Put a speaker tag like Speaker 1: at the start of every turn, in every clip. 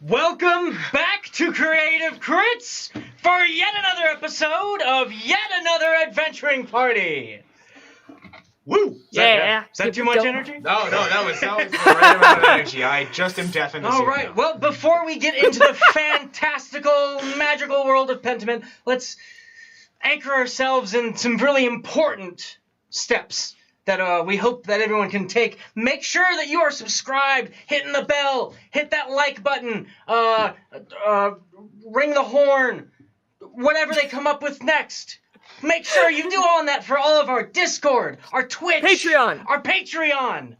Speaker 1: Welcome back to Creative Crits for yet another episode of yet another adventuring party. Woo! Is that too much energy?
Speaker 2: No, that was the right amount of energy. I just am deaf in the
Speaker 1: All right. Well, before we get into the fantastical, magical world of Pentiment, let's anchor ourselves in some really important steps that we hope that everyone can take. Make sure that you are subscribed, hitting the bell, hit that like button, ring the horn, whatever they come up with next. Make sure you do all that for all of our Discord, our Twitch, our Patreon,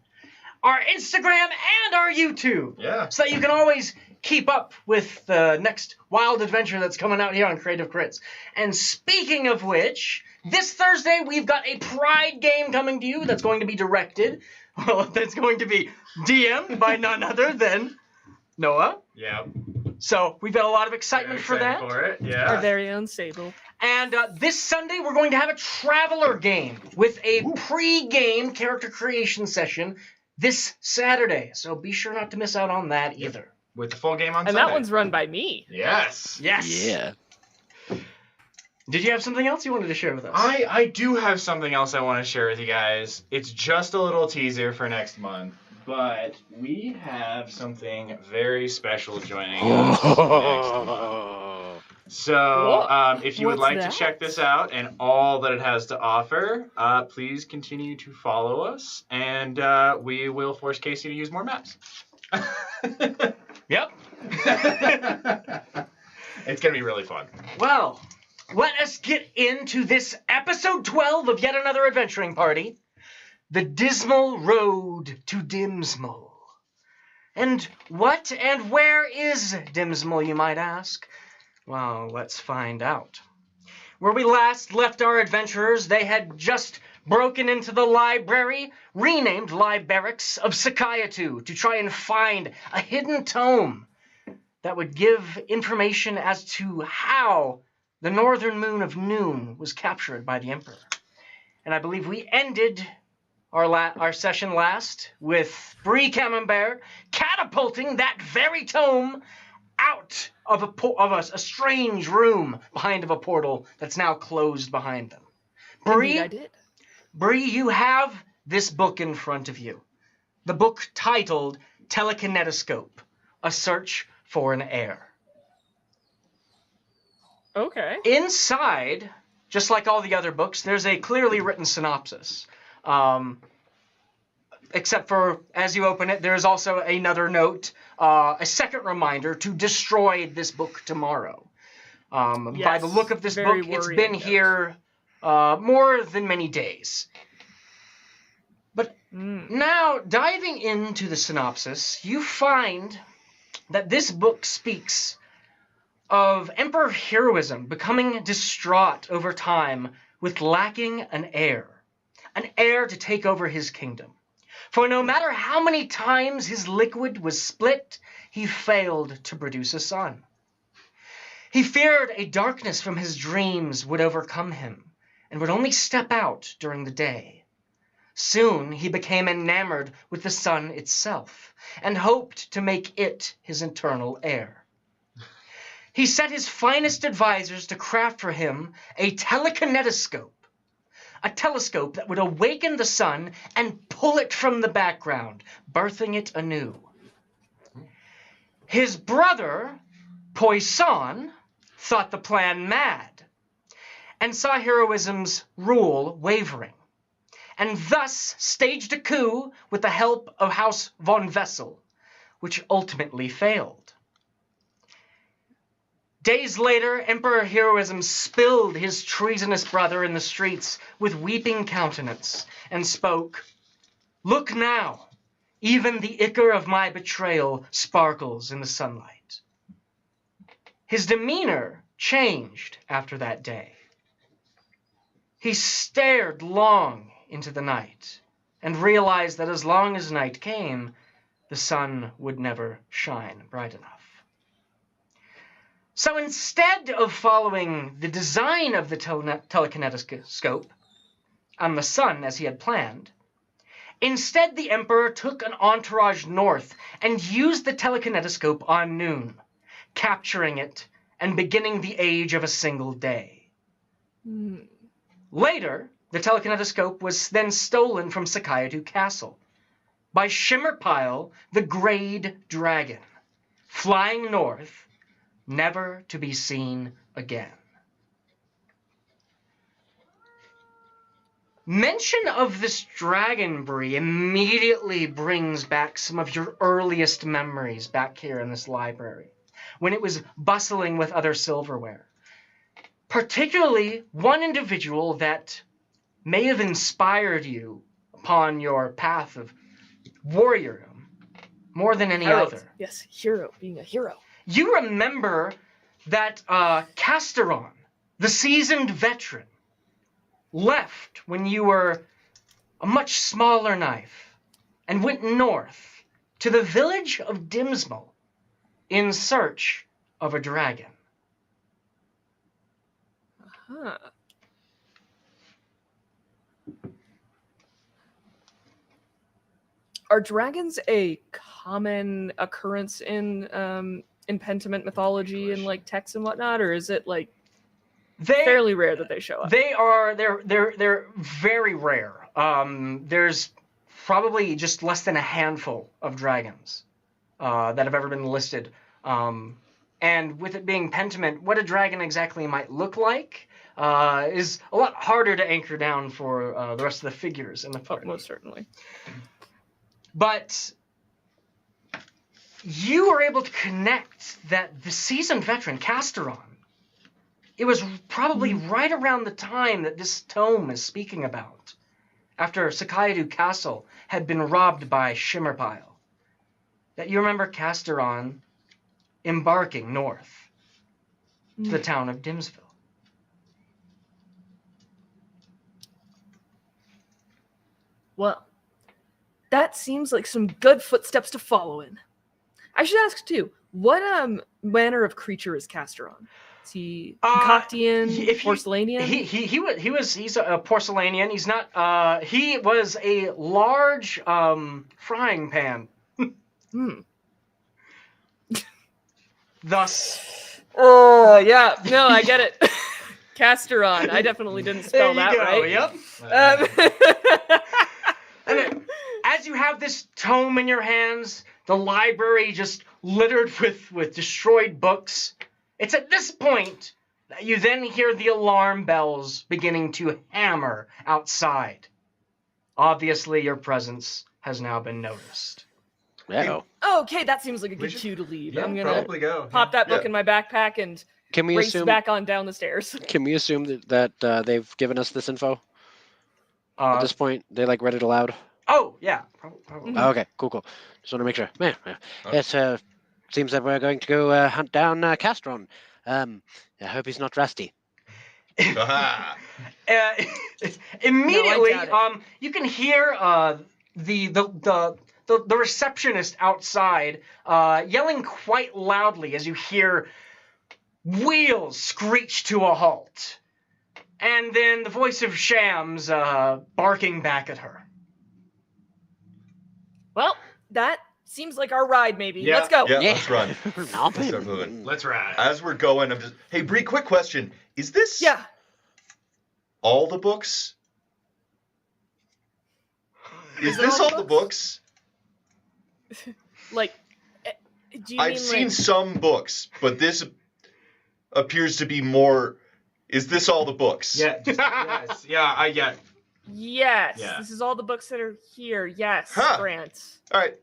Speaker 1: our Instagram, and our YouTube.
Speaker 2: Yeah.
Speaker 1: So that you can always keep up with the next wild adventure that's coming out here on Creative Crits. And speaking of which, this Thursday we've got a Pride game coming to you that's going to be directed, that's going to be DM'd by none other than Noah.
Speaker 2: Yeah.
Speaker 1: So we've got a lot of excitement for that.
Speaker 2: For it. Yeah.
Speaker 3: Our very own Sable.
Speaker 1: And this Sunday, we're going to have a Traveler game with a pre-game character creation session this Saturday. So be sure not to miss out on that either.
Speaker 2: With the full game on Sunday.
Speaker 3: And that one's run by me.
Speaker 2: Yes.
Speaker 1: Yes.
Speaker 4: Yeah.
Speaker 1: Did you have something else you wanted to share with us?
Speaker 2: I do have something else I want to share with you guys. It's just a little teaser for next month. But we have something very special joining us next month. So, if you would like to check this out and all that it has to offer, please continue to follow us, and we will force Casey to use more maps.
Speaker 1: Yep.
Speaker 2: It's going to be really fun.
Speaker 1: Well, let us get into this episode 12 of yet another adventuring party, The Dismal Road to Dimsmal. And what and where is Dimsmal, you might ask? Well, let's find out. Where we last left our adventurers, they had just broken into the library, renamed Libarix of Sakayatu, to try and find a hidden tome that would give information as to how the northern moon of noon was captured by the Emperor. And I believe we ended our session last with Brie Camembert catapulting that very tome out of a strange room behind of a portal that's now closed behind them. Brie,
Speaker 3: Indeed, I did.
Speaker 1: Brie, you have this book in front of you. The book titled Telekinetiscope, A Search for an Heir.
Speaker 3: Okay.
Speaker 1: Inside, just like all the other books, there's a clearly written synopsis. Except for, as you open it, there's also another note, a second reminder to destroy this book tomorrow.
Speaker 3: Yes,
Speaker 1: by the look of this book, it's been
Speaker 3: note.
Speaker 1: here more than many days. But now, diving into the synopsis, you find that this book speaks of Emperor heroism becoming distraught over time with lacking an heir to take over his kingdom. For no matter how many times his liquid was split, he failed to produce a son. He feared a darkness from his dreams would overcome him and would only step out during the day. Soon he became enamored with the sun itself and hoped to make it his eternal heir. He set his finest advisors to craft for him a telekinetiscope, a telescope that would awaken the sun and pull it from the background, birthing it anew. His brother, Poisson, thought the plan mad and saw heroism's rule wavering, and thus staged a coup with the help of House von Wessel, which ultimately failed. Days later, Emperor Heroism spilled his treasonous brother in the streets with weeping countenance and spoke, "Look now, even the ichor of my betrayal sparkles in the sunlight." His demeanor changed after that day. He stared long into the night and realized that as long as night came, the sun would never shine bright enough. So instead of following the design of the telekinetiscope on the sun as he had planned, Instead, the Emperor took an entourage north and used the telekinetiscope on noon, capturing it and beginning the age of a single day. Later, the telekinetiscope was then stolen from Sakayadu Castle by Shimmerpile, the Grade Dragon, flying north, never to be seen again. Mention of this dragon, Brie, immediately brings back some of your earliest memories back here in this library, when it was bustling with other silverware. Particularly one individual that may have inspired you upon your path of warriordom more than any other.
Speaker 3: Yes, hero, being a hero.
Speaker 1: You remember that Casteron, the seasoned veteran, left when you were a much smaller knife and went north to the village of Dimsmal in search of a dragon.
Speaker 3: Huh. Are dragons a common occurrence in Pentiment mythology and like texts and whatnot, or is it like fairly rare that they show up?
Speaker 1: They're very rare. There's probably just less than a handful of dragons that have ever been listed. And with it being Pentiment, what a dragon exactly might look like is a lot harder to anchor down for the rest of the figures in the party.
Speaker 3: Most certainly.
Speaker 1: But you were able to connect that the seasoned veteran, Casteron, it was probably right around the time that this tome is speaking about, after Sakayadu Castle had been robbed by Shimmerpile, that you remember Casteron embarking north to the town of Dimsville.
Speaker 3: Well, that seems like some good footsteps to follow in. I should ask too, what manner of creature is Casteron? Is he Concoctian, Porcelainian?
Speaker 1: He's a Porcelainian. He's not. He was a large frying pan. Thus.
Speaker 3: Oh yeah, no, I get it. Casteron. I definitely didn't spell that right.
Speaker 1: Yep. And as you have this tome in your hands, the library just littered with destroyed books. It's at this point that you then hear the alarm bells beginning to hammer outside. Obviously, your presence has now been noticed.
Speaker 4: Uh-oh.
Speaker 3: Okay, that seems like a good cue to leave.
Speaker 2: Yeah,
Speaker 3: I'm gonna
Speaker 2: probably go.
Speaker 3: pop that book in my backpack and
Speaker 4: Can we
Speaker 3: race
Speaker 4: assume
Speaker 3: back on down the stairs.
Speaker 4: Can we assume that they've given us this info at this point? They like read it aloud.
Speaker 1: Oh yeah, probably.
Speaker 4: Oh, okay, cool. Just want to make sure. Man, it seems that we're going to go hunt down Casteron. I hope he's not rusty.
Speaker 1: Immediately,
Speaker 3: No,
Speaker 1: you can hear the receptionist outside yelling quite loudly as you hear wheels screech to a halt, and then the voice of Shams barking back at her.
Speaker 3: Well, that seems like our ride, maybe.
Speaker 2: Yeah,
Speaker 3: Let's go.
Speaker 5: Yeah,
Speaker 4: Yeah.
Speaker 5: let's run.
Speaker 4: I'll
Speaker 5: Let's start moving.
Speaker 2: Let's ride.
Speaker 5: As we're going, I'm just... Hey, Brie, quick question. Is this
Speaker 3: Yeah.
Speaker 5: all the books? Is
Speaker 3: it
Speaker 5: this
Speaker 3: all
Speaker 5: all
Speaker 3: the
Speaker 5: the books?
Speaker 3: Like, do you
Speaker 5: I've
Speaker 3: mean
Speaker 5: seen
Speaker 3: like...
Speaker 5: some books, but this appears to be more... Is this all the books?
Speaker 2: Yeah, yes. Yeah, I get.
Speaker 3: Yes.
Speaker 2: Yeah.
Speaker 3: This is all the books that are here. Yes,
Speaker 5: Huh.
Speaker 3: Grant.
Speaker 5: All right.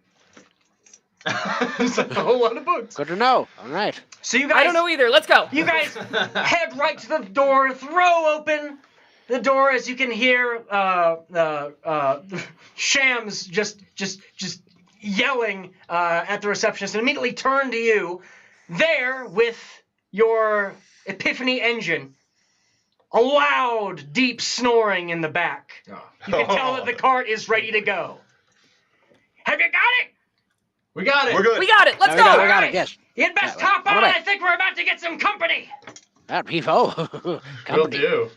Speaker 1: It's a whole lot of books.
Speaker 4: Good to know. All right.
Speaker 1: So you guys,
Speaker 3: I don't know either. Let's go.
Speaker 1: You guys head right to the door, throw open the door as you can hear Shams just yelling at the receptionist, and immediately turn to you. There, with your Epiphany engine, a loud, deep snoring in the back. You can tell that the cart is ready to go. Have you got it?
Speaker 2: We got it.
Speaker 5: We're good.
Speaker 3: We got it. Let's
Speaker 4: We
Speaker 3: go.
Speaker 4: got it. We got it. Yes.
Speaker 1: You'd best
Speaker 4: Yeah,
Speaker 1: hop
Speaker 4: all
Speaker 1: on.
Speaker 4: right.
Speaker 1: I think we're about to get some company.
Speaker 4: That people.
Speaker 2: Will
Speaker 4: Company.
Speaker 2: do.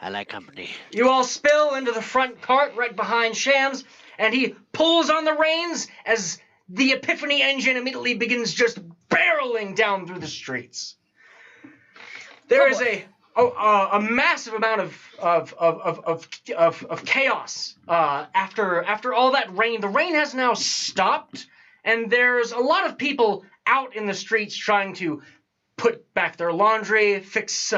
Speaker 4: I like company.
Speaker 1: You all spill into the front cart right behind Shams, and he pulls on the reins as the Epiphany engine immediately begins just barreling down through the streets. There is a massive amount of chaos after all that rain. The rain has now stopped, and there's a lot of people out in the streets trying to put back their laundry, fix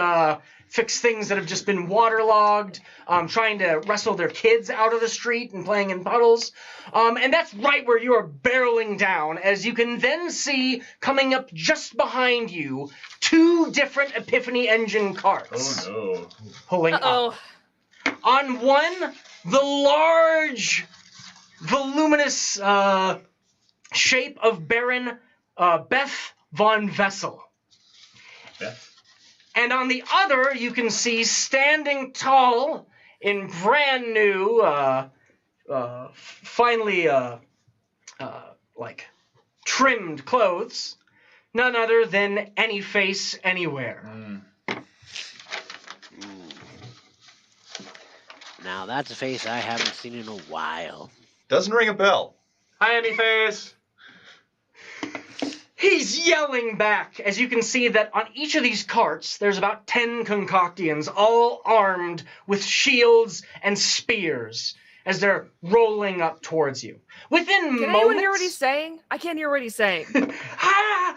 Speaker 1: things that have just been waterlogged, trying to wrestle their kids out of the street and playing in puddles. And that's right where you are barreling down, as you can then see coming up just behind you 2 different Epiphany engine carts.
Speaker 2: Oh no.
Speaker 1: Pulling up. On one, the large, voluminous shape of Baron Beth von Vessel.
Speaker 2: Beth?
Speaker 1: And on the other, you can see standing tall in brand new, finely, trimmed clothes, none other than Any Face Anywhere.
Speaker 4: Now that's a face I haven't seen in a while.
Speaker 5: Doesn't ring a bell.
Speaker 2: Hi, Anyface.
Speaker 1: He's yelling back, as you can see that on each of these carts, there's about 10 Concoctians, all armed with shields and spears, as they're rolling up towards you. Within
Speaker 3: Can
Speaker 1: moments...
Speaker 3: anyone hear what he's saying? I can't hear what he's saying.
Speaker 2: I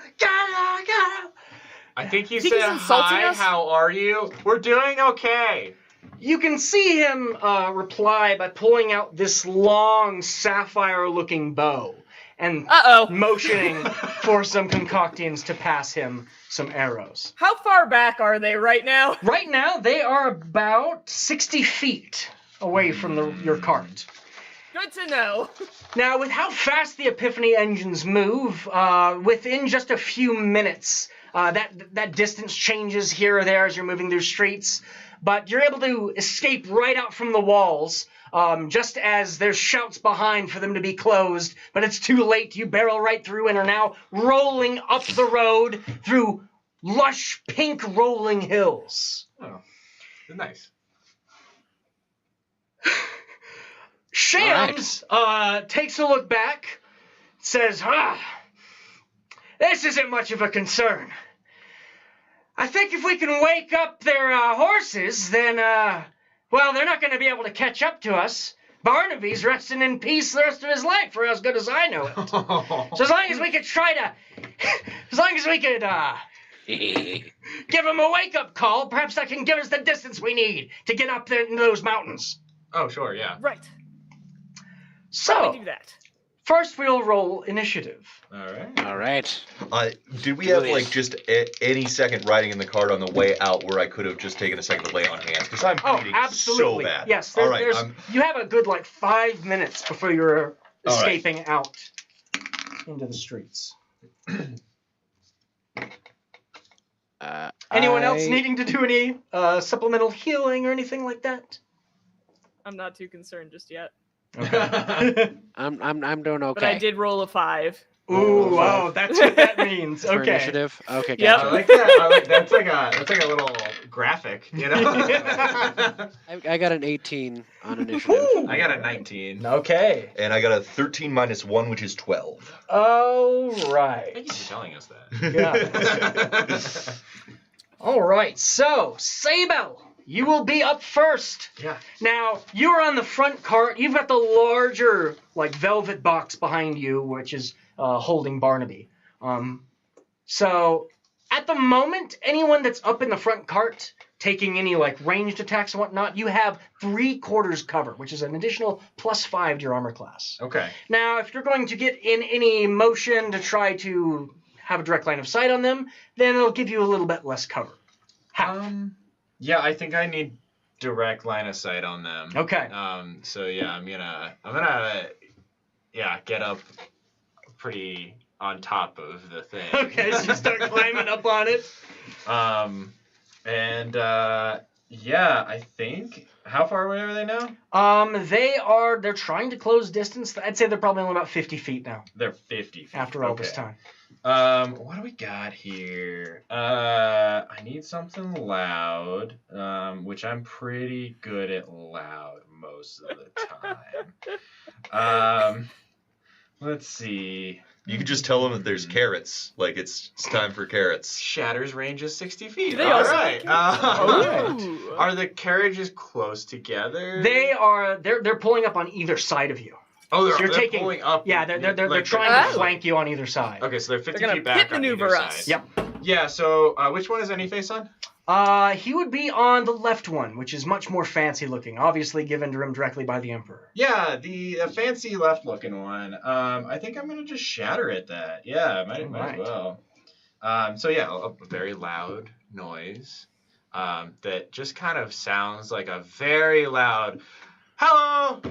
Speaker 2: think he
Speaker 3: Think
Speaker 2: said,
Speaker 3: he's insulting
Speaker 2: hi,
Speaker 3: us?
Speaker 2: how are you? We're doing okay.
Speaker 1: You can see him reply by pulling out this long, sapphire-looking bow and motioning for some Concoctians to pass him some arrows.
Speaker 3: How far back are they right now?
Speaker 1: Right now, they are about 60 feet away from your cart.
Speaker 3: Good to know.
Speaker 1: Now, with how fast the Epiphany engines move, within just a few minutes, that distance changes here or there as you're moving through streets, but you're able to escape right out from the walls, just as there's shouts behind for them to be closed, but it's too late. You barrel right through and are now rolling up the road through lush pink rolling hills.
Speaker 2: Oh, nice.
Speaker 1: Shams takes a look back, says, this isn't much of a concern. I think if we can wake up their horses, then, well, they're not going to be able to catch up to us. Barnaby's resting in peace the rest of his life, for as good as I know it. So as long as we could give him a wake-up call, perhaps that can give us the distance we need to get up there into those mountains.
Speaker 2: Oh, sure, yeah.
Speaker 3: Right.
Speaker 1: So,
Speaker 3: How do we do that?
Speaker 1: first we'll roll initiative.
Speaker 2: All right.
Speaker 5: Did we have like just any second riding in the cart on the way out where I could have just taken a second to lay on hands? Because I'm bleeding
Speaker 1: absolutely.
Speaker 5: so bad.
Speaker 1: Yes.
Speaker 5: All right.
Speaker 1: You have a good 5 minutes before you're escaping out into the streets. Anyone else needing to do any supplemental healing or anything like that?
Speaker 3: I'm not too concerned just yet.
Speaker 1: Okay.
Speaker 4: I'm doing okay.
Speaker 3: But I did roll a 5.
Speaker 1: Ooh, wow, that's what that means.
Speaker 4: For
Speaker 1: Okay.
Speaker 4: initiative. Okay.
Speaker 3: Yep.
Speaker 4: Gotcha.
Speaker 2: I like that. That's like a little graphic, you know.
Speaker 4: I got an 18 on initiative.
Speaker 2: I got a 19.
Speaker 1: Okay.
Speaker 5: And I got a 13 minus 1, which is 12.
Speaker 1: All
Speaker 2: Thank
Speaker 1: right.
Speaker 2: you for telling us that.
Speaker 1: Yeah. All right. So, Sabel, you will be up first.
Speaker 2: Yeah.
Speaker 1: Now, you're on the front cart. You've got the larger, velvet box behind you, which is holding Barnaby. So, at the moment, anyone that's up in the front cart taking any, ranged attacks and whatnot, you have 3/4 cover, which is an additional +5 to your armor class.
Speaker 2: Okay.
Speaker 1: Now, if you're going to get in any motion to try to have a direct line of sight on them, then it'll give you a little bit less cover. Half.
Speaker 2: Yeah, I think I need direct line of sight on them.
Speaker 1: Okay.
Speaker 2: So yeah, I'm gonna get up pretty on top of the thing.
Speaker 1: Okay, so you start climbing up on it.
Speaker 2: I think how far away are they now?
Speaker 1: They're trying to close distance. I'd say they're probably only about 50 feet now.
Speaker 2: They're 50 feet.
Speaker 1: After all this time.
Speaker 2: What do we got here? I need something loud, which I'm pretty good at loud most of the Let's see.
Speaker 5: You could just tell them that there's carrots. Like it's time for carrots.
Speaker 2: Shatter's range is 60 feet.
Speaker 3: Do they
Speaker 2: All
Speaker 3: also
Speaker 2: right.
Speaker 3: Ooh.
Speaker 2: Are the carriages close together?
Speaker 1: They are. They're pulling up on either side of you.
Speaker 2: Oh,
Speaker 1: So you're
Speaker 2: they're
Speaker 1: taking.
Speaker 2: pulling up.
Speaker 1: Yeah, they're
Speaker 2: like
Speaker 1: trying
Speaker 3: Oh.
Speaker 1: to flank you on either side.
Speaker 2: Okay, so they're 50
Speaker 3: They're gonna
Speaker 2: feet back
Speaker 3: pit
Speaker 2: on
Speaker 3: maneuver
Speaker 2: either
Speaker 3: us.
Speaker 2: side.
Speaker 1: Yep.
Speaker 2: Yeah. So which one is any face on?
Speaker 1: He would be on the left one, which is much more fancy looking, obviously given to him directly by the Emperor.
Speaker 2: Yeah, the fancy left-looking one. I think I'm gonna just shatter at that. Yeah, might as well. So yeah, a very loud noise that just kind of sounds like a very loud hello.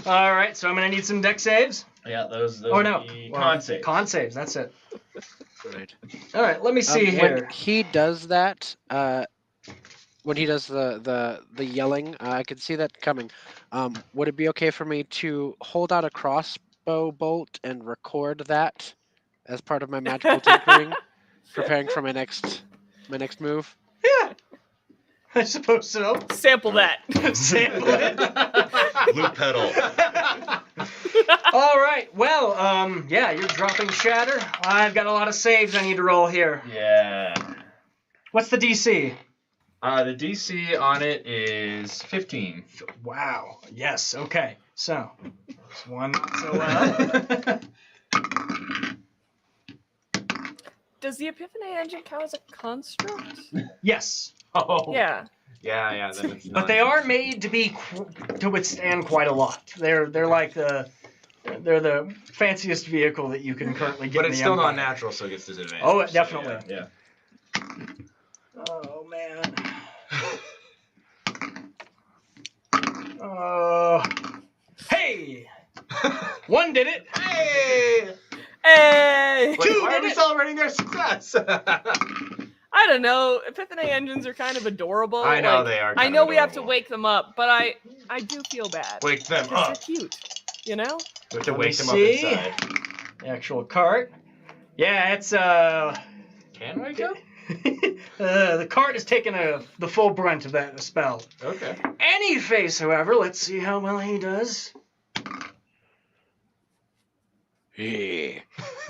Speaker 1: All right, so I'm gonna need some deck saves.
Speaker 2: Yeah, those
Speaker 1: Oh no,
Speaker 2: would be
Speaker 1: Well,
Speaker 2: con saves.
Speaker 1: Con saves. That's it.
Speaker 4: Right.
Speaker 1: All right, let me see
Speaker 4: When
Speaker 1: here.
Speaker 4: he does that, when he does the yelling, I can see that coming. Would it be okay for me to hold out a crossbow bolt and record that as part of my magical tinkering, preparing for my next move?
Speaker 1: Yeah, I suppose so.
Speaker 3: Sample that.
Speaker 1: Sample it.
Speaker 5: Loop pedal.
Speaker 1: All right. Well, yeah, you're dropping shatter. I've got a lot of saves I need to roll here.
Speaker 2: Yeah.
Speaker 1: What's the DC?
Speaker 2: The DC on it is 15.
Speaker 1: Wow. Yes. Okay. So, this one not so well.
Speaker 3: Does the Epiphany engine count as a construct?
Speaker 1: Yes,
Speaker 2: Oh.
Speaker 3: Yeah.
Speaker 2: Yeah. Then it's
Speaker 1: but they are made to be to withstand quite a lot. They're like the fanciest vehicle that you can currently get.
Speaker 2: But
Speaker 1: in
Speaker 2: it's
Speaker 1: the
Speaker 2: still not
Speaker 1: Empire.
Speaker 2: natural, so it gets disadvantage.
Speaker 1: Oh,
Speaker 2: so
Speaker 1: definitely.
Speaker 2: Yeah.
Speaker 1: Oh man. Hey! One did it.
Speaker 2: Hey!
Speaker 3: Hey!
Speaker 2: Wait,
Speaker 1: Two
Speaker 2: why
Speaker 1: did
Speaker 2: are we
Speaker 1: it.
Speaker 2: celebrating their success?
Speaker 3: I don't know. Epiphany engines are kind of adorable.
Speaker 2: I know
Speaker 3: like,
Speaker 2: they are.
Speaker 3: I
Speaker 2: kind
Speaker 3: know
Speaker 2: of
Speaker 3: we have to
Speaker 2: adorable.
Speaker 3: wake them up, but I do feel bad.
Speaker 2: Wake them
Speaker 3: Because
Speaker 2: up.
Speaker 3: they're cute. You know?
Speaker 2: We have to
Speaker 1: Let
Speaker 2: wake
Speaker 1: me
Speaker 2: them up
Speaker 1: see.
Speaker 2: inside.
Speaker 1: The actual cart. Yeah, it's
Speaker 2: Can wake up?
Speaker 1: the cart is taking the full brunt of that spell.
Speaker 2: Okay.
Speaker 1: Any face, however, let's see how well he does.
Speaker 4: Yeah.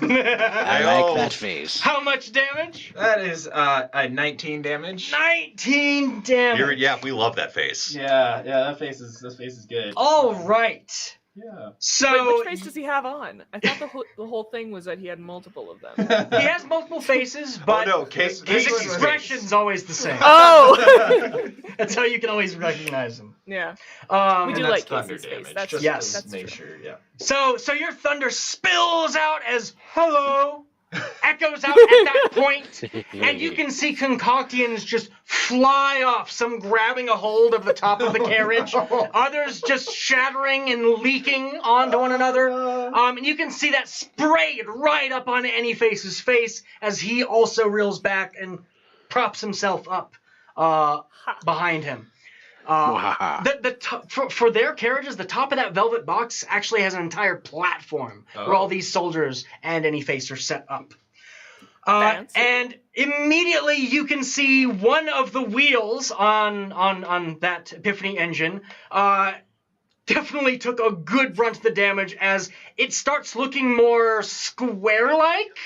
Speaker 4: I
Speaker 5: Hey-oh.
Speaker 4: like that face.
Speaker 1: How much damage?
Speaker 2: That is a 19 damage.
Speaker 1: 19 damage.
Speaker 5: Here, yeah, we love that face.
Speaker 2: Yeah, that face is good.
Speaker 1: All right.
Speaker 2: Yeah.
Speaker 1: So
Speaker 3: Wait, which face does he have on? I thought the whole thing was that he had multiple of them.
Speaker 1: he has multiple faces, but
Speaker 5: no,
Speaker 1: his
Speaker 5: Casey's face.
Speaker 1: expression's always the same.
Speaker 3: Oh!
Speaker 1: That's how you can always recognize him.
Speaker 3: Yeah.
Speaker 1: Um,
Speaker 3: We
Speaker 2: And
Speaker 3: do
Speaker 2: that's
Speaker 3: like
Speaker 2: thunder
Speaker 3: Casey's face.
Speaker 2: damage.
Speaker 3: That's
Speaker 2: just
Speaker 1: Yes.
Speaker 2: to
Speaker 3: that's
Speaker 2: make
Speaker 3: true.
Speaker 2: sure, yeah.
Speaker 1: So your thunder spills out as hello, echoes out at that point, and you can see concoctions just fly off, some grabbing a hold of the top of the carriage, others just shattering and leaking onto one another. And you can see that sprayed right up on Anyface's face as he also reels back and props himself up behind him. For their carriages, the top of that velvet box actually has an entire platform where all these soldiers and Anyface are set up.
Speaker 3: Fancy.
Speaker 1: And immediately you can see one of the wheels on that Epiphany engine definitely took a good brunt of the damage as it starts looking more square-like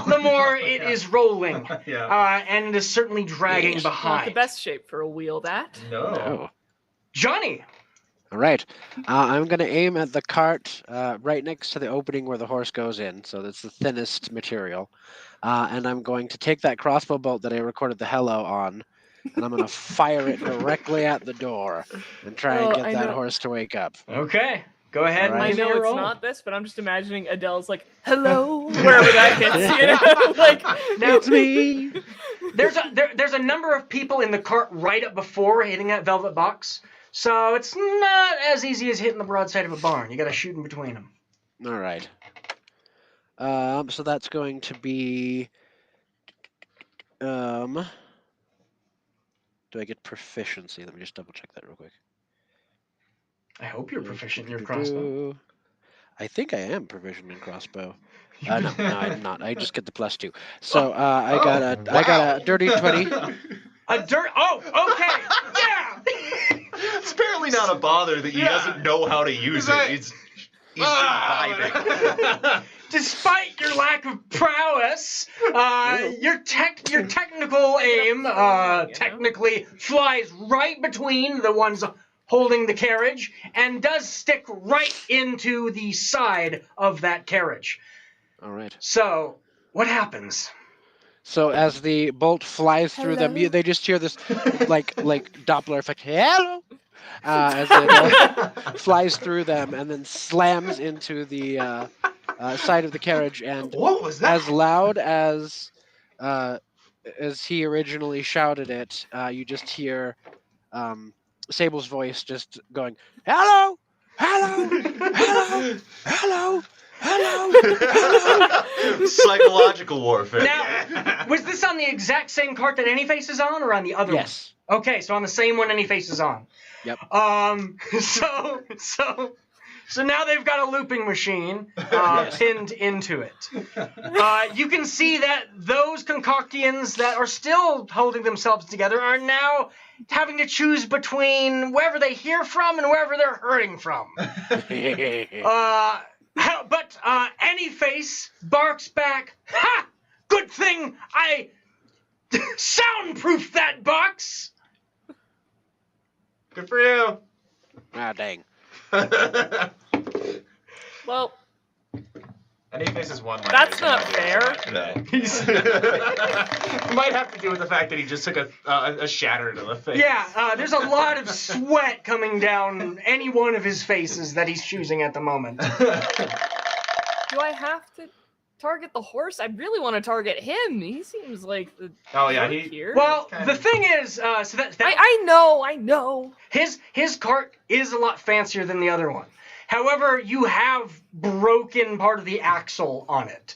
Speaker 1: the more it is rolling.
Speaker 2: Yeah.
Speaker 1: And it is certainly dragging
Speaker 4: Yes.
Speaker 3: Not
Speaker 1: behind.
Speaker 3: the best shape for a wheel, that.
Speaker 2: No.
Speaker 1: Johnny!
Speaker 4: All right. I'm going to aim at the cart right next to the opening where the horse goes in. So that's the thinnest material. And I'm going to take that crossbow bolt that I recorded the hello on, and I'm going to fire it directly at the door and try and
Speaker 3: Oh,
Speaker 4: get
Speaker 3: I
Speaker 4: that
Speaker 3: know.
Speaker 4: horse to wake up.
Speaker 1: Okay, go ahead and
Speaker 4: All right.
Speaker 3: I
Speaker 1: give me
Speaker 3: know
Speaker 1: a
Speaker 3: it's
Speaker 1: roll.
Speaker 3: not this, but I'm just imagining Adele's like, hello, wherever that hits, you know? Like,
Speaker 1: Now,
Speaker 4: It's me.
Speaker 1: there's a number of people in the cart right up before hitting that velvet box, so it's not as easy as hitting the broadside of a barn. You got to shoot in between them.
Speaker 4: All right. So that's going to be. Do I get proficiency? Let me just double check that real quick.
Speaker 1: I hope you're proficient in your crossbow.
Speaker 4: I think I am proficient in crossbow. No, I'm not. I just get the +2. So I got a dirty 20.
Speaker 1: A dirt. Oh, okay. Yeah.
Speaker 5: apparently not a bother that he doesn't know how to use it. He's vibing.
Speaker 1: Despite your lack of prowess, your technical aim technically flies right between the ones holding the carriage and does stick right into the side of that carriage.
Speaker 4: All right.
Speaker 1: So, what happens?
Speaker 4: So as the bolt flies through them, they just hear this like Doppler effect. Hello. As it flies through them and then slams into the side of the carriage, and
Speaker 2: What was that?
Speaker 4: as loud as he originally shouted it, you just hear Sable's voice just going, "Hello, hello, hello, hello, hello, hello."
Speaker 5: Psychological warfare.
Speaker 1: Now, was this on the exact same cart that Anyface is on, or on the other
Speaker 4: Yes.
Speaker 1: one? Okay, so on the same one Anyface is on.
Speaker 4: Yep.
Speaker 1: So now they've got a looping machine pinned into it. You can see that those concoctians that are still holding themselves together are now having to choose between wherever they hear from and wherever they're hurting from. But Anyface barks back, "Ha! Good thing I soundproofed that box!"
Speaker 2: Good for you.
Speaker 4: Ah, dang.
Speaker 3: Well,
Speaker 2: Anyface is one.
Speaker 3: That's not fair.
Speaker 5: No.
Speaker 2: It might have to do with the fact that he just took a shatter to the face.
Speaker 1: Yeah, there's a lot of sweat coming down any one of his faces that he's choosing at the moment.
Speaker 3: do I have to target the horse? I really want to target him. He seems like the
Speaker 2: Oh yeah,
Speaker 3: jerk
Speaker 2: he.
Speaker 3: here.
Speaker 1: Well,
Speaker 2: Kind
Speaker 1: the
Speaker 2: of-
Speaker 1: thing is, so that
Speaker 3: I know.
Speaker 1: his cart is a lot fancier than the other one. However, you have broken part of the axle on it.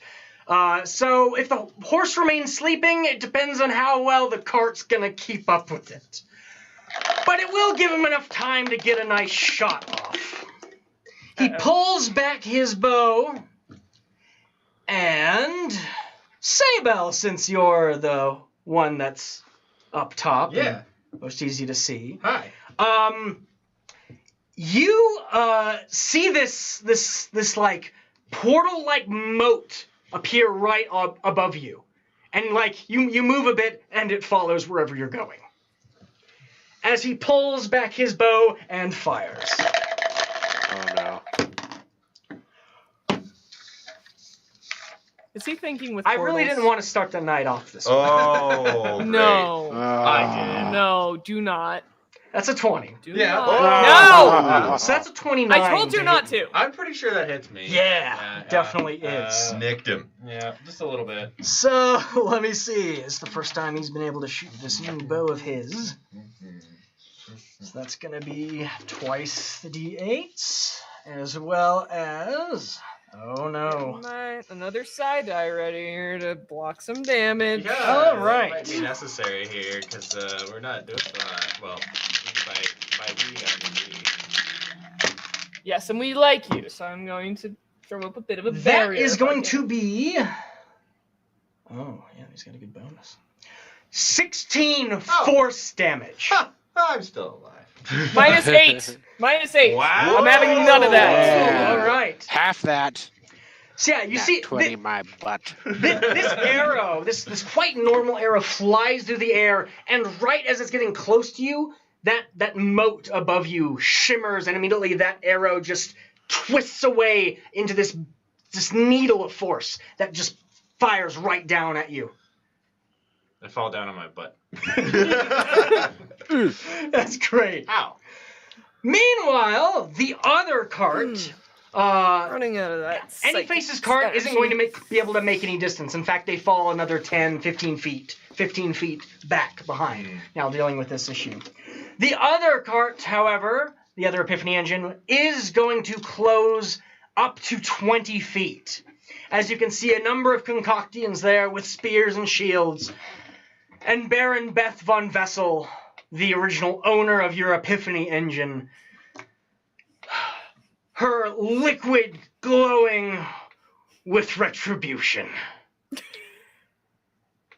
Speaker 1: So if the horse remains sleeping, it depends on how well the cart's gonna keep up with it. But it will give him enough time to get a nice shot off. He pulls back his bow, and Sable, since you're the one that's up top,
Speaker 2: Yeah.
Speaker 1: and most easy to see.
Speaker 2: Hi.
Speaker 1: You see this like portal-like moat appear right above you, and like you move a bit and it follows wherever you're going. As he pulls back his bow and fires.
Speaker 4: Oh no.
Speaker 3: Is he thinking with
Speaker 1: I
Speaker 3: portals?
Speaker 1: really didn't want to start the night off this way.
Speaker 5: Oh, great.
Speaker 3: No.
Speaker 2: I did.
Speaker 3: No, do not.
Speaker 1: That's a 20.
Speaker 3: Do
Speaker 2: Yeah.
Speaker 3: not.
Speaker 1: So that's a 29.
Speaker 3: I told you
Speaker 1: to
Speaker 3: not
Speaker 1: hit.
Speaker 3: to.
Speaker 2: I'm pretty sure that hits me.
Speaker 1: Yeah, definitely is.
Speaker 5: Nicked him.
Speaker 2: Yeah, just a little bit.
Speaker 1: So, let me see. It's the first time he's been able to shoot this new bow of his. So that's going to be twice the d8s, as well as... Oh, no.
Speaker 3: Another side die ready here to block some damage.
Speaker 2: Yeah,
Speaker 1: All
Speaker 2: that
Speaker 1: right.
Speaker 2: might be necessary here because we're not doing so hot. Well, by we, I mean we.
Speaker 3: Yes, and we like you, so I'm going to throw up a bit of a
Speaker 1: That
Speaker 3: barrier.
Speaker 1: is
Speaker 3: if I
Speaker 1: going
Speaker 3: can.
Speaker 1: to be... Oh, yeah, he's got a good bonus. 16 force damage.
Speaker 2: Ha! I'm still alive.
Speaker 3: -8. -8.
Speaker 2: Wow.
Speaker 3: I'm having none of that.
Speaker 4: Yeah.
Speaker 1: All right.
Speaker 4: Half that.
Speaker 1: So, yeah, you
Speaker 4: Nat
Speaker 1: see...
Speaker 4: 20 my butt.
Speaker 1: This arrow, this quite normal arrow flies through the air, and right as it's getting close to you, that moat above you shimmers, and immediately that arrow just twists away into this needle of force that just fires right down at you.
Speaker 2: I fall down on my butt.
Speaker 1: That's great.
Speaker 2: Ow.
Speaker 1: Meanwhile, the other cart...
Speaker 3: Running out of that.
Speaker 1: Anyface's cart isn't going to be able to make any distance. In fact, they fall another 10, 15 feet back behind, now dealing with this issue. The other cart, however, the other Epiphany engine, is going to close up to 20 feet. As you can see, a number of concoctians there with spears and shields. And Baron Beth von Vessel, the original owner of your Epiphany engine, her liquid glowing with retribution.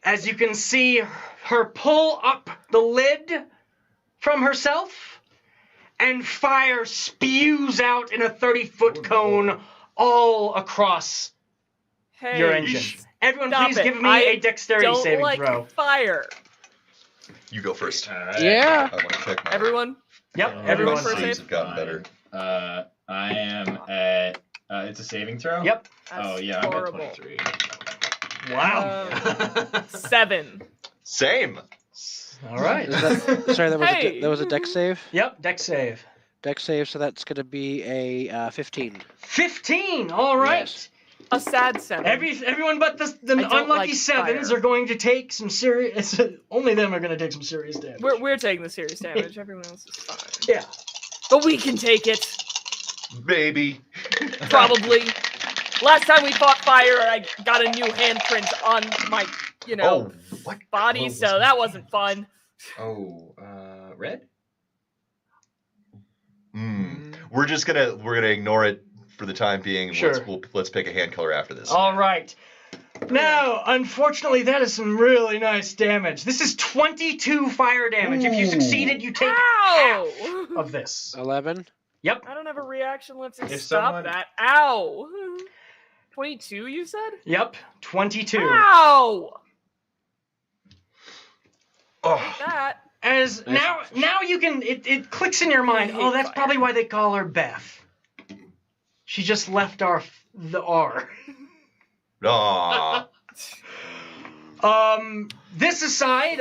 Speaker 1: As you can see her pull up the lid from herself, and fire spews out in a 30-foot cone all across
Speaker 3: Hey,
Speaker 1: your engine. Everyone,
Speaker 3: stop
Speaker 1: please
Speaker 3: it.
Speaker 1: give me
Speaker 3: I
Speaker 1: a dexterity
Speaker 3: don't
Speaker 1: saving
Speaker 3: like
Speaker 1: throw.
Speaker 3: fire.
Speaker 5: You go first.
Speaker 2: All right.
Speaker 4: Yeah.
Speaker 5: I want to check my.
Speaker 3: Everyone.
Speaker 1: Yep,
Speaker 3: Everyone
Speaker 1: everyone.
Speaker 3: first
Speaker 5: saves
Speaker 3: save?
Speaker 5: have gotten better.
Speaker 2: I am at. It's a saving throw.
Speaker 1: Yep.
Speaker 3: That's
Speaker 2: Oh yeah,
Speaker 3: horrible.
Speaker 2: I'm at 23.
Speaker 1: Wow.
Speaker 3: 7.
Speaker 5: Same.
Speaker 1: All right.
Speaker 4: Is that, sorry,
Speaker 3: Hey!
Speaker 4: that was a dex save.
Speaker 1: Yep, dex save.
Speaker 4: Dex save, so that's going to be a 15.
Speaker 1: 15. All right.
Speaker 4: Yes.
Speaker 3: A sad 7.
Speaker 1: Everyone but the
Speaker 3: don't
Speaker 1: unlucky
Speaker 3: like
Speaker 1: sevens
Speaker 3: fire.
Speaker 1: are going to take some serious. Only them are going to take some serious damage.
Speaker 3: We're taking the serious damage. Everyone else is fine.
Speaker 1: Yeah.
Speaker 3: But we can take it.
Speaker 5: Baby.
Speaker 3: Probably. Last time we fought fire, I got a new handprint on my,
Speaker 5: Oh, what
Speaker 3: body,
Speaker 5: color
Speaker 3: so
Speaker 5: was
Speaker 3: that wasn't fun.
Speaker 2: Oh, red.
Speaker 5: We're gonna ignore it for the time being. And
Speaker 1: Sure.
Speaker 5: Let's pick a hand color after this.
Speaker 1: All right. Now, unfortunately, that is some really nice damage. This is 22 fire damage. If you
Speaker 5: Ooh.
Speaker 1: succeeded, you take half
Speaker 3: Ow!
Speaker 1: of this.
Speaker 4: 11.
Speaker 1: Yep.
Speaker 3: I don't have a reaction left to
Speaker 2: If
Speaker 3: stop
Speaker 2: someone-
Speaker 3: that. Ow! 22, you said?
Speaker 1: Yep. 22.
Speaker 3: Ow!
Speaker 5: Oh,
Speaker 3: That.
Speaker 1: As now you can it clicks in your mind.
Speaker 3: I
Speaker 1: Oh,
Speaker 3: hate
Speaker 1: that's
Speaker 3: fire.
Speaker 1: probably why they call her Beth. She just left the R.
Speaker 5: aw.
Speaker 1: This aside,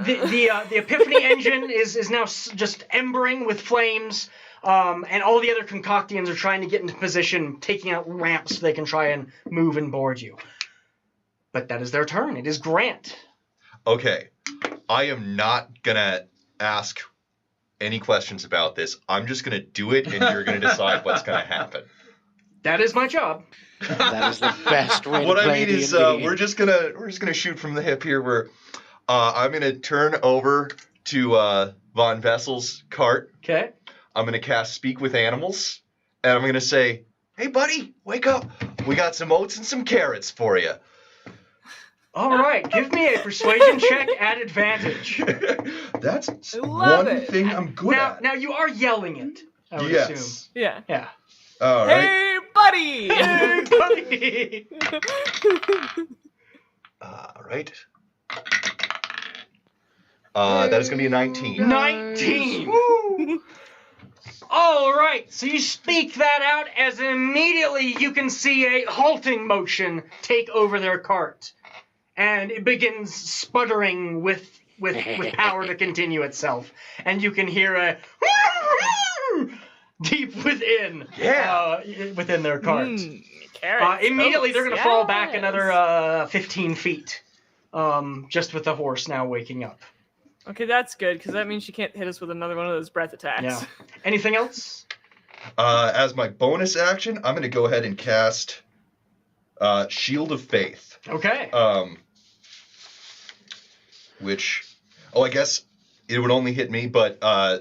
Speaker 1: the Epiphany engine is now just embering with flames, and all the other Concoctians are trying to get into position, taking out ramps so they can try and move and board you. But that is their turn. It is Grant.
Speaker 5: Okay, I am not gonna ask any questions about this. I'm just gonna do it, and you're gonna decide what's gonna happen.
Speaker 1: That is my job.
Speaker 4: That is the best way
Speaker 5: What
Speaker 4: to
Speaker 5: I
Speaker 4: play
Speaker 5: mean is,
Speaker 4: D&D.
Speaker 5: we're just gonna shoot from the hip here. Where I'm gonna turn over to Von Vessel's cart.
Speaker 1: Okay.
Speaker 5: I'm gonna cast Speak with Animals, and I'm gonna say, "Hey, buddy, wake up! We got some oats and some carrots for you."
Speaker 1: All right. Give me a persuasion check at advantage.
Speaker 5: That's
Speaker 3: I love
Speaker 5: one
Speaker 3: it.
Speaker 5: thing I'm good at.
Speaker 1: Now you are yelling it. I would
Speaker 5: Yes.
Speaker 1: assume.
Speaker 3: Yeah.
Speaker 1: Yeah.
Speaker 5: All right.
Speaker 3: Hey, buddy!
Speaker 1: Hey, buddy.
Speaker 5: All right. That is gonna be a 19.
Speaker 1: 19. Woo. All right. So you speak that out as immediately you can see a halting motion take over their cart, and it begins sputtering with power to continue itself, and you can hear a deep within within their cart.
Speaker 3: Carrots.
Speaker 1: Immediately they're going to fall back
Speaker 3: Yes.
Speaker 1: another 15 feet, just with the horse now waking up.
Speaker 3: Okay, that's good, because that means she can't hit us with another one of those breath attacks.
Speaker 1: Yeah. Anything else?
Speaker 5: As my bonus action, I'm gonna go ahead and cast Shield of Faith.
Speaker 1: Okay.
Speaker 5: Which, I guess it would only hit me, but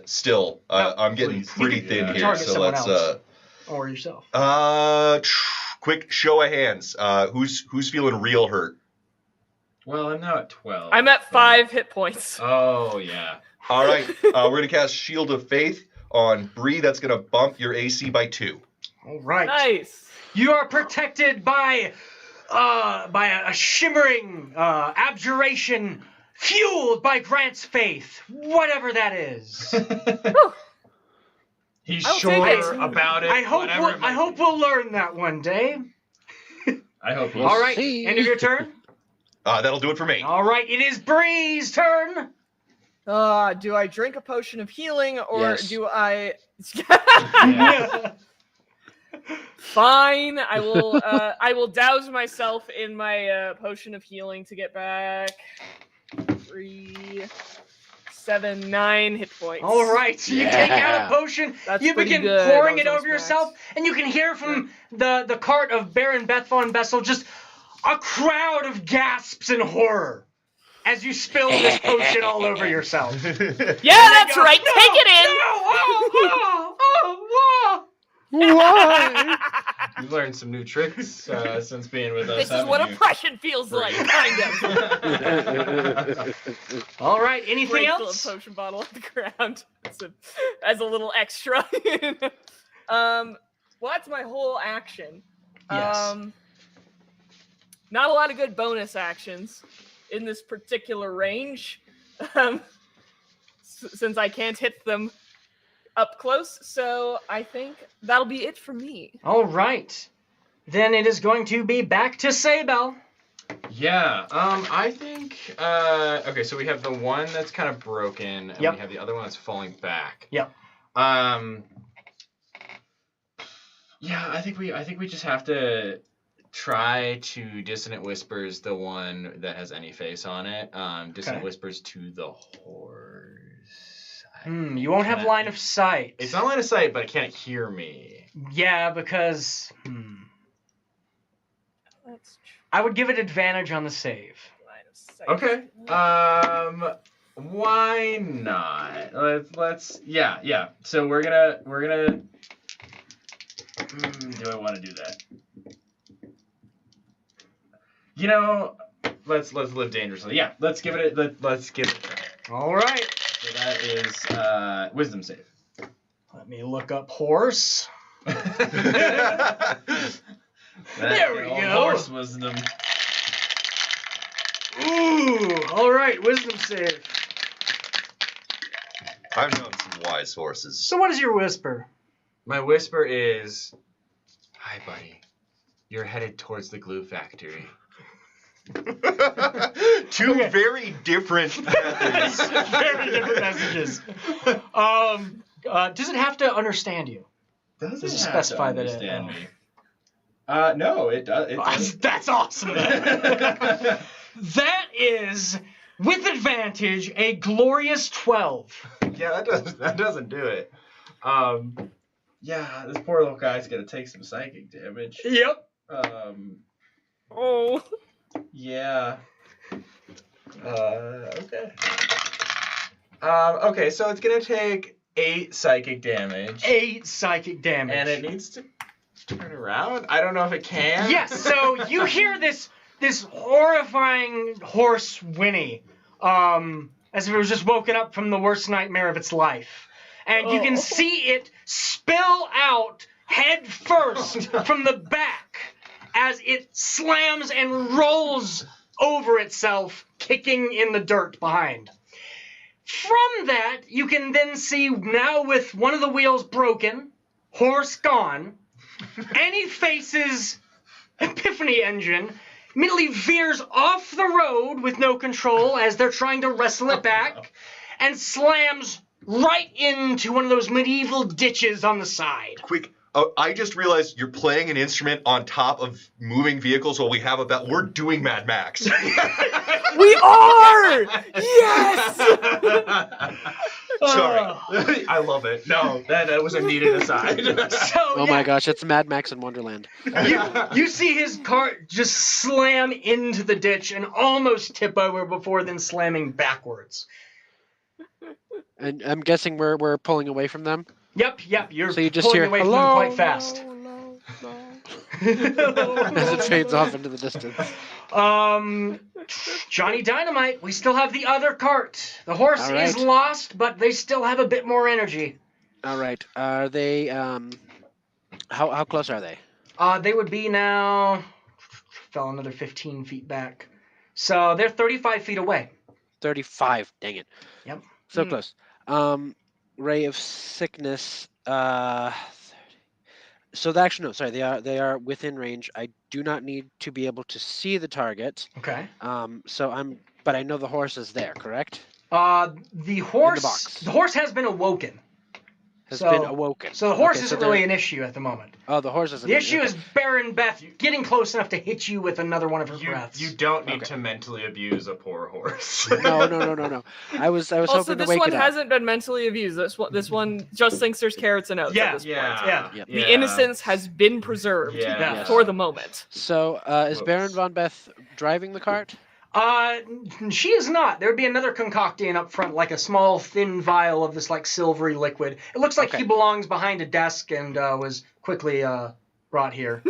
Speaker 5: still, I'm getting
Speaker 2: please.
Speaker 5: pretty
Speaker 1: You can-
Speaker 5: thin
Speaker 1: you can
Speaker 5: here.
Speaker 1: target
Speaker 5: So
Speaker 1: someone
Speaker 5: let's
Speaker 1: else. Or yourself.
Speaker 5: quick show of hands. Who's feeling real hurt?
Speaker 2: Well, I'm now at 12.
Speaker 3: I'm at 5 hit points.
Speaker 2: Oh yeah.
Speaker 5: All right, we're gonna cast Shield of Faith on Brie. That's gonna bump your AC by 2.
Speaker 1: All right.
Speaker 3: Nice.
Speaker 1: You are protected by a shimmering abjuration fueled by Grant's faith, whatever that is.
Speaker 2: He's
Speaker 3: I'll take
Speaker 2: sure
Speaker 3: it.
Speaker 2: about it.
Speaker 1: I hope
Speaker 2: whatever it might be.
Speaker 1: we'll learn that one day.
Speaker 2: I hope we'll
Speaker 1: All right,
Speaker 4: see.
Speaker 1: end of your turn.
Speaker 5: That'll do it for me.
Speaker 1: All right, it is Bree's turn.
Speaker 3: Do I drink a potion of healing, or
Speaker 4: Yes.
Speaker 3: do I...
Speaker 2: Yeah.
Speaker 3: Fine, I will douse myself in my potion of healing to get back 3, 7, 9 hit points.
Speaker 1: All right, so you take out
Speaker 4: Yeah.
Speaker 1: a potion,
Speaker 3: That's
Speaker 1: you
Speaker 3: pretty
Speaker 1: begin
Speaker 3: good.
Speaker 1: pouring
Speaker 3: That
Speaker 1: it
Speaker 3: was
Speaker 1: over
Speaker 3: almost
Speaker 1: yourself, and you can hear from the cart of Baron Beth von Bessel just a crowd of gasps in horror as you spill this potion all over yourself.
Speaker 3: Yeah,
Speaker 1: And they
Speaker 3: that's
Speaker 1: go,
Speaker 3: right.
Speaker 1: "No,
Speaker 3: Take it in.
Speaker 1: no, oh, oh, oh,
Speaker 4: Why?
Speaker 2: You've learned some new tricks since being with us.
Speaker 3: This is
Speaker 2: haven't
Speaker 3: what
Speaker 2: you?
Speaker 3: oppression feels like, kind of.
Speaker 1: All right. Anything
Speaker 3: Breaks the
Speaker 1: else?
Speaker 3: potion bottle on the ground as a little extra. Well, that's my whole action.
Speaker 1: Yes.
Speaker 3: Not a lot of good bonus actions in this particular range, since I can't hit them up close. So I think that'll be it for me.
Speaker 1: All right. Then it is going to be back to Sabel.
Speaker 2: Yeah, I think, okay, so we have the one that's kind of broken, and
Speaker 1: Yep.
Speaker 2: we have the other one that's falling back.
Speaker 1: Yep.
Speaker 2: Yeah, I think we just have to try to Dissonant Whispers the one that has any face on it. Dissonant
Speaker 1: Okay.
Speaker 2: Whispers to the horse.
Speaker 1: You won't have
Speaker 2: Can't-
Speaker 1: line of sight.
Speaker 2: It's not line of sight, but it can't hear me.
Speaker 1: Yeah, because
Speaker 3: That's
Speaker 1: I would give it advantage on the save.
Speaker 3: line of sight.
Speaker 2: Okay. Why not? Let's yeah. So we're gonna do I want to do that? You know, let's live dangerously. Yeah, let's give it let's give it a try.
Speaker 1: All right.
Speaker 2: So that is wisdom save.
Speaker 1: Let me look up horse.
Speaker 2: There
Speaker 1: we go.
Speaker 2: Horse wisdom.
Speaker 1: Ooh. All right. Wisdom save.
Speaker 5: I've known some wise horses.
Speaker 1: So what is your whisper?
Speaker 2: My whisper is, "Hi, buddy. You're headed towards the glue factory."
Speaker 5: Two very different methods.
Speaker 1: Very different messages. Does it have to understand you?
Speaker 2: Does
Speaker 1: Does it
Speaker 2: have
Speaker 1: specify
Speaker 2: to
Speaker 1: that it-
Speaker 2: understand me? No, it does. It does.
Speaker 1: That's awesome. That is, with advantage, a glorious 12.
Speaker 2: Yeah, that doesn't do it. Yeah, this poor little guy's gonna take some psychic damage.
Speaker 1: Yep.
Speaker 3: Oh.
Speaker 2: Yeah. Okay. Okay, so it's gonna take 8 psychic damage.
Speaker 1: 8 psychic damage.
Speaker 2: And it needs to turn around? I don't know if it can.
Speaker 1: Yes, so you hear this horrifying horse whinny, as if it was just woken up from the worst nightmare of its life. And you can see it spill out head first from the back as it slams and rolls over itself, kicking in the dirt behind. From that, you can then see, now with one of the wheels broken, horse gone, Any Face's Epiphany engine immediately veers off the road with no control as they're trying to wrestle it back, and slams right into one of those medieval ditches on the side.
Speaker 5: Quick. I just realized you're playing an instrument on top of moving vehicles while we have a bet. We're doing Mad Max.
Speaker 3: We are! Yes!
Speaker 5: Sorry.
Speaker 2: I love it. No, that was a needed aside.
Speaker 1: So,
Speaker 4: Oh my gosh, it's Mad Max in Wonderland.
Speaker 1: You see his cart just slam into the ditch and almost tip over before then slamming backwards.
Speaker 4: And I'm guessing we're pulling away from them.
Speaker 1: Yep, you're
Speaker 4: So you just
Speaker 1: pulling
Speaker 4: hear,
Speaker 1: away from them
Speaker 4: "Hello,
Speaker 1: quite fast.
Speaker 4: hello, hello," as it fades off into the distance.
Speaker 1: Johnny Dynamite, we still have the other cart. The horse
Speaker 4: All
Speaker 1: is
Speaker 4: right.
Speaker 1: lost, but they still have a bit more energy.
Speaker 4: All right. Are they? How close are they?
Speaker 1: They would be now, fell another 15 feet back. So they're 35 feet away.
Speaker 4: 35. Dang it.
Speaker 1: Yep.
Speaker 4: So close. Ray of Sickness. 30. So actually, no. Sorry. They are within range. I do not need to be able to see the target.
Speaker 1: Okay.
Speaker 4: But I know the horse is there. Correct.
Speaker 1: The horse.
Speaker 4: box.
Speaker 1: The horse has been awoken.
Speaker 4: Has
Speaker 1: So-
Speaker 4: been awoken.
Speaker 1: So the horse
Speaker 4: Okay, so
Speaker 1: isn't really an issue at the moment.
Speaker 4: Oh, the horse isn't.
Speaker 1: The issue is Baron Beth getting close enough to hit you with another one of her
Speaker 2: You
Speaker 1: breaths.
Speaker 2: don't need
Speaker 4: Okay.
Speaker 2: to mentally abuse a poor horse.
Speaker 4: No. I was
Speaker 3: Also,
Speaker 4: hoping to
Speaker 3: this
Speaker 4: wake
Speaker 3: one
Speaker 4: it up.
Speaker 3: hasn't been mentally abused. This one just thinks there's carrots and oats
Speaker 1: Yeah,
Speaker 3: at this point.
Speaker 2: Yeah.
Speaker 4: Yep.
Speaker 3: The innocence has been preserved
Speaker 2: Yeah.
Speaker 3: for the moment.
Speaker 4: So is Baron
Speaker 2: Whoops.
Speaker 4: Von Beth driving the cart?
Speaker 1: She is not. There'd be another concocting up front, like a small, thin vial of this, like, silvery liquid. It looks like
Speaker 4: Okay.
Speaker 1: he belongs behind a desk and was quickly brought here.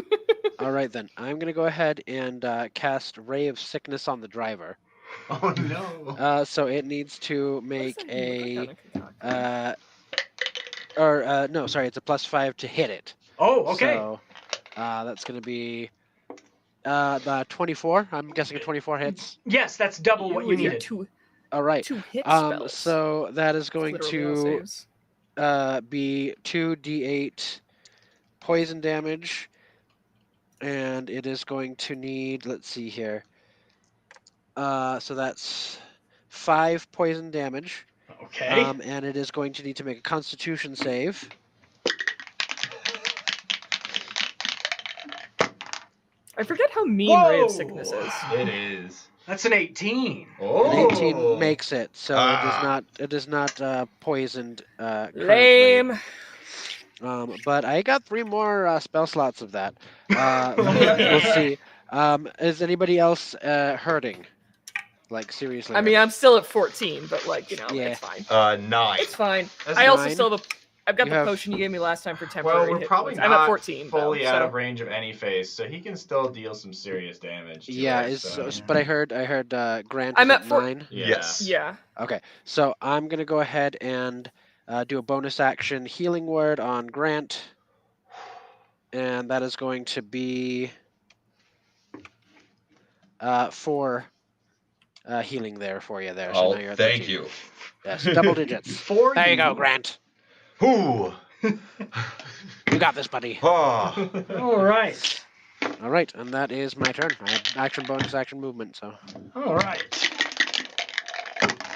Speaker 4: All right, then. I'm going to go ahead and cast Ray of Sickness on the driver.
Speaker 2: Oh no.
Speaker 4: So it needs to
Speaker 3: What
Speaker 4: make
Speaker 3: does that mean? What kind of concoction?
Speaker 4: no, sorry, it's a +5 to hit it.
Speaker 1: Oh, okay.
Speaker 4: So that's going to be the 24. I'm guessing a 24 hits.
Speaker 1: Yes, that's double what you
Speaker 3: with your
Speaker 1: needed.
Speaker 4: All right.
Speaker 3: two hit spells.
Speaker 4: So that is going
Speaker 3: Literally all
Speaker 4: to
Speaker 3: saves.
Speaker 4: be 2d8 poison damage, and it is going to need, let's see here. So that's 5 poison damage.
Speaker 1: Okay.
Speaker 4: And it is going to need to make a Constitution save.
Speaker 3: I forget how mean Ray of Sickness
Speaker 1: Whoa!
Speaker 3: is.
Speaker 2: It is.
Speaker 1: That's an 18.
Speaker 2: Oh.
Speaker 4: An 18 makes it, so
Speaker 5: Ah.
Speaker 4: it is not poisoned. Currently.
Speaker 3: Lame.
Speaker 4: But I got 3 more spell slots of that. We'll see. Is anybody else hurting? Like seriously?
Speaker 3: I mean, I'm still at 14, but like,
Speaker 4: Yeah.
Speaker 3: it's fine.
Speaker 5: 9.
Speaker 3: It's fine.
Speaker 2: That's
Speaker 3: I also
Speaker 4: 9.
Speaker 3: still have I've got
Speaker 4: You
Speaker 3: the
Speaker 4: have-
Speaker 3: potion you gave me last time for temporary
Speaker 2: Well, we're
Speaker 3: hit
Speaker 2: probably
Speaker 3: points.
Speaker 2: not
Speaker 3: I'm at 14
Speaker 2: fully
Speaker 3: though,
Speaker 2: out
Speaker 3: so.
Speaker 2: of range of any phase, so he can still deal some serious damage. To
Speaker 4: Yeah,
Speaker 2: her,
Speaker 4: so,
Speaker 2: so.
Speaker 4: but I heard Grant
Speaker 3: I'm
Speaker 4: is
Speaker 3: at
Speaker 4: 9.
Speaker 2: Yeah.
Speaker 5: Yes.
Speaker 3: Yeah.
Speaker 4: Okay, so I'm gonna go ahead and do a bonus action healing word on Grant, and that is going to be 4 healing there for you there. So
Speaker 5: Oh,
Speaker 4: now you're at
Speaker 5: thank
Speaker 4: 13.
Speaker 5: you.
Speaker 4: Yes, double digits.
Speaker 1: For
Speaker 4: There you go, Grant.
Speaker 5: Ooh.
Speaker 4: You got this, buddy.
Speaker 5: Ah.
Speaker 1: All right.
Speaker 4: All right, and that is my turn. I have action, bonus, action, movement. So
Speaker 1: All right.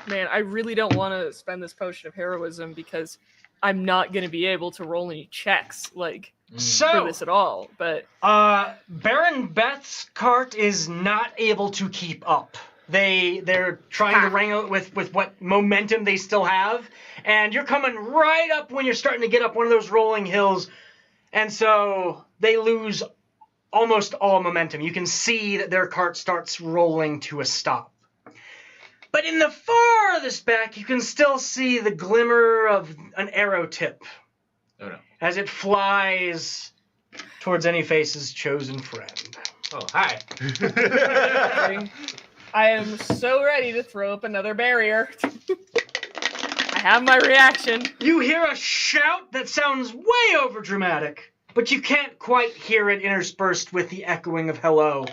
Speaker 3: Man, I really don't want to spend this potion of heroism because I'm not going to be able to roll any checks like for
Speaker 1: So,
Speaker 3: this at all. But
Speaker 1: Baron Beth's cart is not able to keep up. They're trying to wrangle it with what momentum they still have, and you're coming right up when you're starting to get up one of those rolling hills, and so they lose almost all momentum. You can see that their cart starts rolling to a stop. But in the farthest back, you can still see the glimmer of an arrow tip
Speaker 2: Oh no.
Speaker 1: as it flies towards any face's chosen friend.
Speaker 2: Oh, hi.
Speaker 3: I am so ready to throw up another barrier. I have my reaction.
Speaker 1: You hear a shout that sounds way over dramatic, but you can't quite hear it interspersed with the echoing of hello.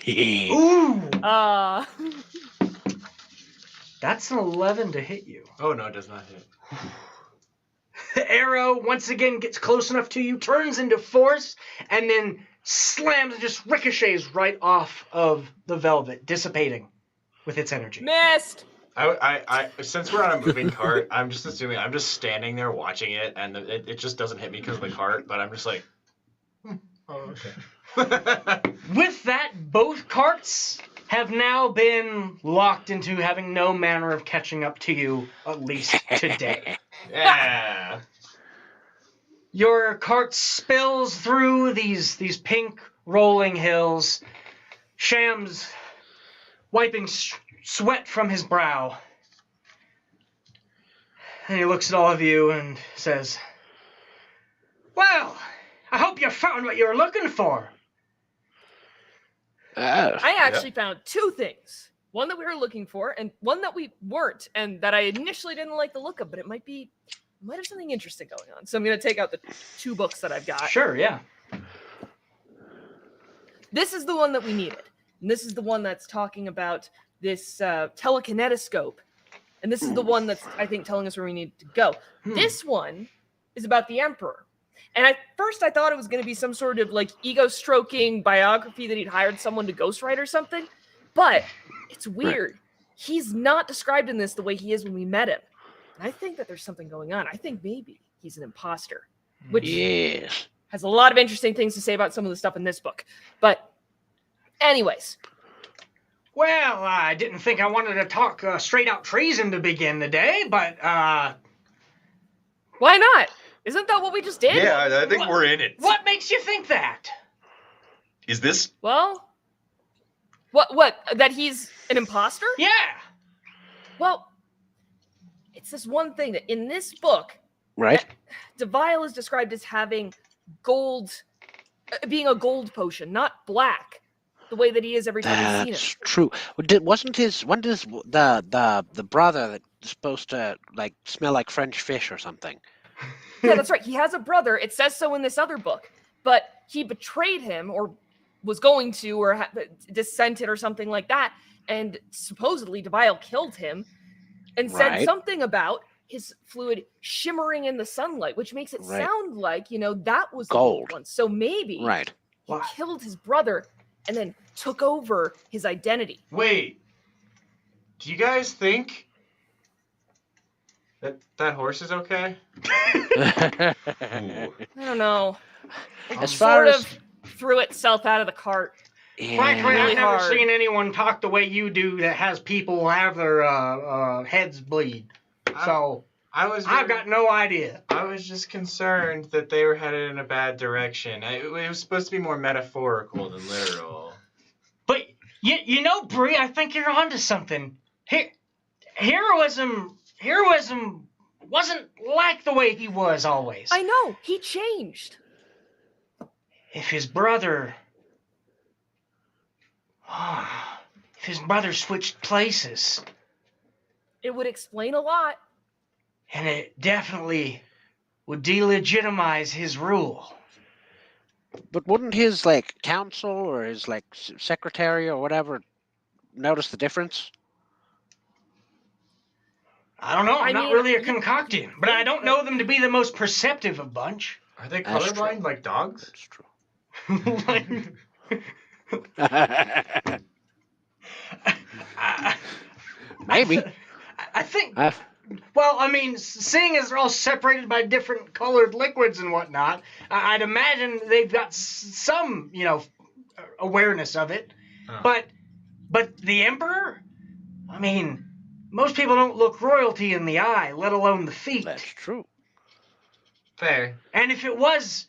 Speaker 1: Ooh! That's an 11 to hit you.
Speaker 2: Oh no, it does not hit.
Speaker 1: The arrow once again gets close enough to you, turns into force, and then slams and just ricochets right off of the velvet, dissipating with its energy.
Speaker 3: Missed.
Speaker 2: I since we're on a moving cart, I'm just assuming I'm just standing there watching it, and it just doesn't hit me because of the cart. But I'm just like, oh okay.
Speaker 1: With that, both carts have now been locked into having no manner of catching up to you, at least today.
Speaker 2: Yeah.
Speaker 1: Your cart spills through these pink rolling hills. Shams wiping sweat from his brow. And he looks at all of you and says, "Well, I hope you found what you were looking for."
Speaker 3: I actually found 2 things. One that we were looking for, and one that we weren't, and that I initially didn't like the look of, but it might have something interesting going on. So I'm going to take out the 2 books that I've got.
Speaker 1: Sure, yeah.
Speaker 3: This is the one that we needed. And this is the one that's talking about this telekinetiscope. And this is the one that's, I think, telling us where we need to go. This one is about the Emperor. And at first I thought it was going to be some sort of like ego-stroking biography that he'd hired someone to ghostwrite or something. But it's weird. Right. He's not described in this the way he is when we met him. And I think that there's something going on. I think maybe he's an imposter. Which has a lot of interesting things to say about some of the stuff in this book. But anyways.
Speaker 1: Well, I didn't think I wanted to talk straight out treason to begin the day, but
Speaker 3: why not? Isn't that what we just did?
Speaker 5: Yeah, I think we're in it.
Speaker 1: What makes you think that?
Speaker 5: Is this?
Speaker 3: Well, what? That he's an imposter?
Speaker 1: Yeah.
Speaker 3: Well, it's this one thing that in this book,
Speaker 4: right?
Speaker 3: Devile is described as having gold, being a gold potion, not black, the way that he is every time you've seen
Speaker 4: That's
Speaker 3: him.
Speaker 4: true. Wasn't his the brother that's supposed to like smell like French fish or something?
Speaker 3: Yeah, that's right. He has a brother. It says so in this other book, but he betrayed him, or was going to, or dissented, or something like that. And supposedly Dimmal killed him, and said
Speaker 4: Right.
Speaker 3: something about his fluid shimmering in the sunlight, which makes it
Speaker 4: Right.
Speaker 3: sound like, that was the
Speaker 4: Gold.
Speaker 3: gold one. So maybe
Speaker 4: Right.
Speaker 3: he killed his brother and then took over his identity.
Speaker 2: Wait. Do you guys think that horse is okay?
Speaker 5: Ooh.
Speaker 3: I don't know. It
Speaker 4: As
Speaker 3: sort
Speaker 4: far
Speaker 3: of
Speaker 4: as-
Speaker 3: threw itself out of the cart.
Speaker 1: Frankly,
Speaker 3: Really
Speaker 1: I've never
Speaker 3: hard.
Speaker 1: seen anyone talk the way you do that has people have their heads bleed. So I've got no idea.
Speaker 2: I was just concerned that they were headed in a bad direction. It was supposed to be more metaphorical than literal.
Speaker 1: But you know, Brie, I think you're onto something. Heroism wasn't like the way he was always.
Speaker 3: I know, he changed.
Speaker 1: If his brother switched places,
Speaker 3: It would explain a lot.
Speaker 1: and it definitely would delegitimize his rule.
Speaker 4: But wouldn't his like council or his like secretary or whatever notice the difference?
Speaker 1: I don't know. I'm
Speaker 3: I
Speaker 1: not
Speaker 3: mean,
Speaker 1: really a
Speaker 3: you-
Speaker 1: concocted, but I don't know them to be the most perceptive of bunch.
Speaker 2: Are they
Speaker 4: That's
Speaker 2: colorblind
Speaker 4: true.
Speaker 2: like dogs?
Speaker 4: That's true. Maybe.
Speaker 1: I think.
Speaker 4: Uh,
Speaker 1: Well, I mean, seeing as they're all separated by different colored liquids and whatnot, I'd imagine they've got some, awareness of it.
Speaker 2: Huh.
Speaker 1: But the Emperor, I mean, most people don't look royalty in the eye, let alone the feet.
Speaker 4: that's true.
Speaker 2: Fair.
Speaker 1: And if it was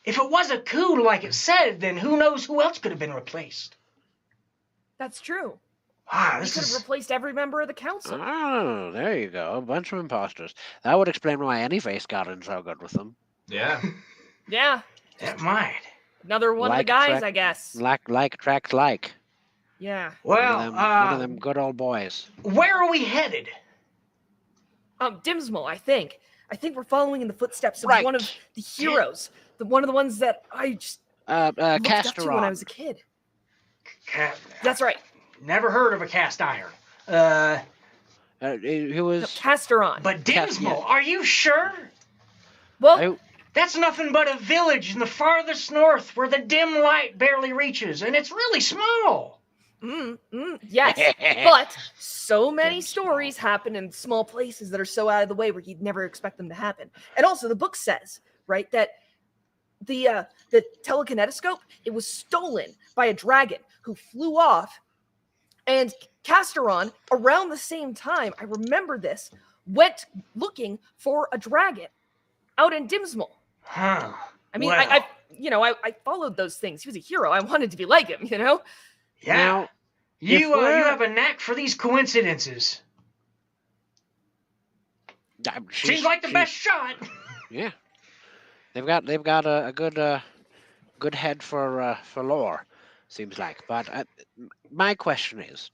Speaker 1: a coup like it said, then who knows who else could have been replaced?
Speaker 3: That's true.
Speaker 1: Ah,
Speaker 3: He
Speaker 1: this
Speaker 3: could have
Speaker 1: is.
Speaker 3: replaced every member of the council.
Speaker 4: Oh, there you go. A bunch of imposters. That would explain why any face got in so good with them.
Speaker 2: Yeah.
Speaker 3: Yeah,
Speaker 1: That might.
Speaker 3: another one of the
Speaker 4: Like
Speaker 3: guys,
Speaker 4: attract-
Speaker 3: I guess.
Speaker 4: Like attracts like.
Speaker 3: Yeah.
Speaker 1: Well,
Speaker 4: One of them good old boys.
Speaker 1: where are we headed?
Speaker 3: Dimsmal, I think. I think we're following in the footsteps of
Speaker 4: Right.
Speaker 3: one of the heroes. One of the ones that I just looked up to when I
Speaker 4: Casteron.
Speaker 3: was a kid.
Speaker 1: That's
Speaker 3: That's right.
Speaker 1: Never heard of a cast iron.
Speaker 4: He
Speaker 3: No,
Speaker 4: was.
Speaker 3: Casteron.
Speaker 1: But
Speaker 4: Cast-
Speaker 1: Dimsmal,
Speaker 4: yeah.
Speaker 1: are you sure?
Speaker 3: Well,
Speaker 1: That's nothing but a village in the farthest north where the dim light barely reaches, and it's really small.
Speaker 3: yes. But so many
Speaker 4: Dimsmal.
Speaker 3: stories happen in small places that are so out of the way where you'd never expect them to happen. And also, the book says, right, that the telekinetiscope, it was stolen by a dragon who flew off. And Casteron, around the same time, I remember this, went looking for a dragon out in Dimsmal.
Speaker 1: Huh.
Speaker 3: I mean,
Speaker 1: Well.
Speaker 3: I followed those things. He was a hero. I wanted to be like him,
Speaker 1: Yeah.
Speaker 4: Now,
Speaker 1: you
Speaker 4: if we're-
Speaker 1: you have a knack for these coincidences. Seems like the best shot.
Speaker 4: Yeah. They've got a good head for lore, seems like. But my question is,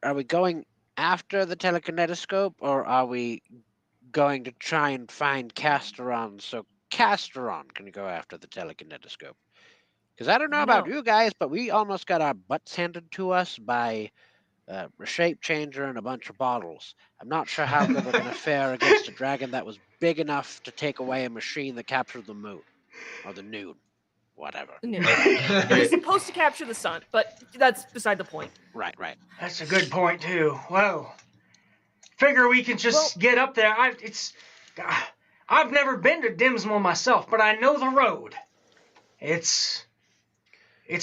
Speaker 4: are we going after the telekinetiscope, or are we going to try and find Casteron so Casteron can go after the telekinetiscope? Because I don't know about
Speaker 3: No.
Speaker 4: you guys, but we almost got our butts handed to us by a shape changer and a bunch of bottles. I'm not sure how good we're going to fare against a dragon that was big enough to take away a machine that captured the moon. Or the noon. Whatever.
Speaker 3: No. He's supposed to capture the sun, but that's beside the point.
Speaker 4: Right.
Speaker 1: That's a good point too. Well, figure we can just get up there. I've never been to Dimsmal myself, but I know the road. It's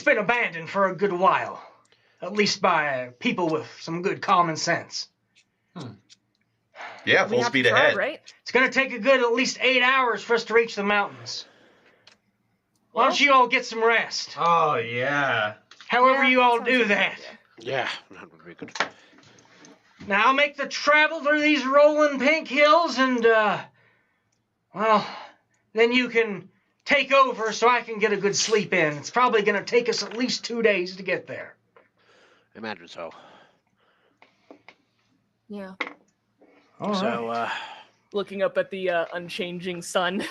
Speaker 1: been abandoned for a good while, at least by people with some good common sense.
Speaker 5: Yeah,
Speaker 3: We
Speaker 5: full
Speaker 3: have
Speaker 5: speed
Speaker 3: to try,
Speaker 5: ahead.
Speaker 3: right?
Speaker 1: It's gonna take a good at least 8 hours for us to reach the mountains. Why don't
Speaker 3: Well-
Speaker 1: you all get some rest?
Speaker 2: Oh, yeah.
Speaker 1: However
Speaker 3: Yeah,
Speaker 1: you all
Speaker 3: sounds
Speaker 1: do
Speaker 3: like a good
Speaker 1: that.
Speaker 3: idea.
Speaker 4: Yeah, that would be good.
Speaker 1: Now I'll make the travel through these rolling pink hills and, well, then you can take over so I can get a good sleep in. It's probably going to take us at least 2 days to get there.
Speaker 4: Imagine so.
Speaker 3: Yeah.
Speaker 1: All
Speaker 4: So,
Speaker 1: right.
Speaker 3: Looking up at the unchanging sun,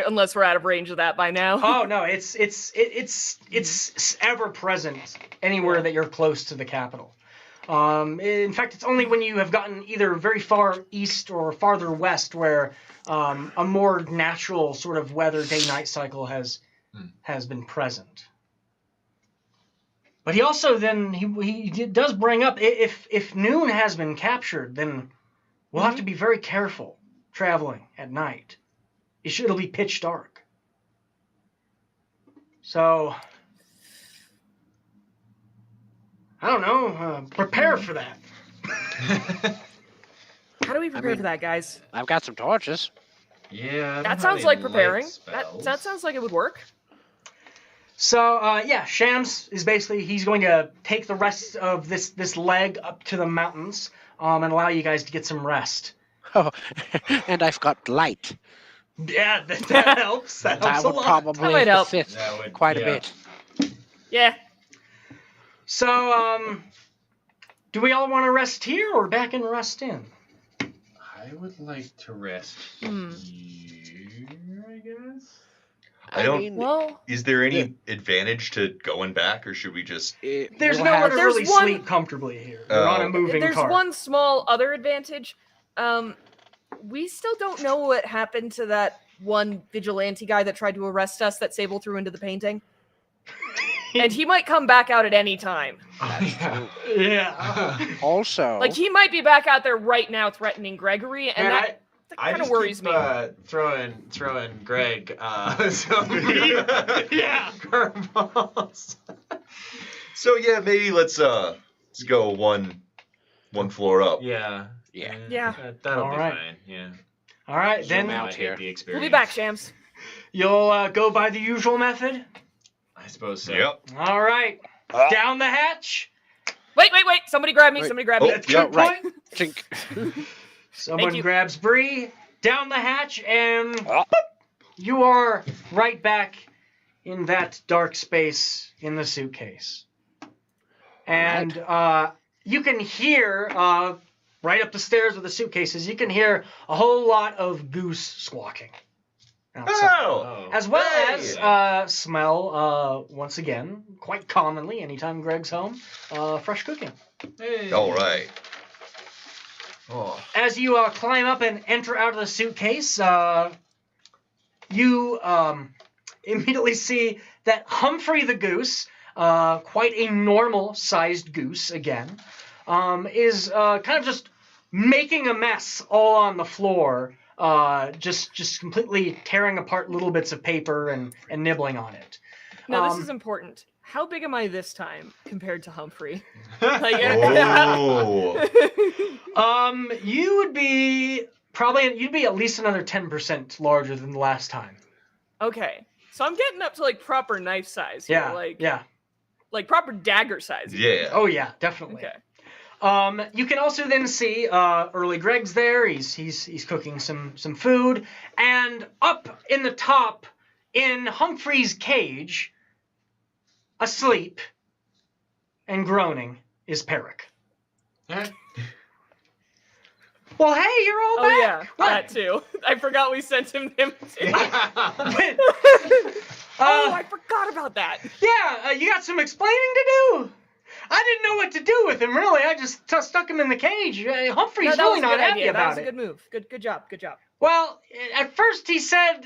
Speaker 3: unless we're out of range of that by now.
Speaker 1: Oh no, it's ever present anywhere that you're close to the capital. In fact, it's only when you have gotten either very far east or farther west where a more natural sort of weather day-night cycle has been present. But he also then he does bring up if noon has been captured, then we'll have to be very careful traveling at night. It'll be pitch dark. So I don't know. Prepare for that.
Speaker 3: How do we prepare for that, guys?
Speaker 4: I've got some torches.
Speaker 2: Yeah.
Speaker 3: That sounds like preparing. That sounds like it would work.
Speaker 1: So, Shams is basically, he's going to take the rest of this leg up to the mountains and allow you guys to get some rest.
Speaker 4: Oh, and I've got light.
Speaker 1: Yeah, that helps. That helps
Speaker 4: That
Speaker 1: a
Speaker 4: would
Speaker 1: lot.
Speaker 4: probably
Speaker 3: might help.
Speaker 4: assist
Speaker 2: That would-
Speaker 4: quite a
Speaker 2: yeah.
Speaker 4: bit.
Speaker 3: Yeah.
Speaker 1: So, do we all want to rest here or back in Rest Inn?
Speaker 2: I would like to rest here, I guess.
Speaker 5: I don't-
Speaker 4: mean,
Speaker 3: Well,
Speaker 5: Is there any advantage to going back, or should we just?
Speaker 1: There's
Speaker 4: we'll
Speaker 1: nowhere
Speaker 4: have-
Speaker 1: to
Speaker 3: There's
Speaker 1: really
Speaker 3: one-
Speaker 1: sleep comfortably here. You're on a moving
Speaker 3: there's
Speaker 1: cart.
Speaker 3: one small other advantage. We still don't know what happened to that one vigilante guy that tried to arrest us that Sable threw into the painting. And he might come back out at any time.
Speaker 2: Oh,
Speaker 1: Yeah.
Speaker 4: Also,
Speaker 3: Like, he might be back out there right now threatening Gregory, and
Speaker 2: Man,
Speaker 3: that
Speaker 2: I
Speaker 3: kind of
Speaker 2: just
Speaker 3: worries
Speaker 2: keep,
Speaker 3: me.
Speaker 2: throwing Greg some
Speaker 1: Yeah.
Speaker 2: curveballs.
Speaker 5: So yeah, maybe let's go one floor up.
Speaker 2: Yeah.
Speaker 3: Yeah.
Speaker 2: That'll
Speaker 1: All
Speaker 2: be
Speaker 1: right.
Speaker 2: fine. Yeah.
Speaker 1: All right,
Speaker 2: Zoom
Speaker 1: then
Speaker 2: out
Speaker 4: out
Speaker 2: here.
Speaker 4: here.
Speaker 2: The
Speaker 3: We'll
Speaker 2: experience.
Speaker 3: be back, Shams.
Speaker 1: you'll go by the usual method.
Speaker 2: I suppose so.
Speaker 5: Yep.
Speaker 1: All right. Down the hatch.
Speaker 3: Wait. Somebody grab me.
Speaker 4: Wait.
Speaker 3: Somebody grab
Speaker 5: Oh,
Speaker 3: me.
Speaker 1: That's
Speaker 5: yeah,
Speaker 1: good
Speaker 4: right.
Speaker 1: point.
Speaker 4: Chink.
Speaker 1: Someone
Speaker 3: you.
Speaker 1: grabs Brie down the hatch, and
Speaker 4: Oh.
Speaker 1: you are right back in that dark space in the suitcase. And you can hear, right up the stairs of the suitcases, you can hear a whole lot of goose squawking outside.
Speaker 5: Oh.
Speaker 1: As well
Speaker 5: Hey.
Speaker 1: as smell, once again, quite commonly, anytime Greg's home, fresh cooking.
Speaker 2: Hey.
Speaker 5: All right. Oh.
Speaker 1: As you climb up and enter out of the suitcase, you immediately see that Humphrey the goose, quite a normal-sized goose again, is kind of just making a mess all on the floor, just completely tearing apart little bits of paper and nibbling on it.
Speaker 3: Now, this is important. How big am I this time compared to Humphrey? Like,
Speaker 5: Oh.
Speaker 1: You would be you'd be at least another 10% larger than the last time.
Speaker 3: Okay. So I'm getting up to, like, proper knife size here.
Speaker 1: Yeah.
Speaker 3: Like proper dagger size.
Speaker 5: Yeah.
Speaker 1: Oh yeah, definitely.
Speaker 3: Okay.
Speaker 1: You can also then see early Greg's there. He's cooking some food, and up in the top, in Humphrey's cage, asleep and groaning, is Peric.
Speaker 2: Yeah.
Speaker 1: Well, hey, you're all
Speaker 3: Oh
Speaker 1: back.
Speaker 3: yeah,
Speaker 1: What?
Speaker 3: that too. I forgot we sent him too. Oh, I forgot about that.
Speaker 1: Yeah, you got some explaining to do. I didn't know what to do with him, really. I just stuck him in the cage. Humphrey's
Speaker 3: No, that
Speaker 1: really
Speaker 3: was a
Speaker 1: not
Speaker 3: good
Speaker 1: happy
Speaker 3: idea. That
Speaker 1: about
Speaker 3: was a
Speaker 1: it.
Speaker 3: good move. Good job.
Speaker 1: Well, at first he said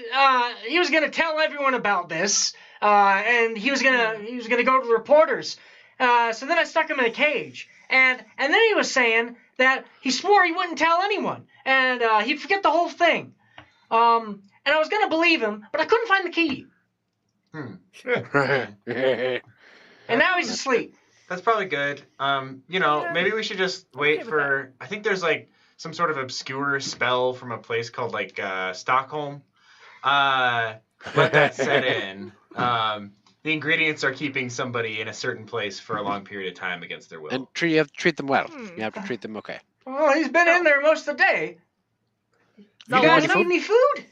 Speaker 1: he was going to tell everyone about this, and he was going to go to the reporters. So then I stuck him in a cage, and then he was saying that he swore he wouldn't tell anyone, and he'd forget the whole thing. And I was going to believe him, but I couldn't find the key, and now he's asleep.
Speaker 2: That's probably good.
Speaker 3: Yeah.
Speaker 2: Maybe we should just wait
Speaker 3: with
Speaker 2: for. I think there's like some sort of obscure spell from a place called like Stockholm. Let that set in. The ingredients are keeping somebody in a certain place for a long period of time against their will.
Speaker 4: And you have to treat them well.
Speaker 3: Hmm.
Speaker 4: You have to treat them okay.
Speaker 1: Well, he's been in there most of the day. You
Speaker 3: Not
Speaker 1: guys
Speaker 3: long
Speaker 1: need any food?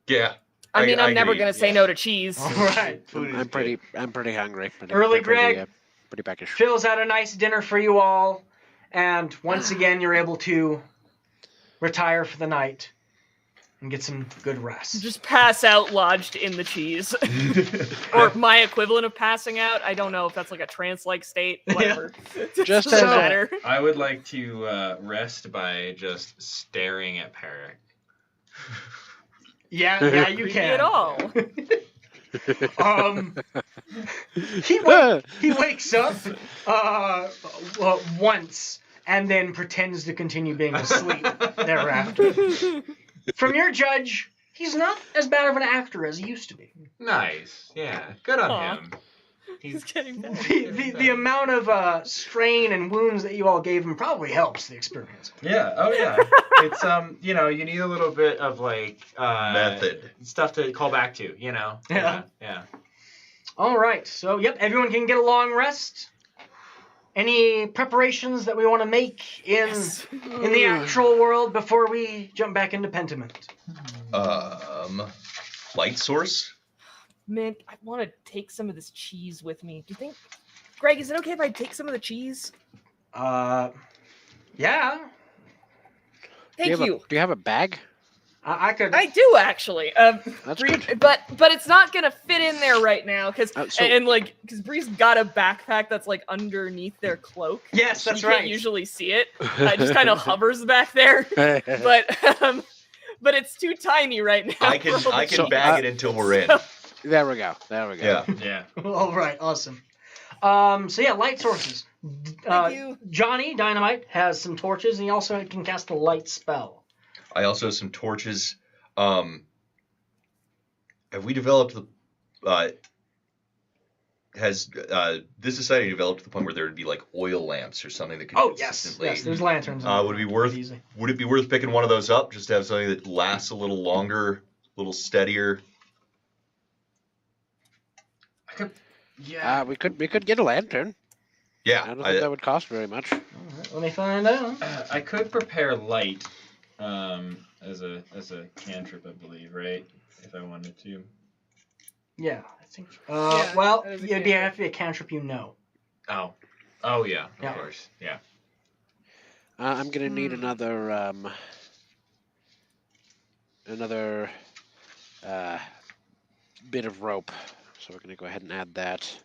Speaker 5: Yeah.
Speaker 3: I mean, I'm never
Speaker 5: agree,
Speaker 3: gonna say
Speaker 5: yeah.
Speaker 3: no to cheese.
Speaker 1: All right.
Speaker 2: Food is
Speaker 4: I'm
Speaker 2: good.
Speaker 4: pretty hungry.
Speaker 1: Early Greg
Speaker 4: pretty peckish.
Speaker 1: fills out a nice dinner for you all, and once again you're able to retire for the night and get some good rest.
Speaker 3: Just pass out lodged in the cheese. Or my equivalent of passing out. I don't know if that's like a trance-like state. Whatever.
Speaker 4: Just
Speaker 3: Doesn't
Speaker 4: as a-
Speaker 3: matter.
Speaker 2: I would like to rest by just staring at Peric.
Speaker 1: Yeah, you
Speaker 3: Creepy
Speaker 1: can.
Speaker 3: at all.
Speaker 1: He wakes up once and then pretends to continue being asleep thereafter. From your judge, he's not as bad of an actor as he used to be.
Speaker 2: Nice. Yeah. Good on
Speaker 3: Aw.
Speaker 2: him.
Speaker 3: He's getting better.
Speaker 1: The amount of strain and wounds that you all gave him probably helps the experience.
Speaker 2: Yeah. Oh yeah. It's you need a little bit of like
Speaker 5: Method.
Speaker 2: stuff to call back to.
Speaker 1: Yeah.
Speaker 2: Yeah.
Speaker 1: All right, so yep, everyone can get a long rest. Any preparations that we want to make in the actual world before we jump back into Pentiment?
Speaker 5: Light source.
Speaker 3: Man, I want to take some of this cheese with me. Do you think, Greg, is it okay if I take some of the cheese?
Speaker 1: Yeah.
Speaker 3: Thank you.
Speaker 4: Do you have a bag?
Speaker 1: I could.
Speaker 3: I do actually.
Speaker 4: That's
Speaker 3: Bree,
Speaker 4: good.
Speaker 3: but it's not gonna fit in there right now because
Speaker 4: So-
Speaker 3: because Bree's got a backpack that's like underneath their cloak.
Speaker 1: Yes, that's
Speaker 3: You
Speaker 1: right.
Speaker 3: can't usually see it. It just kind of hovers back there. But it's too tiny right now.
Speaker 5: I can
Speaker 4: So,
Speaker 5: bag it until we're in.
Speaker 4: There we go.
Speaker 5: Yeah.
Speaker 2: Yeah.
Speaker 1: All right, awesome. So yeah, light sources.
Speaker 3: Thank you.
Speaker 1: Johnny Dynamite has some torches, and he also can cast a light spell.
Speaker 5: I also have some torches. Have we developed the? Has this society developed to the point where there would be like oil lamps or something that could
Speaker 1: Oh yes,
Speaker 5: consistently?
Speaker 1: yes. There's lanterns.
Speaker 5: Would it be worth picking one of those up just to have something that lasts a little longer, a little steadier?
Speaker 2: I could. Yeah.
Speaker 4: We could get a lantern.
Speaker 5: Yeah,
Speaker 4: I don't think that would cost very much.
Speaker 1: All right, let me find out.
Speaker 2: I could prepare light, as a cantrip, I believe, right? If I wanted to.
Speaker 1: Yeah, I think.
Speaker 3: Yeah,
Speaker 1: Well,
Speaker 3: that is a
Speaker 1: it'd be have to be a cantrip, you know.
Speaker 2: Oh. Oh yeah. Of
Speaker 1: Yeah.
Speaker 2: course. Yeah.
Speaker 4: I'm gonna need another bit of rope, so we're gonna go ahead and add that,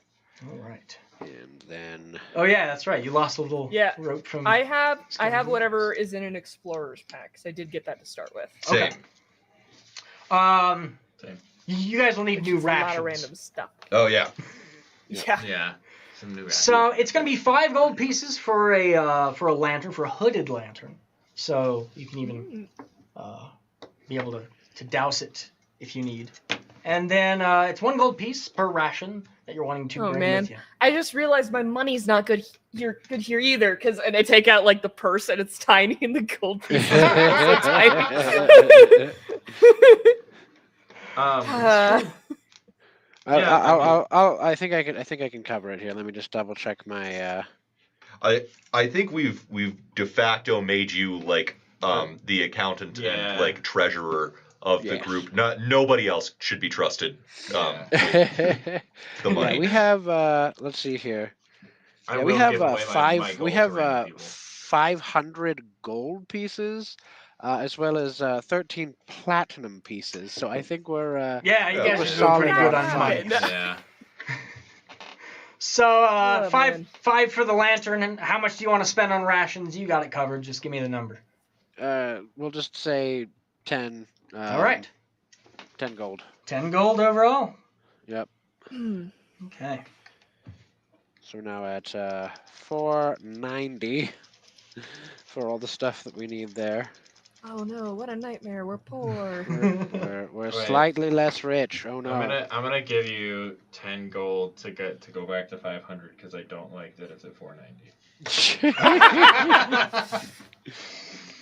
Speaker 1: All right.
Speaker 4: and then
Speaker 1: Oh yeah, that's right. You lost a little rope from.
Speaker 3: I have
Speaker 1: Skeleton.
Speaker 3: whatever is in an explorer's pack. 'Cause I did get that to start with.
Speaker 5: Same.
Speaker 1: Okay.
Speaker 2: Same.
Speaker 1: You guys will need
Speaker 3: Which
Speaker 1: new
Speaker 3: is a lot
Speaker 1: rations.
Speaker 3: of random stuff.
Speaker 5: Oh yeah.
Speaker 3: Yeah.
Speaker 2: Yeah. Some new.
Speaker 1: So it's going to be 5 gold pieces for a lantern, for a hooded lantern. So you can even be able to douse it if you need. And then it's 1 gold piece per ration that you're wanting to
Speaker 3: Oh,
Speaker 1: bring
Speaker 3: man.
Speaker 1: with you.
Speaker 3: I just realized my money's not good here either. And I take out like the purse and it's tiny and the gold pieces are so tiny.
Speaker 4: I think I can cover it here. Let me just double check my.
Speaker 5: I think we've de facto made you like the accountant and like treasurer of the group. Nobody else should be trusted. The money.
Speaker 4: Yeah, we have. Let's see here.
Speaker 2: I
Speaker 4: we
Speaker 2: will
Speaker 4: have
Speaker 2: give away my
Speaker 4: we
Speaker 2: gold
Speaker 4: have
Speaker 2: to random people.
Speaker 4: 500 gold pieces, as well as 13 platinum pieces. So I think we're.
Speaker 1: Yeah, you guys
Speaker 5: we're
Speaker 1: are doing
Speaker 4: solid
Speaker 1: pretty good
Speaker 4: on
Speaker 1: on money.
Speaker 3: funds.
Speaker 2: Yeah.
Speaker 1: So
Speaker 3: Oh, man.
Speaker 1: five for the lantern. And how much do you want to spend on rations? You got it covered. Just give me the number.
Speaker 4: We'll just say 10.
Speaker 1: All right.
Speaker 4: 10 gold.
Speaker 1: 10 gold overall.
Speaker 4: Yep.
Speaker 1: Okay.
Speaker 4: So we're now at 490 for all the stuff that we need there.
Speaker 3: Oh no, what a nightmare. We're poor.
Speaker 4: We're
Speaker 2: Wait.
Speaker 4: slightly less rich. Oh no.
Speaker 2: I'm gonna give you 10 gold to go back to 500 because I don't like that it's at 490.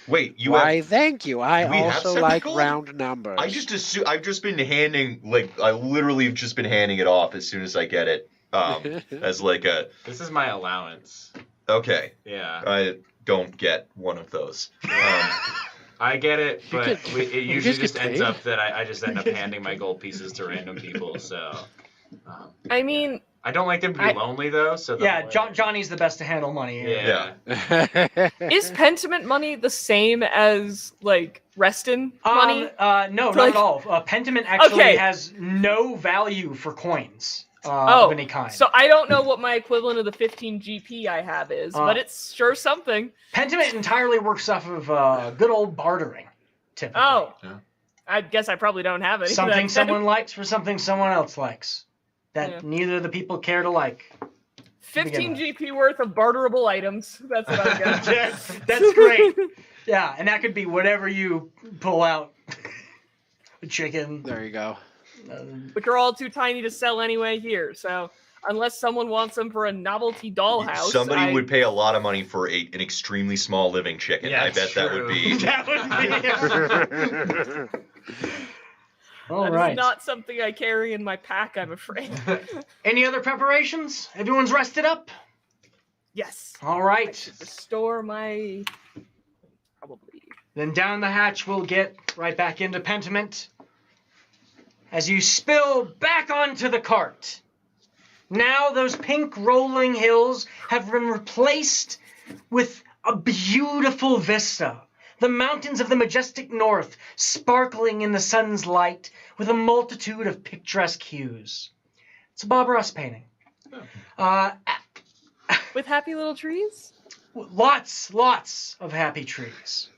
Speaker 5: Wait, you
Speaker 4: Why,
Speaker 5: have?
Speaker 4: thank you. I
Speaker 5: we have
Speaker 4: also
Speaker 5: 7
Speaker 4: like
Speaker 5: gold?
Speaker 4: round numbers.
Speaker 5: I just assume I've just been handing I literally have just been handing it off as soon as I get it. As like a
Speaker 2: This is my allowance.
Speaker 5: okay.
Speaker 2: Yeah.
Speaker 5: I don't get one of those.
Speaker 2: I get it, but it
Speaker 4: you
Speaker 2: usually
Speaker 4: guys
Speaker 2: just
Speaker 4: get
Speaker 2: ends
Speaker 4: paid?
Speaker 2: up that I just end up handing my gold pieces to random people. So,
Speaker 3: I mean,
Speaker 2: I don't like them to be lonely though. So
Speaker 1: Yeah, Johnny's the best to handle money here.
Speaker 2: Yeah.
Speaker 3: is Pentiment money the same as like Reston money?
Speaker 1: No, not
Speaker 3: Like-
Speaker 1: at all. Pentiment actually
Speaker 3: Okay.
Speaker 1: has no value for coins of any kind.
Speaker 3: So I don't know what my equivalent of the 15 GP I have is, but it's sure something.
Speaker 1: Pentiment entirely works off of good old bartering, typically.
Speaker 3: Oh.
Speaker 5: Yeah.
Speaker 3: I guess I probably don't have any. of
Speaker 1: Something
Speaker 3: that.
Speaker 1: someone likes for something someone else likes. That
Speaker 3: Yeah.
Speaker 1: neither of the people care to like.
Speaker 3: 15 GP worth of barterable items. That's what I've got.
Speaker 1: That's great. Yeah, and that could be whatever you pull out. A chicken.
Speaker 4: There you go.
Speaker 3: Which are all too tiny to sell anyway here. So unless someone wants them for a novelty dollhouse,
Speaker 5: Somebody would pay a lot of money for an extremely small living chicken.
Speaker 2: Yeah,
Speaker 5: I bet
Speaker 2: true.
Speaker 5: that would be.
Speaker 1: That would be. All
Speaker 3: that
Speaker 1: right.
Speaker 3: is not something I carry in my pack, I'm afraid.
Speaker 1: Any other preparations? Everyone's rested up?
Speaker 3: Yes.
Speaker 1: All
Speaker 3: I
Speaker 1: right.
Speaker 3: should restore my... Probably.
Speaker 1: Then down the hatch we'll get right back into Pentiment. As you spill back onto the cart. Now those pink rolling hills have been replaced with a beautiful vista. The mountains of the majestic north sparkling in the sun's light with a multitude of picturesque hues. It's a Bob Ross painting.
Speaker 3: With happy little trees?
Speaker 1: Lots of happy trees.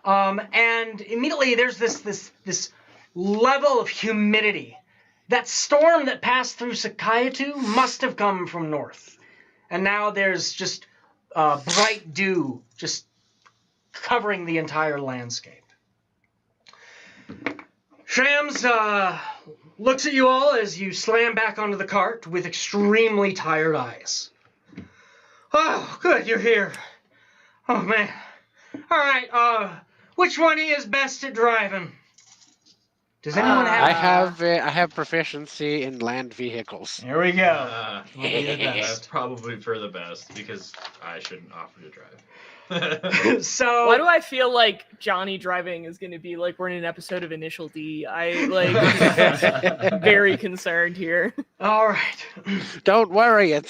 Speaker 1: And immediately there's this level of humidity. That storm that passed through Sakayatu must have come from north. And now there's just bright dew just covering the entire landscape. Shams looks at you all as you slam back onto the cart with extremely tired eyes. Oh, good, you're here. Oh, man. All right, which one of you is best at driving? Does anyone have...
Speaker 4: I have proficiency in land vehicles.
Speaker 1: Here we go.
Speaker 2: Will be the best. Probably for the best because I shouldn't offer to drive.
Speaker 1: So...
Speaker 3: Why do I feel like Johnny driving is going to be like we're in an episode of Initial D? I very concerned here.
Speaker 1: All right.
Speaker 4: Don't worry,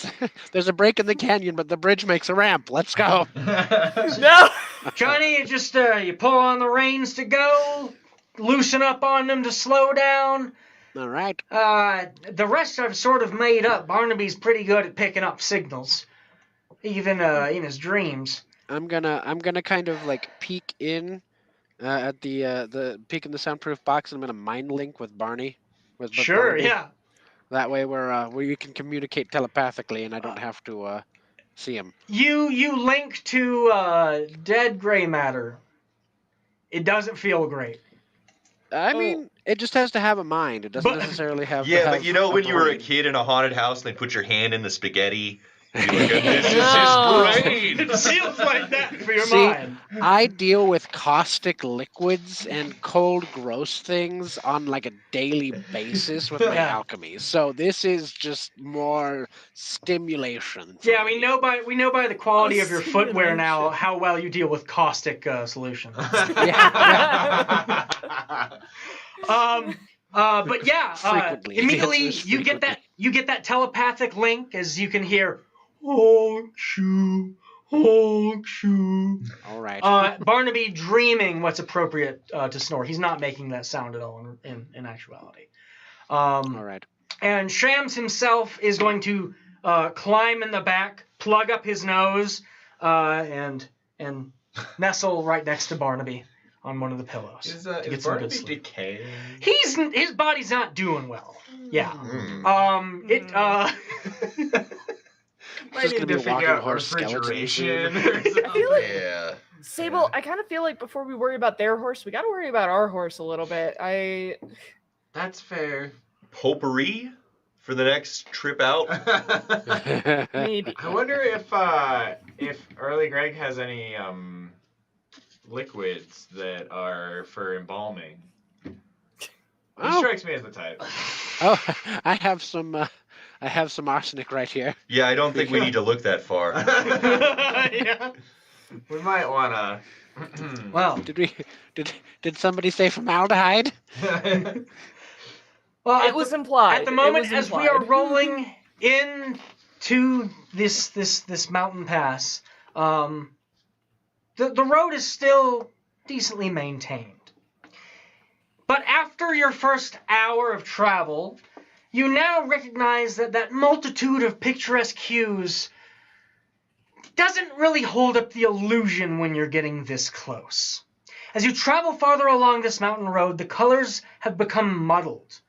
Speaker 4: there's a break in the canyon, but the bridge makes a ramp. Let's go.
Speaker 3: No.
Speaker 1: Johnny, you just you pull on the reins to go, loosen up on them to slow down.
Speaker 4: All right.
Speaker 1: The rest I've sort of made up. Barnaby's pretty good at picking up signals, even in his dreams.
Speaker 4: I'm gonna kind of like peek in at the peek in the soundproof box, and I'm gonna mind link with Barney. With
Speaker 1: Sure,
Speaker 4: Barnaby.
Speaker 1: yeah.
Speaker 4: That way we can communicate telepathically, and I don't have to see him.
Speaker 1: You link to dead gray matter. It doesn't feel great.
Speaker 4: I mean, it just has to have a mind. It doesn't necessarily have.
Speaker 5: Yeah,
Speaker 4: to
Speaker 5: but
Speaker 4: have
Speaker 5: you know when you were a
Speaker 4: brain.
Speaker 5: kid in a haunted house and they put your hand in the spaghetti? And you look at this
Speaker 3: No.
Speaker 5: is his brain.
Speaker 1: It feels like that for your
Speaker 4: See,
Speaker 1: mind.
Speaker 4: I deal with caustic liquids and cold, gross things on like a daily basis with my
Speaker 1: Yeah.
Speaker 4: alchemy. So this is just more stimulation. for
Speaker 1: Yeah,
Speaker 4: me.
Speaker 1: we know by the quality of your footwear now how well you deal with caustic solutions.
Speaker 4: Yeah.
Speaker 1: But yeah,
Speaker 4: Frequently.
Speaker 1: immediately
Speaker 4: The answer is
Speaker 1: you get that telepathic link as you can hear honk shoo, honk shoo.
Speaker 4: All right.
Speaker 1: Barnaby dreaming what's appropriate to snore. He's not making that sound at all in actuality.
Speaker 4: All right.
Speaker 1: And Shams himself is going to climb in the back, plug up his nose, and nestle right next to Barnaby on one of the pillows.
Speaker 2: Is
Speaker 1: to get some good
Speaker 2: Barnaby
Speaker 1: sleep.
Speaker 2: decaying?
Speaker 1: His body's not doing well. Yeah.
Speaker 2: Might
Speaker 4: Just
Speaker 2: need
Speaker 4: gonna be
Speaker 2: to
Speaker 4: a
Speaker 2: figure
Speaker 4: walking
Speaker 2: out
Speaker 4: horse skeleton.
Speaker 2: refrigeration or
Speaker 3: I feel
Speaker 2: something.
Speaker 3: like
Speaker 5: Yeah.
Speaker 3: Sable, I kind of feel like before we worry about their horse, we got to worry about our horse a little bit.
Speaker 2: That's fair.
Speaker 5: Potpourri for the next trip out?
Speaker 3: Maybe.
Speaker 2: I wonder if Early Greg has any liquids that are for embalming. He
Speaker 4: Oh.
Speaker 2: strikes me as the type.
Speaker 4: Oh, I have some arsenic right here.
Speaker 5: Yeah, I don't think we need to look that far.
Speaker 1: Yeah.
Speaker 2: We might want to
Speaker 1: Well,
Speaker 4: Did somebody say formaldehyde?
Speaker 1: well,
Speaker 3: It was implied.
Speaker 1: At the
Speaker 3: It
Speaker 1: moment,
Speaker 3: was
Speaker 1: as we are
Speaker 3: implied.
Speaker 1: rolling into this mountain pass, the road is still decently maintained. But after your first hour of travel, you now recognize that multitude of picturesque hues doesn't really hold up the illusion when you're getting this close. As you travel farther along this mountain road, the colors have become muddled.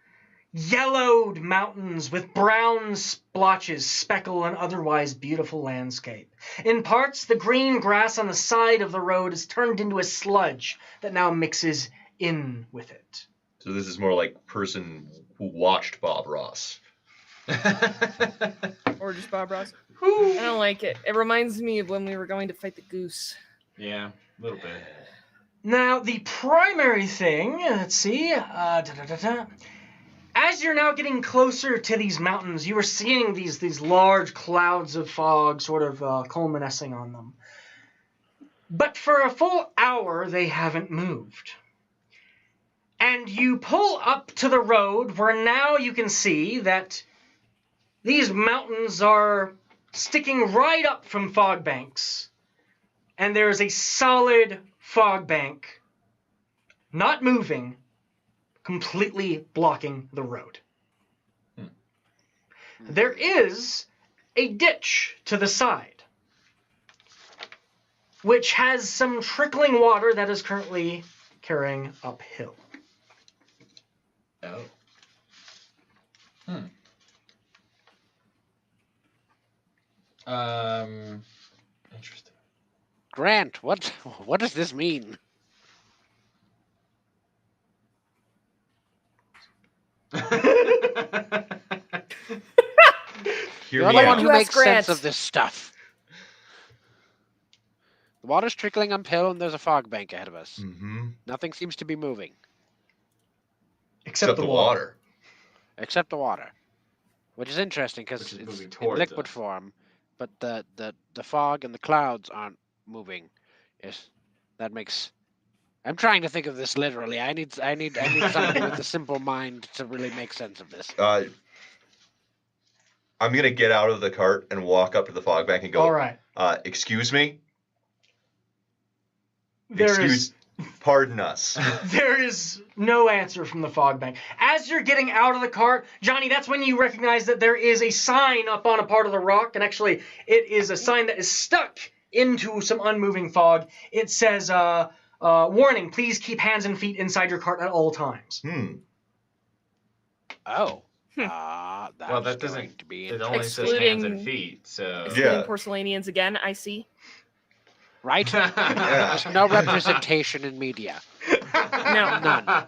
Speaker 1: Yellowed mountains with brown splotches speckle an otherwise beautiful landscape. In parts, the green grass on the side of the road is turned into a sludge that now mixes in with it.
Speaker 5: So this is more like person who watched Bob Ross.
Speaker 3: Or just Bob Ross. I don't like it. It reminds me of when we were going to fight the goose.
Speaker 2: Yeah, a little bit.
Speaker 1: Now, the primary thing, let's see, as you're now getting closer to these mountains, you are seeing these large clouds of fog sort of culminating on them. But for a full hour, they haven't moved. And you pull up to the road where now you can see that these mountains are sticking right up from fog banks. And there's a solid fog bank, not moving, completely blocking the road. There is a ditch to the side, which has some trickling water that is currently carrying uphill.
Speaker 2: Oh. Interesting.
Speaker 4: Grant, what does this mean?
Speaker 5: Hear
Speaker 4: You're
Speaker 5: me
Speaker 4: the one
Speaker 5: out.
Speaker 4: who
Speaker 3: You ask
Speaker 4: makes sense
Speaker 3: Grant.
Speaker 4: of this stuff. The water's trickling uphill and there's a fog bank ahead of us.
Speaker 5: Mm-hmm.
Speaker 4: Nothing seems to be moving.
Speaker 1: Except the water.
Speaker 4: Except the water. Which is interesting because
Speaker 2: Which is
Speaker 4: it's
Speaker 2: moving
Speaker 4: in
Speaker 2: towards
Speaker 4: liquid
Speaker 2: us.
Speaker 4: form, but the fog and the clouds aren't moving. Yes, that makes. I'm trying to think of this literally. I need somebody with a simple mind to really make sense of this.
Speaker 5: I'm gonna get out of the cart and walk up to the fog bank and go.
Speaker 1: All right.
Speaker 5: Excuse me.
Speaker 1: There is
Speaker 5: Pardon us.
Speaker 1: There is no answer from the fog bank. As you're getting out of the cart, Johnny, that's when you recognize that there is a sign up on a part of the rock, and actually it is a sign that is stuck into some unmoving fog. It says, warning, please keep hands and feet inside your cart at all times.
Speaker 4: Oh.
Speaker 2: Well, that
Speaker 4: going
Speaker 2: doesn't.
Speaker 4: to be
Speaker 2: It only says hands and
Speaker 3: Excluding-
Speaker 2: feet, so.
Speaker 3: Excluding
Speaker 5: Yeah.
Speaker 3: porcelainians again, I see.
Speaker 4: right.
Speaker 5: Yeah.
Speaker 4: There's no representation in media.
Speaker 3: No.
Speaker 4: None.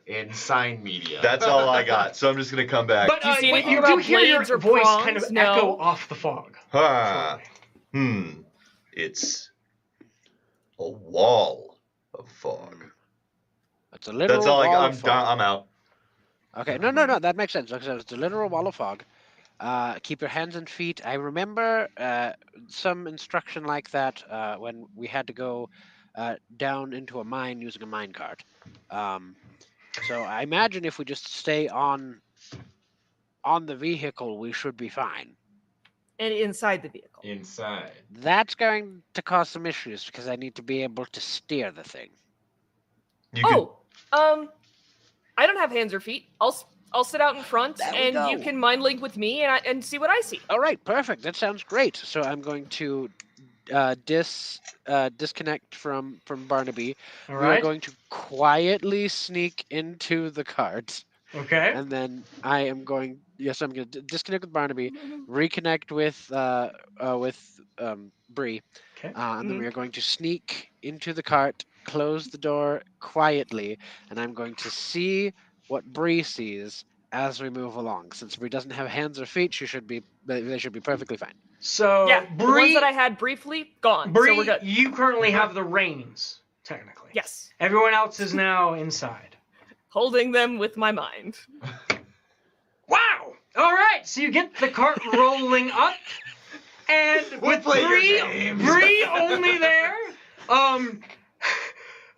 Speaker 2: In sign media.
Speaker 5: That's all I got. So I'm just gonna come back.
Speaker 1: But
Speaker 3: Do you see anything
Speaker 1: you
Speaker 3: about
Speaker 1: do hear your
Speaker 3: blades or
Speaker 1: voice
Speaker 3: prongs?
Speaker 1: kind of
Speaker 3: No.
Speaker 1: echo off the fog.
Speaker 5: Ah. It's a wall of fog.
Speaker 4: It's a literal
Speaker 5: That's all I
Speaker 4: wall
Speaker 5: got.
Speaker 4: of fog.
Speaker 5: I'm out.
Speaker 4: Okay, no, that makes sense. Like I said, it's a literal wall of fog. Keep your hands and feet. I remember some instruction like that when we had to go down into a mine using a mine cart. So I imagine if we just stay on the vehicle, we should be fine.
Speaker 3: And inside the vehicle.
Speaker 2: Inside.
Speaker 4: That's going to cause some issues because I need to be able to steer the thing.
Speaker 5: You could,
Speaker 3: I don't have hands or feet. I'll sit out in front,
Speaker 4: There we
Speaker 3: and
Speaker 4: go.
Speaker 3: you can mind link with me and see what I see.
Speaker 4: All right, perfect. That sounds great. So I'm going to disconnect from
Speaker 1: All
Speaker 4: Barnaby. We are
Speaker 1: right.
Speaker 4: going to quietly sneak into the cart,
Speaker 1: Okay.
Speaker 4: and then I'm going to disconnect with Barnaby, reconnect with Brie,
Speaker 1: Okay.
Speaker 4: and then we are going to sneak into the cart, close the door quietly, and I'm going to see what Brie sees as we move along. Since Brie doesn't have hands or feet, they should be perfectly fine.
Speaker 1: So,
Speaker 3: Yeah, the ones
Speaker 1: Brie,
Speaker 3: that I had briefly, gone.
Speaker 1: Brie,
Speaker 3: so we're good.
Speaker 1: you currently have the reins, technically.
Speaker 3: Yes.
Speaker 1: Everyone else is now inside.
Speaker 3: Holding them with my mind.
Speaker 1: Wow! All right, so you get the cart rolling up, and with
Speaker 2: play your
Speaker 1: Brie
Speaker 2: games.
Speaker 1: only there,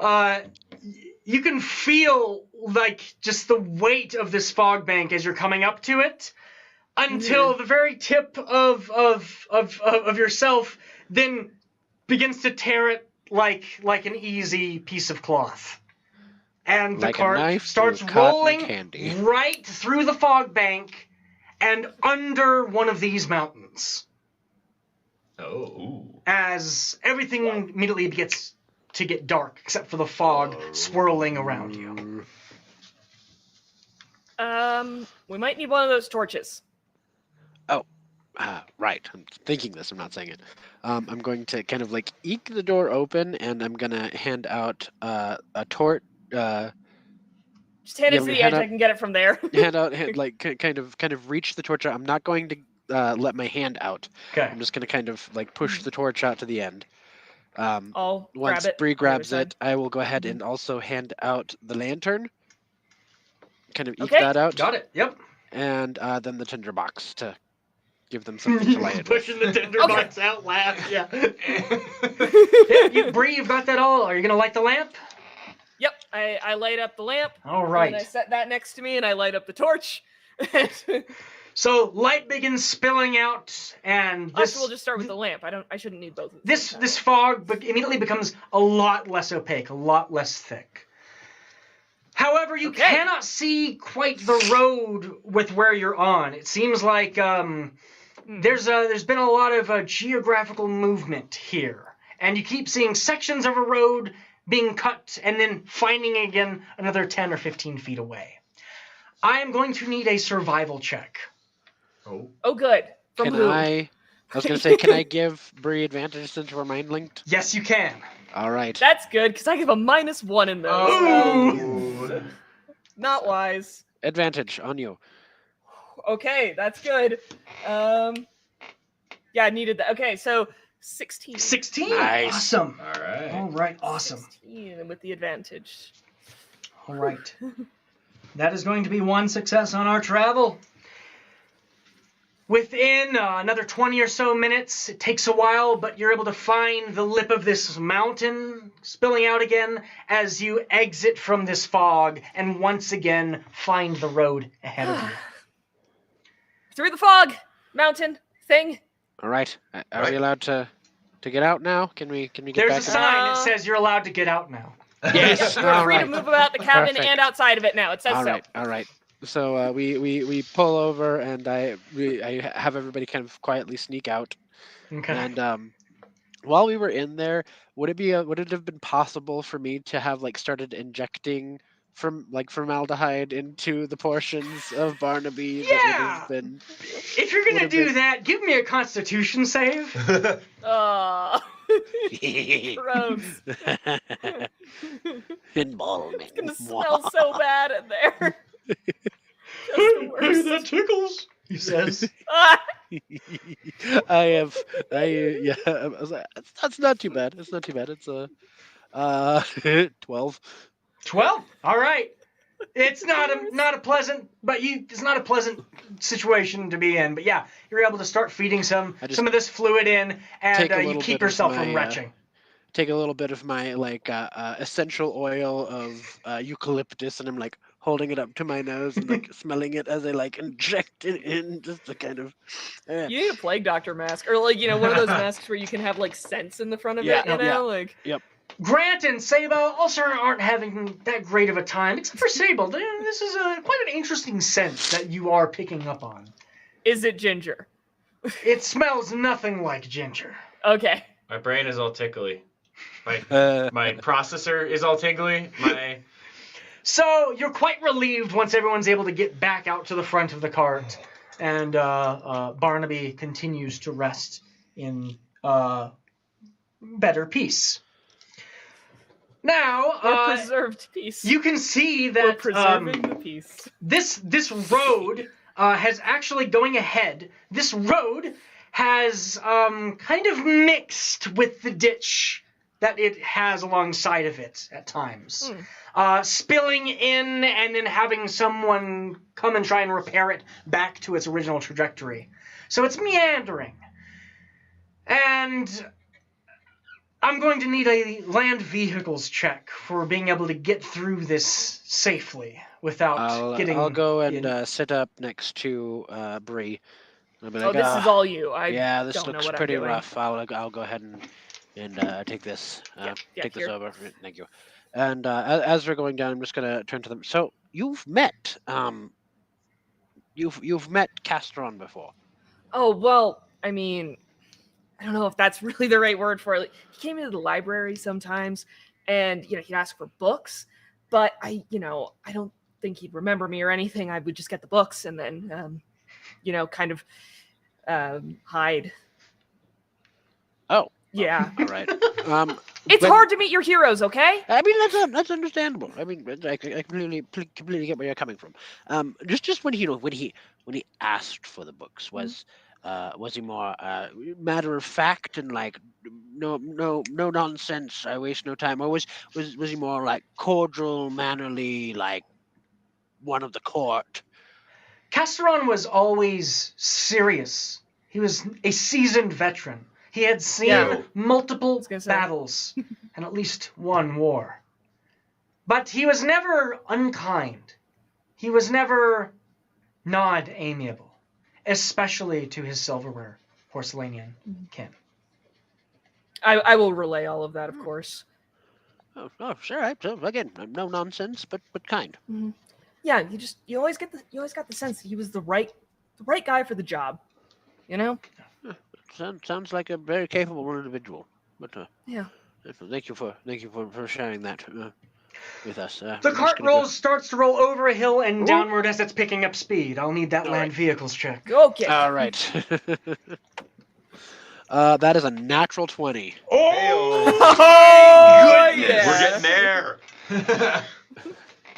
Speaker 1: you can feel like just the weight of this fog bank as you're coming up to it, until the very tip of yourself then begins to tear it like an easy piece of cloth. And the
Speaker 4: Like a
Speaker 1: cart
Speaker 4: knife
Speaker 1: starts
Speaker 4: through cotton
Speaker 1: rolling
Speaker 4: candy.
Speaker 1: right through the fog bank and under one of these mountains.
Speaker 2: Oh.
Speaker 1: As everything immediately gets to get dark, except for the fog swirling around you.
Speaker 3: We might need one of those torches.
Speaker 4: Right. I'm thinking this. I'm not saying it. I'm going to kind of like eke the door open, and I'm gonna hand out a torch.
Speaker 3: Just hand it to the edge. I can get it from there.
Speaker 4: Kind of reach the torch out. I'm not going to let my hand out.
Speaker 1: Okay.
Speaker 4: I'm just gonna kind of like push the torch out to the end.
Speaker 3: I'll
Speaker 4: Once
Speaker 3: grab it.
Speaker 4: Brie grabs
Speaker 3: on the other
Speaker 4: it, I will go ahead and also hand out the lantern. Kind of eke
Speaker 3: Okay.
Speaker 4: that out.
Speaker 1: Got it. Yep.
Speaker 4: And then the tinderbox to give them something to light it with.
Speaker 1: Pushing the tinderbox out, laugh. Yeah. Brie, you've got that all. Are you gonna light the lamp?
Speaker 3: Yep. I light up the lamp.
Speaker 1: All right.
Speaker 3: And I set that next to me, and I light up the torch.
Speaker 1: So light begins spilling out, and this.
Speaker 3: We'll just start with the lamp. I shouldn't need both.
Speaker 1: This fog immediately becomes a lot less opaque, a lot less thick. However, you cannot see quite the road with where you're on. It seems like there's been a lot of geographical movement here, and you keep seeing sections of a road being cut and then finding again another 10 or 15 feet away. I am going to need a survival check.
Speaker 3: Oh, good. From who?
Speaker 4: I was going to say, can I give Brie advantage since we're mind linked?
Speaker 1: Yes, you can.
Speaker 4: All right.
Speaker 3: That's good, because I give a -1 in those.
Speaker 1: Oh.
Speaker 3: Not wise.
Speaker 4: Advantage on you.
Speaker 3: Okay, that's good. Yeah, I needed that. Okay, so 16.
Speaker 1: 16?
Speaker 4: Nice.
Speaker 1: Awesome.
Speaker 2: All right.
Speaker 1: All right, awesome.
Speaker 3: 16 with the advantage.
Speaker 1: All right. That is going to be one success on our travel. Within another 20 or so minutes, it takes a while, but you're able to find the lip of this mountain spilling out again as you exit from this fog and once again find the road ahead of you.
Speaker 3: Through the fog, mountain thing.
Speaker 4: All right. Are we allowed to get out now? Can we get
Speaker 1: There's
Speaker 4: back?
Speaker 1: a sign that says you're allowed to get out now.
Speaker 4: Yes.
Speaker 3: You're
Speaker 4: All
Speaker 3: free
Speaker 4: right.
Speaker 3: to move about the cabin
Speaker 4: Perfect.
Speaker 3: and outside of it now. It says
Speaker 4: All
Speaker 3: so.
Speaker 4: right. All right. So we pull over, and I have everybody kind of quietly sneak out.
Speaker 1: Okay.
Speaker 4: And while we were in there, would it have been possible for me to have like started injecting formaldehyde into the portions of Barnaby that would have been?
Speaker 1: If you're going to do that, give me a constitution save.
Speaker 3: Gross.
Speaker 4: Embalming.
Speaker 3: It's gonna smell so bad in there. Just the worst.
Speaker 1: That tickles, he says.
Speaker 4: I was like, that's not too bad. It's not too bad. It's 12.
Speaker 1: 12? All right. It's not a pleasant, but it's not a pleasant situation to be in. But yeah, you're able to start feeding some of this fluid in, and you keep yourself from retching.
Speaker 4: Take a little bit of my essential oil of eucalyptus, and I'm like holding it up to my nose and like smelling it as I like inject it in, just to kind of.
Speaker 3: You need a plague doctor mask, or like one of those masks where you can have like scents in the front of it.
Speaker 4: Yep.
Speaker 1: Grant and Sable also aren't having that great of a time, except for Sable. This is quite an interesting scent that you are picking up on.
Speaker 3: Is it ginger?
Speaker 1: It smells nothing like ginger.
Speaker 3: Okay.
Speaker 2: My brain is all tickly. My processor is all tingly.
Speaker 1: So you're quite relieved once everyone's able to get back out to the front of the cart, and Barnaby continues to rest in better peace. Now,
Speaker 3: preserved peace.
Speaker 1: You can see that
Speaker 3: We're preserving the peace.
Speaker 1: This road has actually going ahead. This road has kind of mixed with the ditch that it has alongside of it at times. Spilling in and then having someone come and try and repair it back to its original trajectory. So it's meandering. And I'm going to need a land vehicles check for being able to get through this safely without getting.
Speaker 4: I'll go and
Speaker 1: in.
Speaker 4: sit up next to Brie. I'll be
Speaker 3: Oh,
Speaker 4: like,
Speaker 3: this is all you. I
Speaker 4: yeah, this
Speaker 3: don't know
Speaker 4: looks
Speaker 3: what
Speaker 4: pretty
Speaker 3: I'm doing.
Speaker 4: rough. I'll go ahead and take this take this
Speaker 3: here.
Speaker 4: over. Thank you. And as we're going down, I'm just gonna turn to them. So you've met you've met Castron before.
Speaker 3: Oh, well, I mean, I don't know if that's really the right word for it. Like, he came into the library sometimes and, he'd ask for books, but I don't think he'd remember me or anything. I would just get the books and then, kind of hide.
Speaker 4: Oh.
Speaker 3: Yeah.
Speaker 4: All right.
Speaker 3: It's hard to meet your heroes, okay?
Speaker 4: I mean, that's understandable. I mean, I completely get where you're coming from. Just when he asked for the books, was he more matter of fact and like no nonsense, I waste no time, or was he more like cordial, mannerly, like one of the court?
Speaker 1: Casteron was always serious. He was a seasoned veteran. He had seen multiple battles and at least one war. But he was never unkind. He was never not amiable, especially to his silverware porcelainian kin.
Speaker 3: I will relay all of that, of course.
Speaker 4: Oh, sure. So again, no nonsense, but kind.
Speaker 3: Mm-hmm. Yeah, you always got the sense that he was the right guy for the job.
Speaker 4: Sounds like a very capable individual. But
Speaker 3: yeah.
Speaker 4: Thank you for sharing that with us.
Speaker 1: The cart starts to roll over a hill and downward as it's picking up speed. I'll need that land vehicles check.
Speaker 3: Okay.
Speaker 4: All right. That is a natural 20.
Speaker 5: Oh, goodness! We're getting there.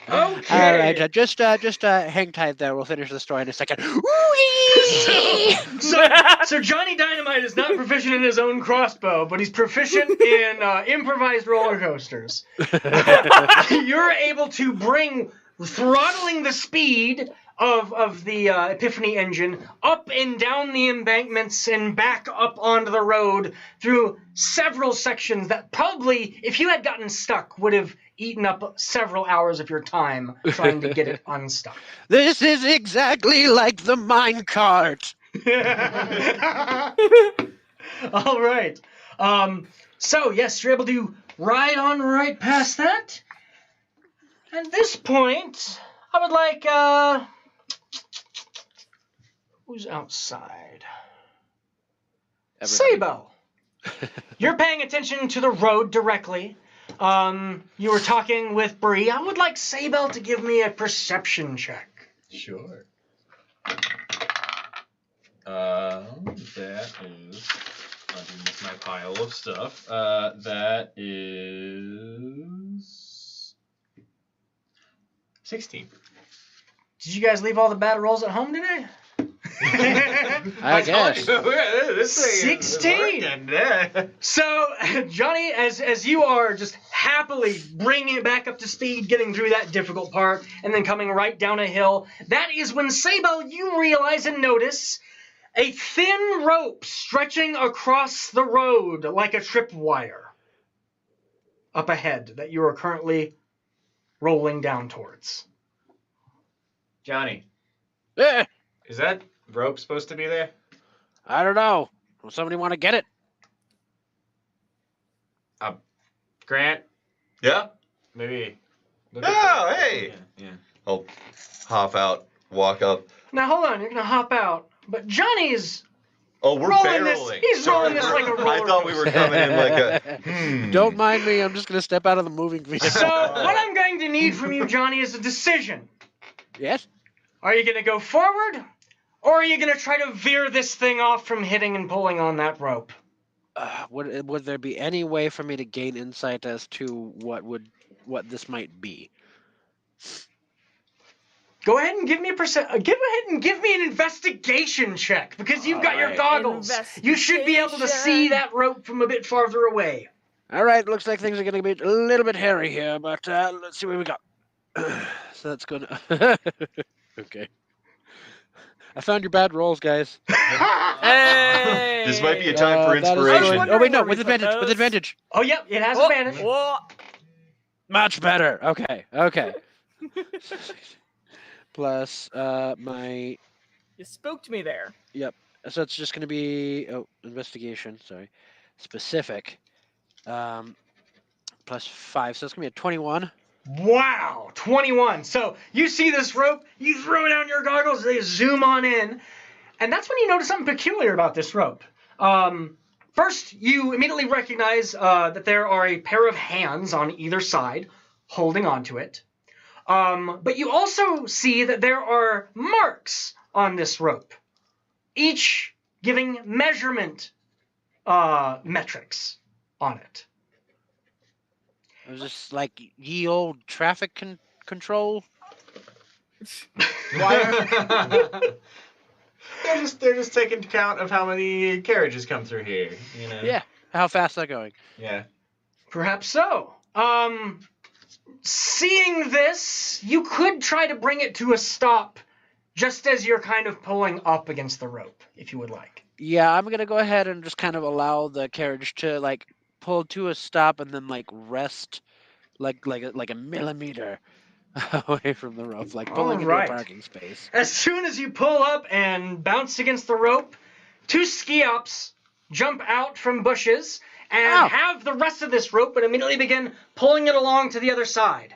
Speaker 1: Okay.
Speaker 4: All right, just hang tight there. We'll finish the story in a second.
Speaker 1: So Johnny Dynamite is not proficient in his own crossbow, but he's proficient in improvised roller coasters. You're able to bring throttling the speed of the Epiphany engine up and down the embankments and back up onto the road through several sections that probably, if you had gotten stuck, would have eaten up several hours of your time trying to get it unstuck.
Speaker 4: This is exactly like the minecart.
Speaker 1: All right. So, yes, you're able to ride on right past that. At this point, I would like, who's outside? Sabo. You're paying attention to the road directly. You were talking with Brie. I would like Sabo to give me a perception check.
Speaker 2: Sure. That is underneath my pile of stuff. That is 16.
Speaker 1: Did you guys leave all the bad rolls at home today?
Speaker 4: I guess.
Speaker 1: 16. So, Johnny, as you are just happily bringing it back up to speed, getting through that difficult part, and then coming right down a hill, that is when, Sabo, you realize and notice a thin rope stretching across the road like a tripwire up ahead that you are currently rolling down towards.
Speaker 2: Johnny,
Speaker 4: Eh,
Speaker 2: is that rope supposed to be there?
Speaker 4: I don't know. Will somebody want to get it?
Speaker 2: Grant,
Speaker 5: Yeah?
Speaker 2: maybe.
Speaker 5: Oh, hey!
Speaker 2: Yeah.
Speaker 5: I'll hop out, walk up.
Speaker 1: Now, hold on. You're going to hop out. But Johnny's
Speaker 5: Oh, we're
Speaker 1: rolling this.
Speaker 5: barreling.
Speaker 1: He's rolling this like a roller
Speaker 5: I thought we were coming in like a...
Speaker 4: Don't mind me. I'm just going to step out of the moving vehicle.
Speaker 1: So, what I'm going to need from you, Johnny, is a decision.
Speaker 4: Yes?
Speaker 1: Are you going to go forward, or are you going to try to veer this thing off from hitting and pulling on that rope?
Speaker 4: Would there be any way for me to gain insight as to what this might be?
Speaker 1: Go ahead and give me an investigation check, because you've got your goggles. You should be able to see that rope from a bit farther away.
Speaker 4: All right, looks like things are going to be a little bit hairy here, but let's see what we got. So that's going to... Okay. I found your bad rolls, guys.
Speaker 3: Hey!
Speaker 5: This might be a time for
Speaker 4: That is
Speaker 5: inspiration.
Speaker 4: good. Oh wait, no,
Speaker 3: Wondering where
Speaker 4: with
Speaker 3: we put
Speaker 4: advantage. With
Speaker 3: those.
Speaker 4: advantage.
Speaker 1: Oh, yep, it has
Speaker 3: Oh,
Speaker 1: advantage.
Speaker 3: whoa.
Speaker 4: Much better. Okay. Okay. Plus my.
Speaker 3: You spooked me there.
Speaker 4: Yep. So it's just going to be investigation. Sorry, specific. Plus 5, so it's going to be a 21.
Speaker 1: Wow, 21. So you see this rope, you throw down your goggles, they zoom on in, and that's when you notice something peculiar about this rope. First, you immediately recognize that there are a pair of hands on either side holding onto it. But you also see that there are marks on this rope, each giving measurement metrics on it.
Speaker 4: It was just like ye old traffic control wire.
Speaker 2: They're just taking count of how many carriages come through here. You know.
Speaker 4: Yeah. How fast they're going.
Speaker 2: Yeah.
Speaker 1: Perhaps so. Seeing this, you could try to bring it to a stop just as you're kind of pulling up against the rope, if you would like.
Speaker 4: Yeah, I'm gonna go ahead and just kind of allow the carriage to like pull to a stop and then like rest like a millimeter away from the rope, like pulling into a parking space.
Speaker 1: As soon as you pull up and bounce against the rope, 2 skiops jump out from bushes and have the rest of this rope and immediately begin pulling it along to the other side.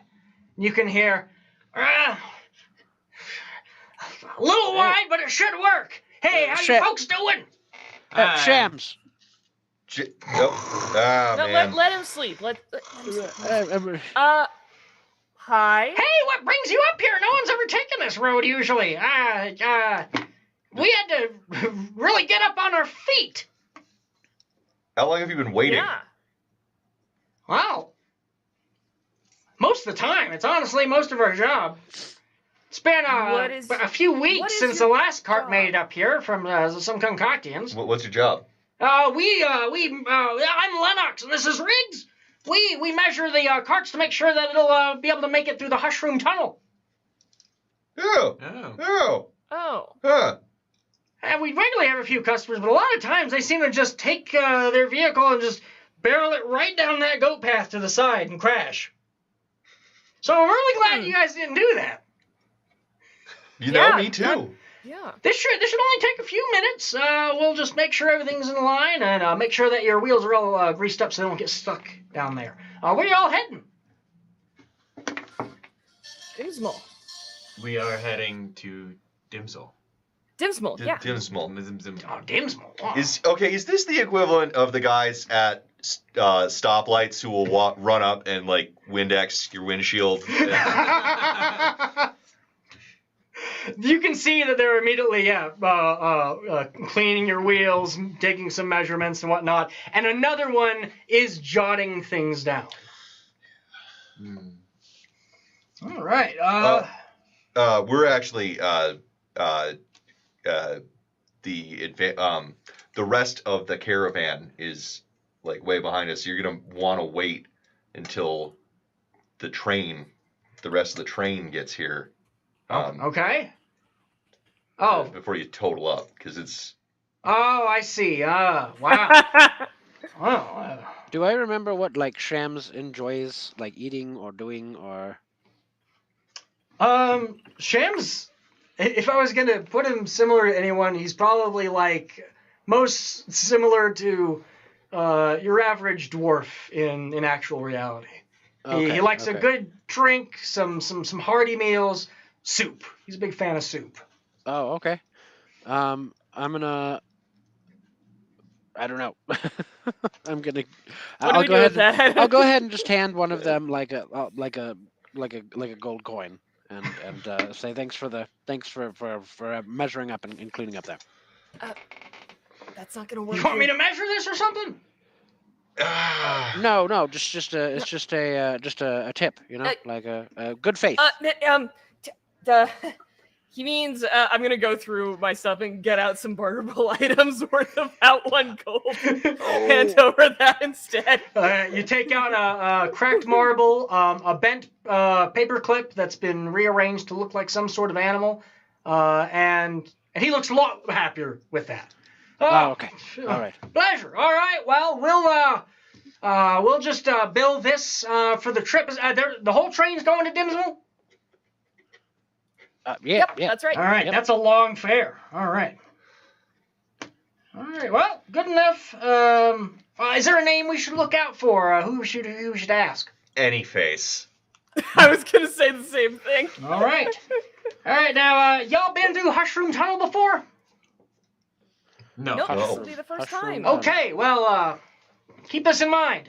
Speaker 1: You can hear, a little wide, but it should work. Hey, how you folks doing?
Speaker 4: Shams.
Speaker 5: Oh,
Speaker 3: No,
Speaker 5: man.
Speaker 3: let him sleep. Let him sleep. Hi.
Speaker 1: Hey, what brings you up here? No one's ever taken this road usually. We had to really get up on our feet.
Speaker 5: How long have you been waiting?
Speaker 3: Yeah.
Speaker 1: Well, most of the time. It's honestly most of our job. It's been a few weeks since the last cart made it up here from some concoctions.
Speaker 5: What's your job?
Speaker 1: I'm Lennox, and this is Riggs. We measure the carts to make sure that it'll be able to make it through the Hushroom Tunnel.
Speaker 5: Oh. Huh.
Speaker 1: And we regularly have a few customers, but a lot of times they seem to just take their vehicle and just barrel it right down that goat path to the side and crash. So I'm really glad you guys didn't do that.
Speaker 5: You know, me too.
Speaker 3: Yeah.
Speaker 1: This should only take a few minutes. We'll just make sure everything's in line and make sure that your wheels are all greased up so they don't get stuck down there. Where are y'all heading?
Speaker 3: Dimsmal.
Speaker 2: We are heading to Dimsmal.
Speaker 3: Dimsmal, yeah.
Speaker 5: Dimsmal.
Speaker 1: Oh, Dimsmal. Oh.
Speaker 5: Is this the equivalent of the guys at stoplights who will run up and like Windex your windshield?
Speaker 1: You can see that they're immediately, cleaning your wheels, taking some measurements and whatnot, and another one is jotting things down. All right.
Speaker 5: We're actually the rest of the caravan is like way behind us. You're gonna want to wait until the rest of the train gets here.
Speaker 1: Okay. Oh.
Speaker 5: Before you total up, because it's.
Speaker 1: Oh, I see. Wow. Well.
Speaker 4: Do I remember what like Shams enjoys like eating or doing or?
Speaker 1: Shams, if I was gonna put him similar to anyone, he's probably like most similar to your average dwarf in actual reality. He likes a good drink, some hearty meals, soup. He's a big fan of soup.
Speaker 4: Oh, okay. I'm gonna. I don't know. I'm gonna. I'll go ahead. I'll go ahead and just hand one of them like a gold coin and say thanks for measuring up and cleaning up there.
Speaker 3: That's not gonna work.
Speaker 1: You want me to measure this or something?
Speaker 4: No, just a tip, you know, like a good faith.
Speaker 3: He means I'm gonna go through my stuff and get out some barterable items worth about 1 gold. Hand over that instead.
Speaker 1: You take out a cracked marble, a bent paper clip that's been rearranged to look like some sort of animal, and he looks a lot happier with that.
Speaker 4: Oh, okay. All right.
Speaker 1: Pleasure. All right. Well, we'll just bill this for the trip. The whole train's going to Dimsmal?
Speaker 4: Yeah.
Speaker 3: That's right.
Speaker 1: All right.
Speaker 4: Yep.
Speaker 1: That's a long fare. All right. All right. Well, good enough. Is there a name we should look out for? Who should ask?
Speaker 5: Any face.
Speaker 3: I was gonna say the same thing.
Speaker 1: All right. All right. Now, y'all been through Hushroom Tunnel before?
Speaker 2: No.
Speaker 3: Nope, this
Speaker 5: Oh.
Speaker 3: will be the first
Speaker 4: Mushroom.
Speaker 3: time.
Speaker 1: Okay. Well, keep this in mind.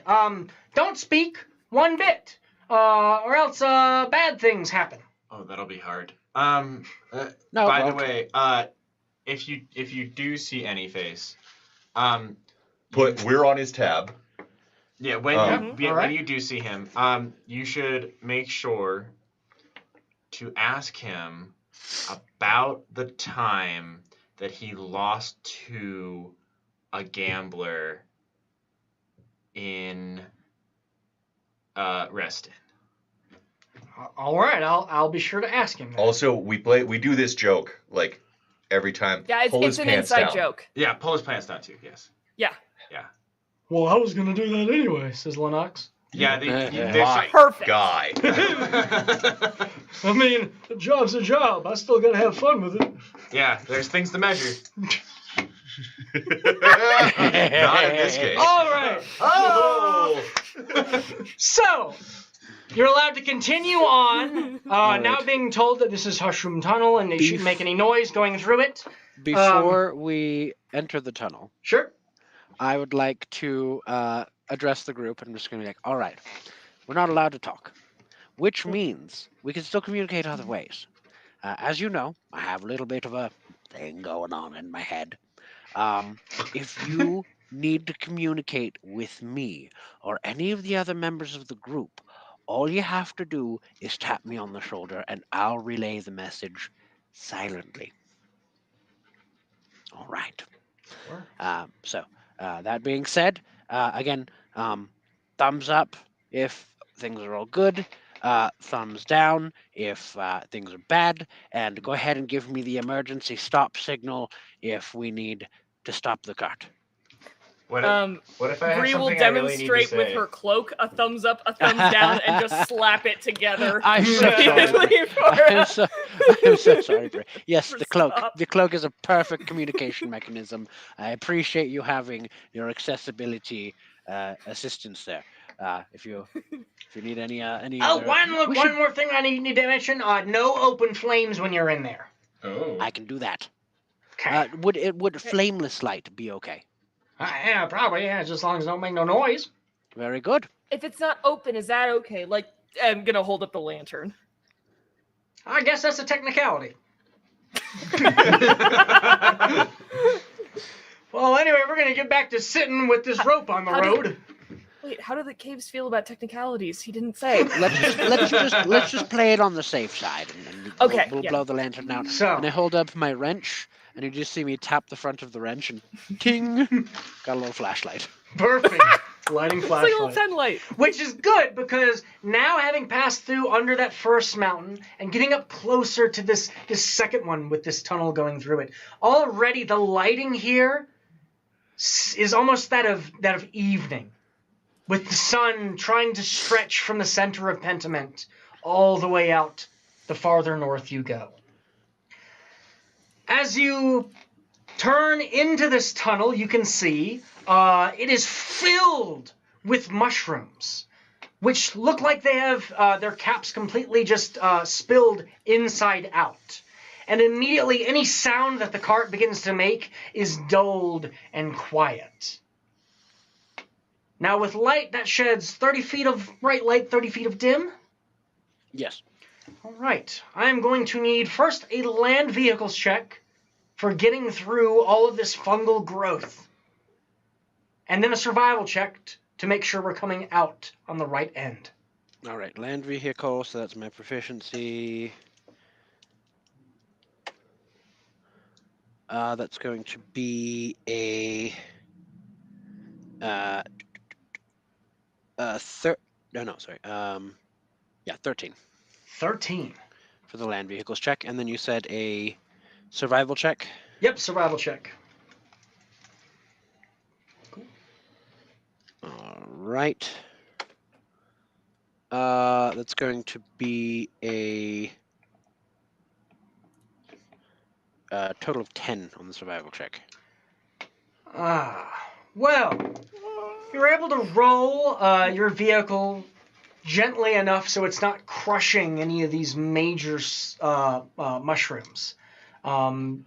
Speaker 1: Don't speak one bit, or else bad things happen.
Speaker 2: Oh, that'll be hard.
Speaker 4: No,
Speaker 2: By the
Speaker 4: well,
Speaker 2: way, if you do see any face,
Speaker 5: We're on his tab.
Speaker 2: yeah, when
Speaker 1: all right.
Speaker 2: you do see him, you should make sure to ask him about the time that he lost to a gambler in Reston.
Speaker 1: All right. I'll be sure to ask him. That.
Speaker 5: Also, we do this joke like every time.
Speaker 3: Yeah,
Speaker 5: Pull
Speaker 3: it's
Speaker 5: his
Speaker 3: an
Speaker 5: pants
Speaker 3: inside
Speaker 5: down.
Speaker 3: joke.
Speaker 2: Yeah, pull his pants down too. Yes.
Speaker 3: Yeah.
Speaker 1: Well, I was gonna do that anyway, says Lennox.
Speaker 2: Yeah.
Speaker 5: My
Speaker 3: Perfect.
Speaker 5: guy.
Speaker 1: I mean, a job's a job. I still gotta have fun with it.
Speaker 2: Yeah, there's things to measure.
Speaker 5: Not in this case.
Speaker 1: All right.
Speaker 5: Oh!
Speaker 1: So, you're allowed to continue on, now being told that this is Hushroom Tunnel and they shouldn't make any noise going through it.
Speaker 4: Before we enter the tunnel,
Speaker 1: Sure.
Speaker 4: I would like to address the group. I'm just going to be like, all right, we're not allowed to talk, which means we can still communicate other ways. As you know, I have a little bit of a thing going on in my head. If you need to communicate with me or any of the other members of the group, all you have to do is tap me on the shoulder and I'll relay the message silently. All right. So, that being said, again, thumbs up if things are all good, thumbs down if things are bad, and go ahead and give me the emergency stop signal if we need to stop the cart.
Speaker 2: What if I have
Speaker 3: Bree will
Speaker 2: something I really need to
Speaker 3: demonstrate with
Speaker 2: say?
Speaker 3: her cloak a thumbs up, a thumbs down, and just slap it together.
Speaker 4: I'm so sorry.
Speaker 3: repeatedly for
Speaker 4: I'm so sorry, Brie. Yes,
Speaker 3: For
Speaker 4: the cloak.
Speaker 3: stop.
Speaker 4: The cloak is a perfect communication mechanism. I appreciate you having your accessibility assistance there. If you need any
Speaker 1: Oh,
Speaker 4: other,
Speaker 1: one more thing I need to mention. No open flames when you're in there.
Speaker 2: Oh.
Speaker 4: I can do that.
Speaker 1: Okay.
Speaker 4: Would flameless light be okay?
Speaker 1: Yeah, probably. Yeah, just as long as it don't make no noise.
Speaker 4: Very good.
Speaker 3: If it's not open, is that okay? Like, I'm gonna hold up the lantern.
Speaker 1: I guess that's a technicality. Well, anyway, we're gonna get back to sitting with this rope on the
Speaker 3: how
Speaker 1: road.
Speaker 3: Wait, how do the caves feel about technicalities? He didn't say.
Speaker 4: Let's just play it on the safe side, and
Speaker 3: Okay,
Speaker 4: we'll
Speaker 3: yeah.
Speaker 4: blow the lantern out.
Speaker 1: So,
Speaker 4: And I hold up my wrench, and you just see me tap the front of the wrench, and ting, got a little flashlight.
Speaker 1: perfect. Lighting
Speaker 3: It's like a little
Speaker 1: flashlight.
Speaker 3: 10 light.
Speaker 1: Which is good because now having passed through under that first mountain and getting up closer to this second one with this tunnel going through it, already the lighting here is almost that of evening, with the sun trying to stretch from the center of Pentiment all the way out the farther north you go. As you turn into this tunnel, you can see it is filled with mushrooms, which look like they have their caps completely just spilled inside out. And immediately any sound that the cart begins to make is dulled and quiet. Now with light that sheds 30 feet of bright light, 30 feet of dim.
Speaker 4: Yes.
Speaker 1: All right, I'm going to need first a land vehicles check for getting through all of this fungal growth. And then a survival check to make sure we're coming out on the right end.
Speaker 4: All right, land vehicle, so that's my proficiency. That's going to be a 13
Speaker 1: 13.
Speaker 4: for the land vehicles check, and then you said a Survival check.
Speaker 1: Yep, survival check.
Speaker 4: All right. That's going to be a total of 10 on the survival check.
Speaker 1: Well, you're able to roll your vehicle gently enough so it's not crushing any of these major mushrooms.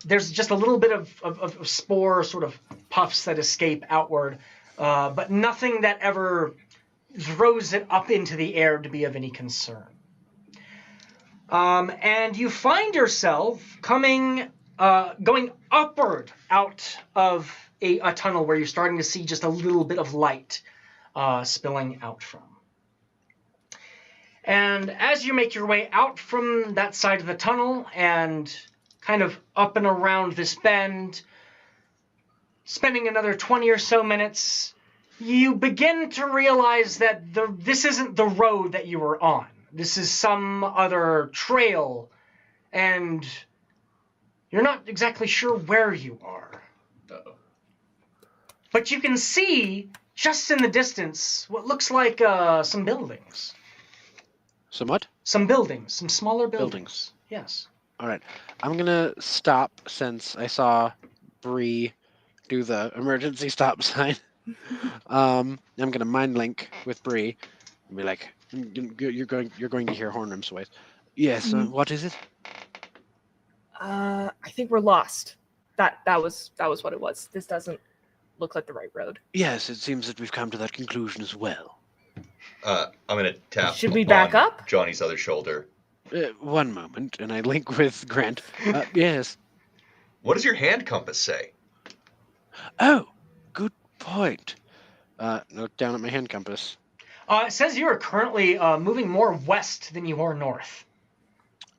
Speaker 1: There's just a little bit of spore sort of puffs that escape outward, but nothing that ever throws it up into the air to be of any concern. And you find yourself going upward out of a tunnel where you're starting to see just a little bit of light spilling out from. And as you make your way out from that side of the tunnel and kind of up and around this bend, spending another 20 or so minutes, you begin to realize that this isn't the road that you were on. This is some other trail, and you're not exactly sure where you are.
Speaker 2: Uh-oh.
Speaker 1: But you can see, just in the distance, what looks like some buildings.
Speaker 4: Some what?
Speaker 1: Some buildings, some smaller buildings. Yes.
Speaker 4: All right. I'm going to stop since I saw Brie do the emergency stop sign. I'm going to mind link with Brie and be like, you're going to hear Hornrim's voice. Yes, what is it?
Speaker 3: I think we're lost. That was what it was. This doesn't look like the right road.
Speaker 4: Yes, it seems that we've come to that conclusion as well.
Speaker 5: I'm gonna tap.
Speaker 3: Should we back
Speaker 5: on
Speaker 3: up?
Speaker 5: Johnny's other shoulder.
Speaker 4: One moment, and I link with Grant. Yes.
Speaker 5: What does your hand compass say?
Speaker 4: Oh, good point. Look down at my hand compass.
Speaker 1: It says you are currently moving more west than you are north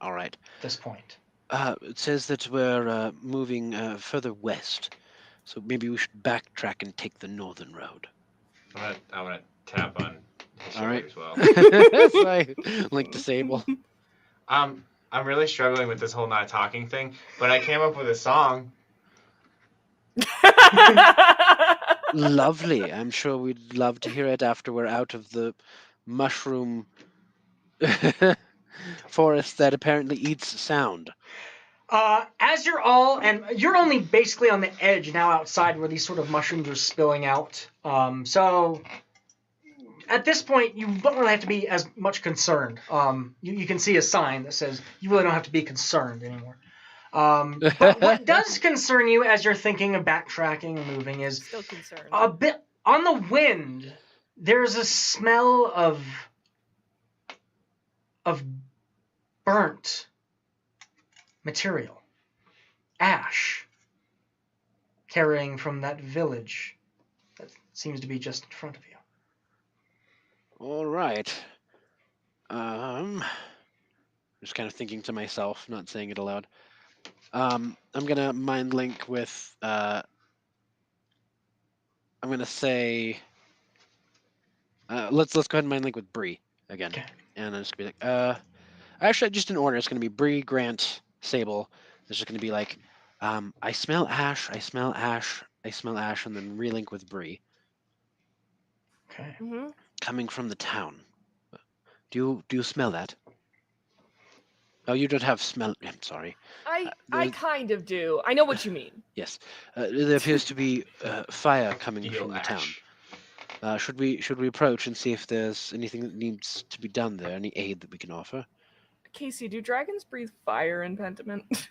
Speaker 4: All right.
Speaker 1: at this point.
Speaker 4: It says that we're moving further west, so maybe we should backtrack and take the northern road.
Speaker 2: I'm gonna tap on his
Speaker 4: All
Speaker 2: shoulder
Speaker 4: right.
Speaker 2: as well.
Speaker 4: So I link to Sable.
Speaker 2: I'm really struggling with this whole not talking thing, but I came up with a song.
Speaker 4: Lovely. I'm sure we'd love to hear it after we're out of the mushroom forest that apparently eats sound.
Speaker 1: As you're you're only basically on the edge now outside where these sort of mushrooms are spilling out. So at this point, you don't really have to be as much concerned. You can see a sign that says you really don't have to be concerned anymore. But what does concern you as you're thinking of backtracking and moving is
Speaker 3: Still concerned.
Speaker 1: a bit on the wind. There's a smell of burnt material, ash, carrying from that village that seems to be just in front of you.
Speaker 4: All right. Just kind of thinking to myself, not saying it aloud. I'm gonna mind link with. I'm gonna say. Let's go ahead and mind link with Brie again,
Speaker 1: Okay.
Speaker 4: and I'm just gonna be like, actually, just in order. It's gonna be Brie, Grant, Sable. It's just gonna be like, I smell ash, I smell ash, I smell ash, and then relink with Brie.
Speaker 1: Okay.
Speaker 3: Mm-hmm.
Speaker 4: Coming from the town. Do you smell that? Oh, you don't have smell. I'm sorry.
Speaker 3: I
Speaker 4: there's-
Speaker 3: kind of do. I know what you mean.
Speaker 4: Yes, there appears to be fire coming
Speaker 2: Eel
Speaker 4: from the town.
Speaker 2: ash.
Speaker 4: Should we approach and see if there's anything that needs to be done there? Any aid that we can offer?
Speaker 3: Casey, do dragons breathe fire in Pentiment?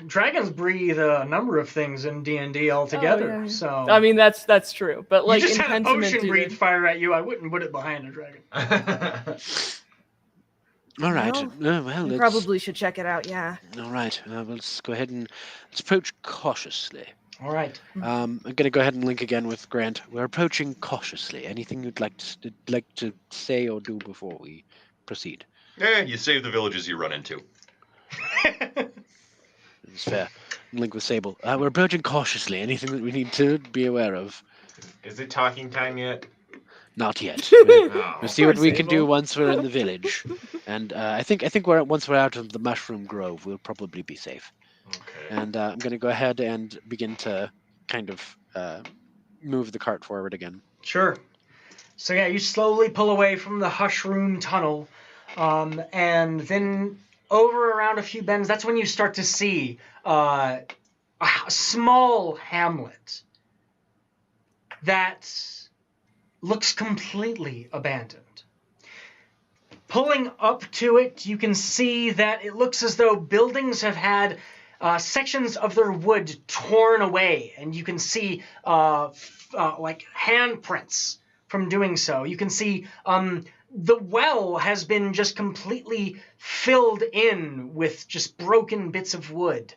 Speaker 1: Dragons breathe a number of things in D&D altogether.
Speaker 3: Oh, yeah.
Speaker 1: So
Speaker 3: I mean, that's true. But like
Speaker 1: you just
Speaker 3: in
Speaker 1: had
Speaker 3: Pentiment,
Speaker 1: ocean
Speaker 3: do
Speaker 1: breathe
Speaker 3: they-
Speaker 1: fire at you. I wouldn't put it behind a dragon.
Speaker 4: All right.
Speaker 3: Well,
Speaker 4: Well,
Speaker 3: we
Speaker 4: let's,
Speaker 3: probably should check it out. Yeah.
Speaker 4: all right. Let's go ahead and let's approach cautiously.
Speaker 1: All right.
Speaker 4: I'm gonna go ahead and link again with Grant. We're approaching cautiously. Anything you'd like to say or do before we proceed?
Speaker 5: You save the villages you run into.
Speaker 4: It's fair. Link with Sable. We're approaching cautiously. Anything that we need to be aware of?
Speaker 2: Is it talking time yet?
Speaker 4: Not yet.
Speaker 2: Oh.
Speaker 4: We'll see what we can do
Speaker 3: Sable.
Speaker 4: once we're in the village, and I think once we're out of the mushroom grove, we'll probably be safe.
Speaker 2: Okay.
Speaker 4: And I'm going to go ahead and begin to kind of move the cart forward again.
Speaker 1: Sure. So yeah, you slowly pull away from the hush room tunnel, and then over around a few bends. That's when you start to see a small hamlet that looks completely abandoned. Pulling up to it, you can see that it looks as though buildings have had sections of their wood torn away, and you can see like handprints from doing so. You can see the well has been just completely filled in with just broken bits of wood.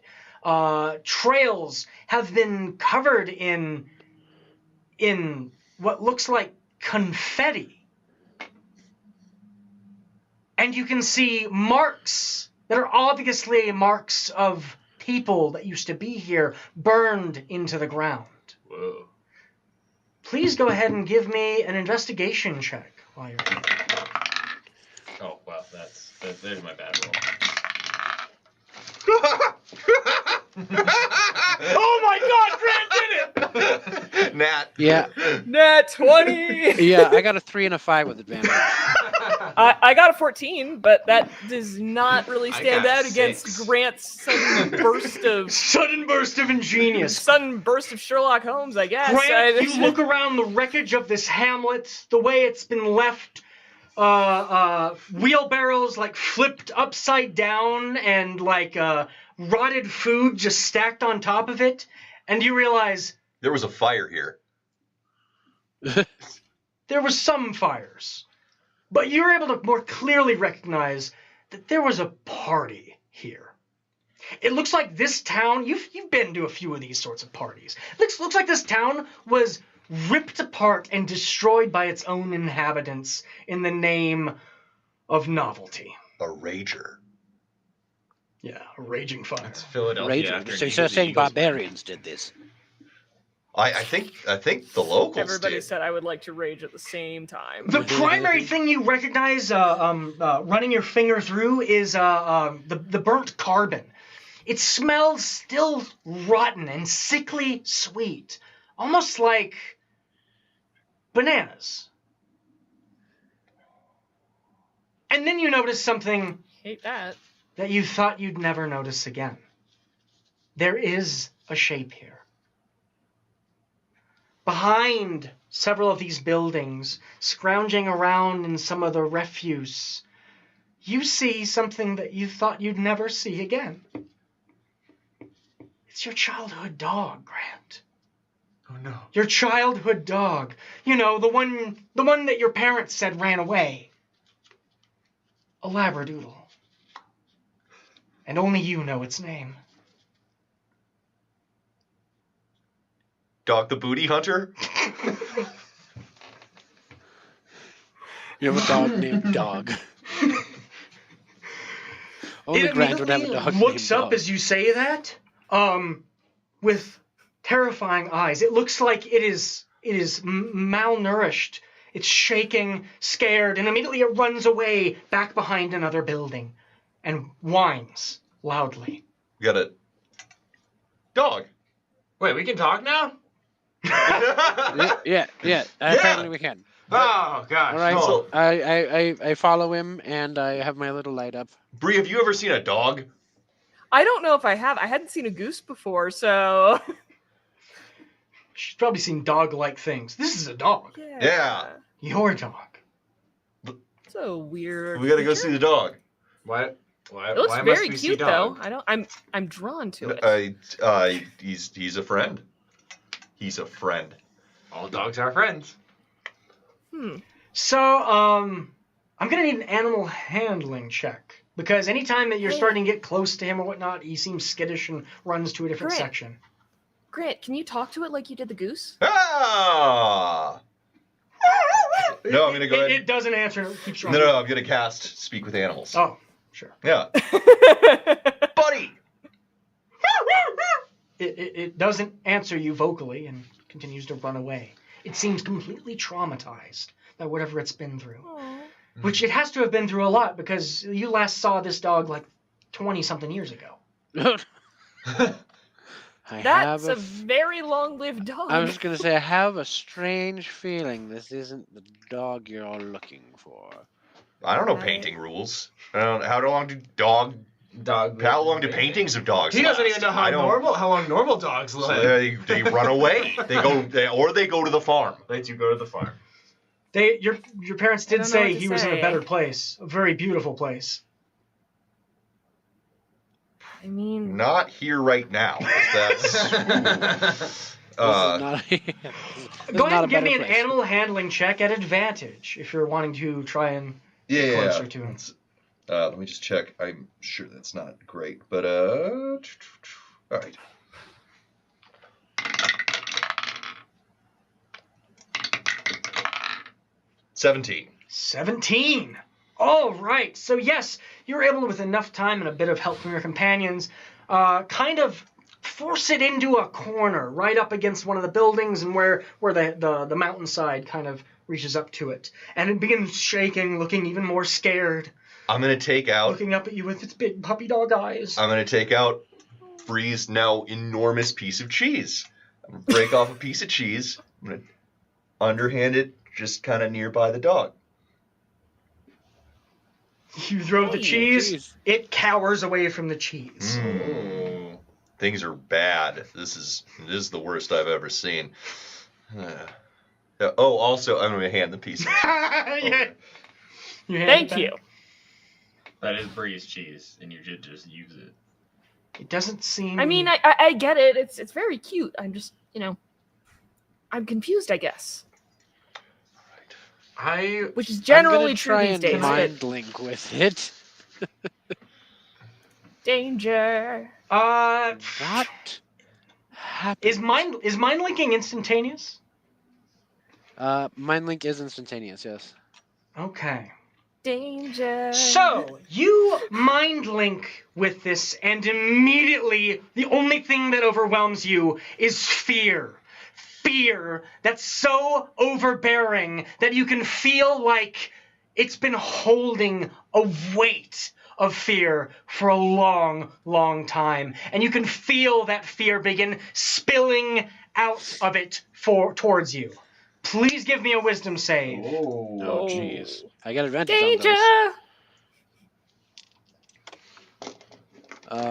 Speaker 1: Trails have been covered in what looks like confetti. And you can see marks that are obviously marks of people that used to be here burned into the ground.
Speaker 2: Whoa.
Speaker 1: Please go ahead and give me an investigation check while you're here.
Speaker 2: Oh, well, there's my bad roll.
Speaker 1: Oh my God, Grant did it!
Speaker 5: Nat.
Speaker 4: Yeah.
Speaker 3: Nat 20!
Speaker 4: Yeah, I got a 3 and a 5 with advantage.
Speaker 3: I got a 14, but that does not really
Speaker 2: I
Speaker 3: stand
Speaker 2: got
Speaker 3: out against
Speaker 2: 6.
Speaker 3: Grant's sudden burst of
Speaker 1: ingenious.
Speaker 3: sudden burst of Sherlock Holmes, I guess.
Speaker 1: Grant, you look around the wreckage of this hamlet, the way it's been left, wheelbarrows like flipped upside down and like rotted food just stacked on top of it, and you realize
Speaker 5: There was a fire here.
Speaker 1: there were some fires, but you're able to more clearly recognize that there was a party here. It looks like this town, you've been to a few of these sorts of parties. Looks like this town was ripped apart and destroyed by its own inhabitants in the name of novelty.
Speaker 5: A rager.
Speaker 1: Yeah, a raging fire.
Speaker 2: It's Philadelphia.
Speaker 4: Right?
Speaker 2: After
Speaker 4: So
Speaker 2: an
Speaker 4: you're
Speaker 2: Eagles-
Speaker 4: saying
Speaker 2: Eagles win.
Speaker 4: barbarians did this?
Speaker 5: I think the locals
Speaker 3: Everybody
Speaker 5: did.
Speaker 3: said I would like to rage at the same time.
Speaker 1: The primary thing you recognize running your finger through is the burnt carbon. It smells still rotten and sickly sweet, almost like bananas. And then you notice something
Speaker 3: Hate that.
Speaker 1: that you thought you'd never notice again. There is a shape here. Behind several of these buildings, scrounging around in some of the refuse, you see something that you thought you'd never see again. It's your childhood dog, Grant.
Speaker 2: Oh no.
Speaker 1: Your childhood dog. You know, the one that your parents said ran away. A Labradoodle. And only you know its name.
Speaker 5: Dog the Booty Hunter?
Speaker 4: You have a dog named Dog. Only
Speaker 1: It
Speaker 4: Grant would have a
Speaker 1: immediately
Speaker 4: dog
Speaker 1: looks
Speaker 4: named
Speaker 1: up
Speaker 4: Dog.
Speaker 1: as you say that, with terrifying eyes. It looks like it is malnourished. It's shaking, scared, and immediately it runs away back behind another building and whines loudly.
Speaker 5: We got a dog.
Speaker 2: Wait, we can talk now?
Speaker 4: Yeah. Apparently we can.
Speaker 2: Oh gosh.
Speaker 4: All right,
Speaker 5: So-
Speaker 4: I follow him and I have my little light up.
Speaker 5: Brie, have you ever seen a dog?
Speaker 3: I don't know if I have. I hadn't seen a goose before, so
Speaker 1: She's probably seen dog-like things. This is a dog.
Speaker 5: Yeah.
Speaker 1: Your dog.
Speaker 3: So weird.
Speaker 5: We gotta go
Speaker 3: creature.
Speaker 5: see the dog.
Speaker 2: What?
Speaker 3: It looks
Speaker 2: why
Speaker 3: very
Speaker 2: must we see
Speaker 3: cute
Speaker 2: dog?
Speaker 3: though. I'm drawn to it.
Speaker 5: He's a friend. He's a friend.
Speaker 2: All dogs are friends.
Speaker 1: So, I'm gonna need an animal handling check. Because anytime that you're starting to get close to him or whatnot, he seems skittish and runs to a different
Speaker 3: Great.
Speaker 1: section.
Speaker 3: Grant, can you talk to it like you did the goose?
Speaker 5: Ah! No, I'm gonna go ahead.
Speaker 1: It doesn't answer. It keeps
Speaker 5: No,
Speaker 1: running.
Speaker 5: I'm gonna cast Speak with Animals.
Speaker 1: Oh, sure.
Speaker 5: Yeah. Buddy!
Speaker 1: It doesn't answer you vocally and continues to run away. It seems completely traumatized by whatever it's been through.
Speaker 3: Aw.
Speaker 1: Which it has to have been through a lot because you last saw this dog like 20-something years ago.
Speaker 3: That's a very long-lived dog.
Speaker 4: I was just gonna say I have a strange feeling this isn't the dog you're all looking for.
Speaker 5: I don't know painting rules. How long do how long do paintings of dogs?
Speaker 2: He doesn't
Speaker 5: last?
Speaker 2: even know
Speaker 5: I don't-
Speaker 2: how long normal dogs live.
Speaker 5: So they run away. They go to the farm.
Speaker 2: They do go to the farm.
Speaker 1: Your parents
Speaker 3: I
Speaker 1: did
Speaker 3: don't know
Speaker 1: say
Speaker 3: what to
Speaker 1: he was in a
Speaker 3: say.
Speaker 1: better place, a very beautiful place.
Speaker 3: I mean,
Speaker 5: Not here right now. That's
Speaker 4: This is
Speaker 1: Go ahead
Speaker 4: not a
Speaker 1: and give
Speaker 4: better
Speaker 1: me an
Speaker 4: place.
Speaker 1: animal handling check at advantage if you're wanting to try and
Speaker 5: yeah.
Speaker 1: get closer to him.
Speaker 5: Let me just check. I'm sure that's not great, but all right. $17.
Speaker 1: 17. All right. So yes, you're able to, with enough time and a bit of help from your companions, kind of force it into a corner right up against one of the buildings and where the mountainside kind of reaches up to it. And it begins shaking, looking even more scared,
Speaker 5: I'm gonna take out.
Speaker 1: looking up at you with its big puppy dog eyes.
Speaker 5: I'm gonna take out Brie's now enormous piece of cheese. I'm gonna break off a piece of cheese. I'm gonna underhand it just kind of nearby the dog.
Speaker 1: You throw the
Speaker 4: Hey,
Speaker 1: cheese,
Speaker 4: cheese.
Speaker 1: it cowers away from the cheese.
Speaker 2: Oh.
Speaker 5: Things are bad. This is the worst I've ever seen. Also, I'm gonna hand the piece of cheese.
Speaker 1: Yeah. You hand it
Speaker 3: thank
Speaker 1: back.
Speaker 3: you.
Speaker 2: That is Bree's cheese, and you should just use it.
Speaker 1: It doesn't seem.
Speaker 3: I mean, I get it. It's very cute. I'm just, I'm confused, I guess. Which is generally
Speaker 4: I'm
Speaker 3: true
Speaker 4: try
Speaker 3: these
Speaker 4: and
Speaker 3: days.
Speaker 4: mind
Speaker 3: But
Speaker 4: link with it.
Speaker 3: danger.
Speaker 4: What happened?
Speaker 1: Is mind linking instantaneous?
Speaker 4: Mind link is instantaneous. Yes.
Speaker 1: Okay.
Speaker 3: Danger.
Speaker 1: So you mind link with this, and immediately the only thing that overwhelms you is fear. Fear that's so overbearing that you can feel like it's been holding a weight of fear for a long, long time. And you can feel that fear begin spilling out of it towards you. Please give me a wisdom save.
Speaker 4: Oh, jeez. I got advantage
Speaker 3: Danger.
Speaker 4: on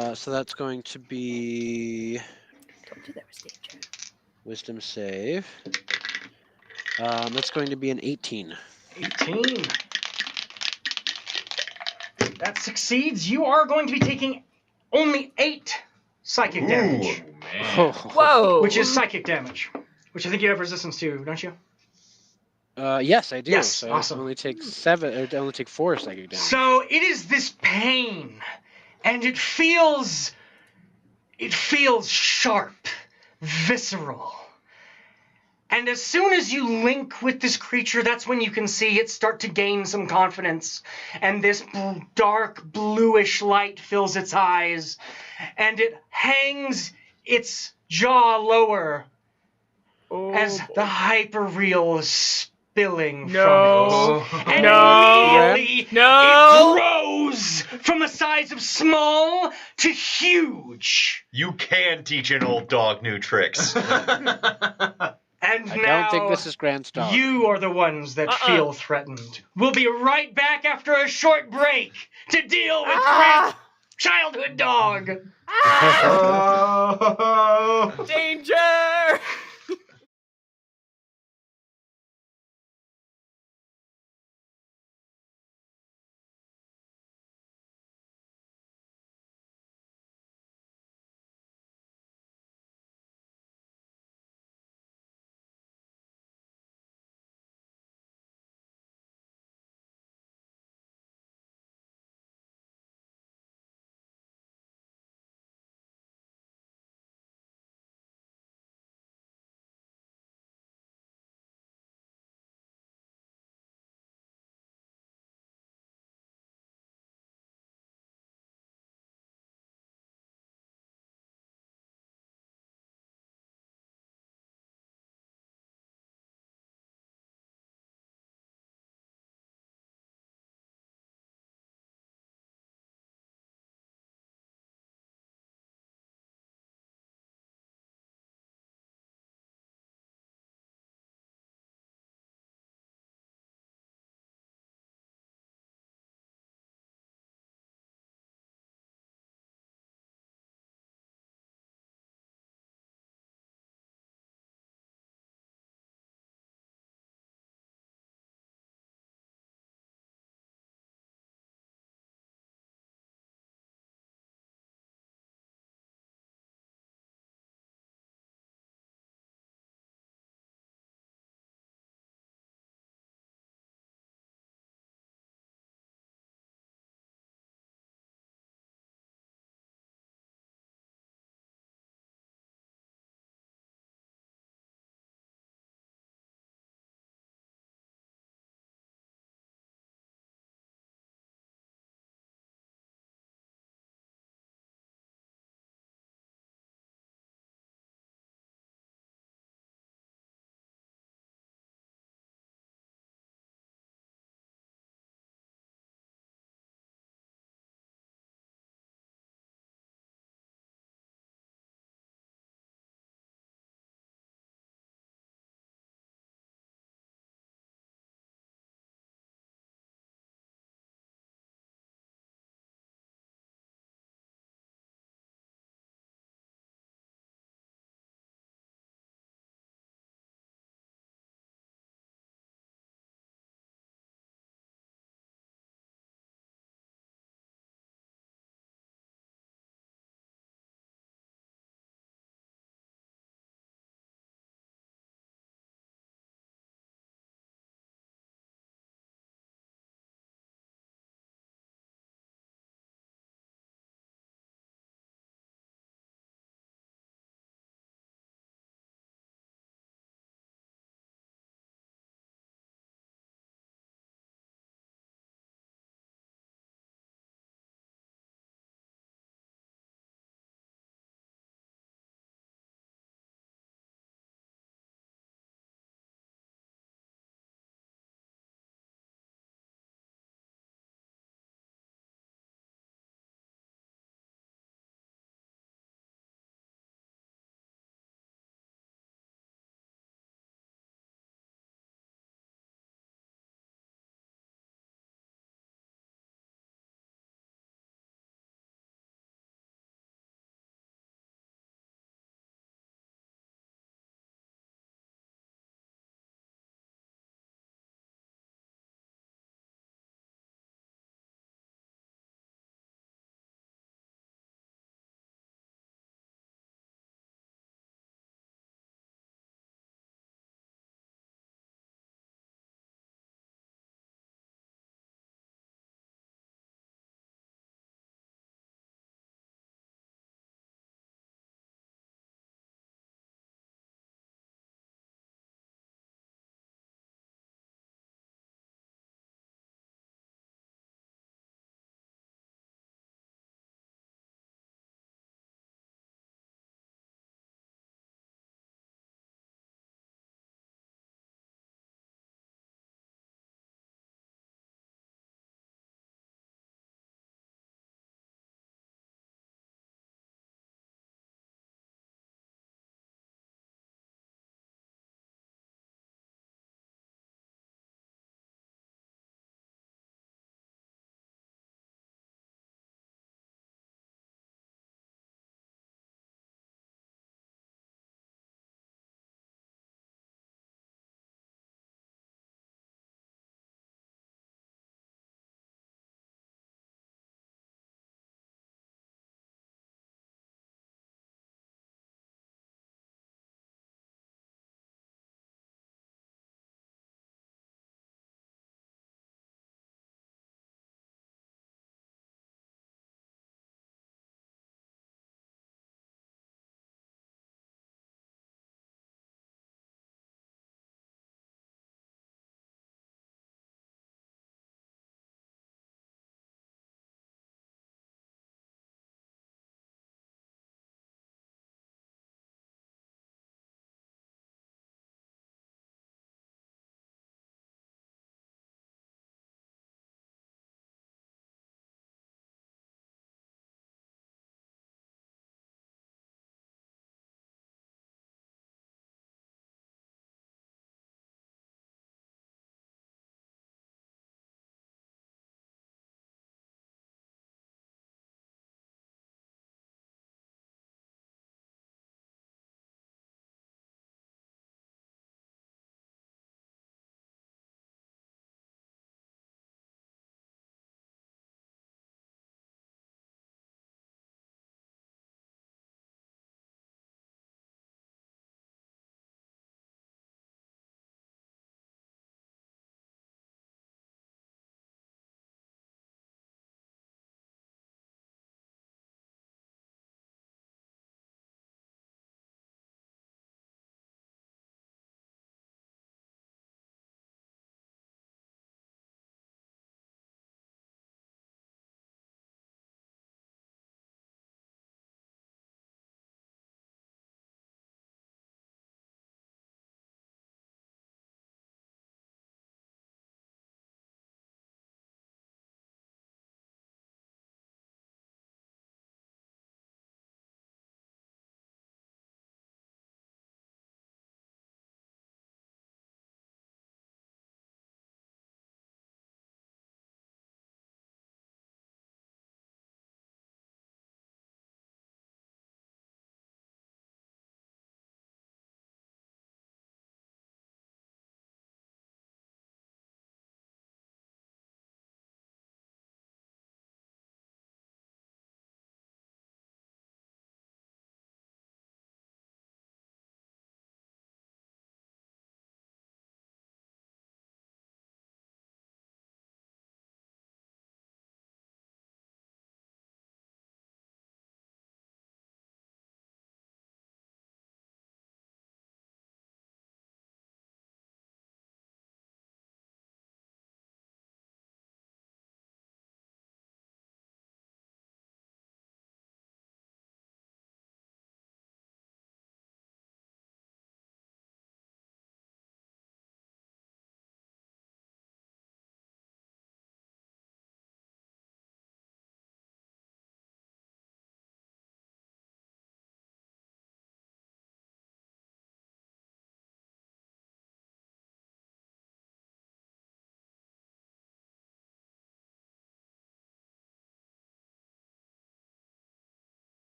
Speaker 4: those. So that's going to be
Speaker 3: Don't do that, Miss Danger.
Speaker 4: wisdom save. That's going to be an 18.
Speaker 1: 18. That succeeds. You are going to be taking only 8 psychic damage.
Speaker 2: Man.
Speaker 3: Whoa.
Speaker 1: Which is psychic damage. Which I think you have resistance to, don't you?
Speaker 4: Yes, I do.
Speaker 1: Yes,
Speaker 4: so
Speaker 1: awesome.
Speaker 4: I only take 4 psychic damage.
Speaker 1: So it is this pain, and it feels sharp, visceral. And as soon as you link with this creature, that's when you can see it start to gain some confidence. And this dark bluish light fills its eyes, and it hangs its jaw lower as the hyperreal is spilling
Speaker 3: No.
Speaker 1: from it. And
Speaker 3: No.
Speaker 1: immediately
Speaker 3: No.
Speaker 1: it grows from a size of small to huge.
Speaker 5: You can teach an old dog new tricks.
Speaker 1: And
Speaker 4: I
Speaker 1: now
Speaker 4: don't think this is Grant's dog.
Speaker 1: you are the ones that feel threatened. We'll be right back after a short break to deal with Grant's childhood dog.
Speaker 3: Danger.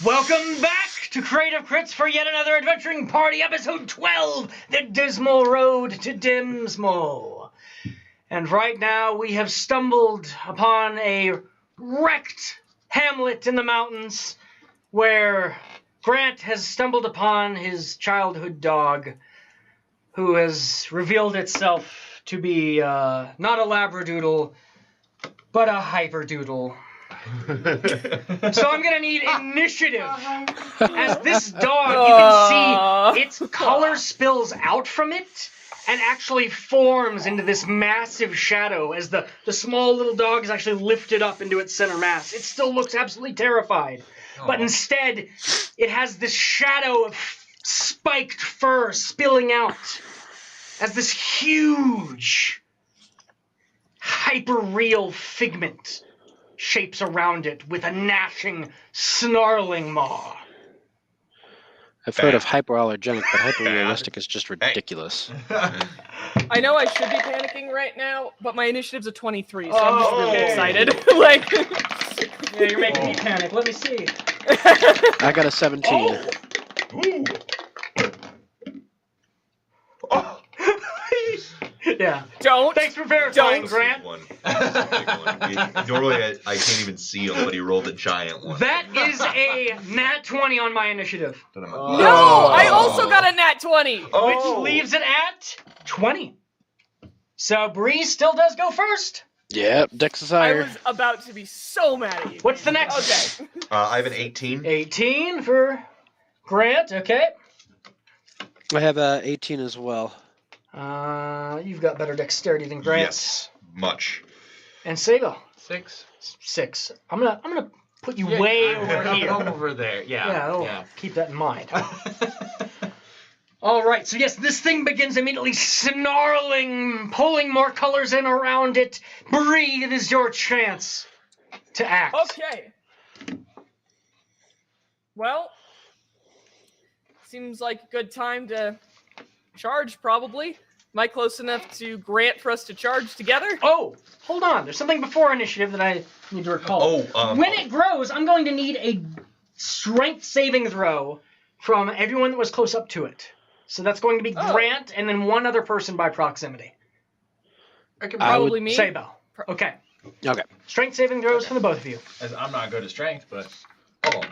Speaker 1: Welcome back to Creative Crits for yet another adventuring party, episode 12, The Dismal Road to Dimsmal. And right now we have stumbled upon a wrecked hamlet in the mountains where Grant has stumbled upon his childhood dog, who has revealed itself to be not a Labradoodle, but a Hyperdoodle. So I'm gonna need initiative. As this dog, you can see its color spills out from it and actually forms into this massive shadow as the small little dog is actually lifted up into its center mass. It still looks absolutely terrified, but instead it has this shadow of spiked fur spilling out as this huge hyper-real figment shapes around it with a gnashing, snarling maw.
Speaker 4: I've heard of hypoallergenic, but hyperrealistic is just ridiculous.
Speaker 3: I know I should be panicking right now, but my initiative's a 23, so I'm just really excited. Like,
Speaker 1: yeah, you're making me panic. Let me see.
Speaker 4: I got a 17.
Speaker 5: Ooh.
Speaker 1: Yeah.
Speaker 3: Don't.
Speaker 1: Thanks for verifying,
Speaker 3: Don't.
Speaker 1: Grant.
Speaker 5: One. Normally, I can't even see him, but he rolled a giant one.
Speaker 1: That is a nat 20 on my initiative,
Speaker 3: No, I also got a nat 20.
Speaker 1: which leaves it at 20. So Brie still does go first.
Speaker 4: Yep, Dex is
Speaker 3: I
Speaker 4: higher.
Speaker 3: was about to be so mad at you.
Speaker 1: What's the next?
Speaker 3: Okay.
Speaker 5: I have an 18.
Speaker 1: 18 for Grant. Okay.
Speaker 4: I have 18 as well.
Speaker 1: You've got better dexterity than Grant.
Speaker 5: Yes, much.
Speaker 1: And Sable.
Speaker 2: 6.
Speaker 1: 6. I'm gonna put you way over here.
Speaker 2: Over there. Yeah.
Speaker 1: Keep that in mind. All right, so yes, this thing begins immediately snarling, pulling more colors in around it. Brie, it is your chance to act.
Speaker 3: Okay. Well, seems like a good time to charge, probably. Am I close enough to Grant for us to charge together?
Speaker 1: Oh, hold on. There's something before initiative that I need to recall. When it grows, I'm going to need a strength saving throw from everyone that was close up to it. So that's going to be Grant and then one other person by proximity.
Speaker 3: Probably me.
Speaker 1: Sable. Okay.
Speaker 4: Okay.
Speaker 1: Strength saving throws for the both of you.
Speaker 2: As I'm not good at strength, but hold on.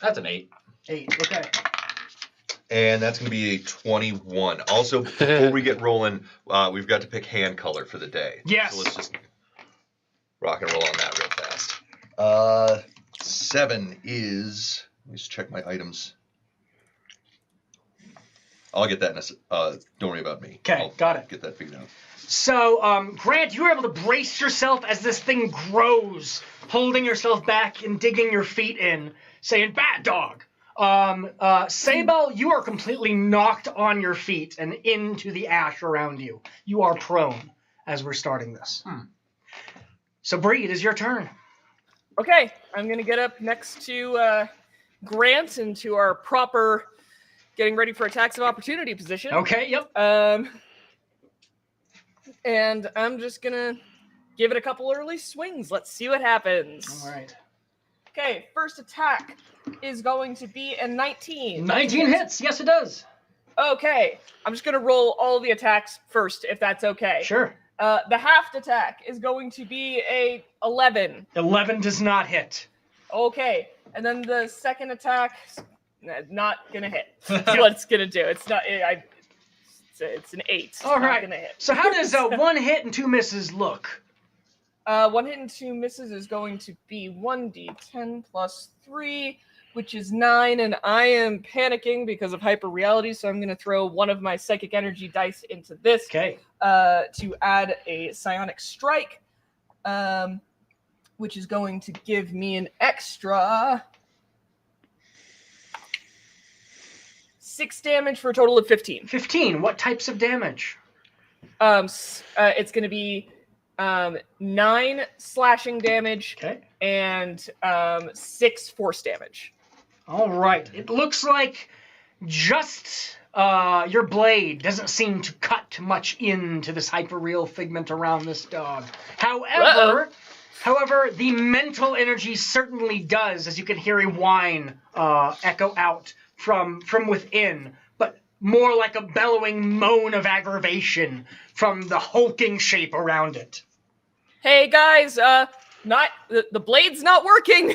Speaker 2: That's an 8.
Speaker 1: 8. Okay.
Speaker 5: And that's going to be a 21. Also, before we get rolling, we've got to pick hand color for the day.
Speaker 1: Yes.
Speaker 5: So let's just rock and roll on that real fast. 7 is... Let me just check my items. I'll get that in a... don't worry about me.
Speaker 1: Okay, got it.
Speaker 5: Get that figured out.
Speaker 1: So, Grant, you were able to brace yourself as this thing grows, holding yourself back and digging your feet in, saying, "Bad dog." Sable, you are completely knocked on your feet and into the ash around you. You are prone as we're starting this. So, Brie, it is your turn.
Speaker 3: Okay, I'm going to get up next to Grant into our proper getting ready for attacks of opportunity position.
Speaker 1: Okay, yep.
Speaker 3: And I'm just going to give it a couple early swings. Let's see what happens.
Speaker 1: All right.
Speaker 3: Okay, first attack is going to be a 19.
Speaker 1: 19 hits. Yes, it does.
Speaker 3: Okay, I'm just going to roll all the attacks first, if that's okay.
Speaker 1: Sure.
Speaker 3: The halved attack is going to be a 11.
Speaker 1: 11 does not hit.
Speaker 3: Okay, and then the second attack, not going to hit. That's what it's going to do. It's not... It's an 8.
Speaker 1: All right.
Speaker 3: Not gonna hit.
Speaker 1: So how does 1 hit and 2 misses look?
Speaker 3: 1 hit and 2 misses is going to be 1d10 plus 3, which is 9, and I am panicking because of hyper-reality, so I'm going to throw one of my psychic energy dice into this
Speaker 1: Okay.
Speaker 3: to add a psionic strike, which is going to give me an extra 6 damage for a total of 15.
Speaker 1: 15. What types of damage?
Speaker 3: It's going to be 9 slashing damage
Speaker 1: Okay.
Speaker 3: and 6 force damage.
Speaker 1: All right. It looks like just your blade doesn't seem to cut much into this hyperreal figment around this dog. However, However, the mental energy certainly does, as you can hear a whine echo out from within, but more like a bellowing moan of aggravation from the hulking shape around it.
Speaker 3: Hey guys, the blade's not working.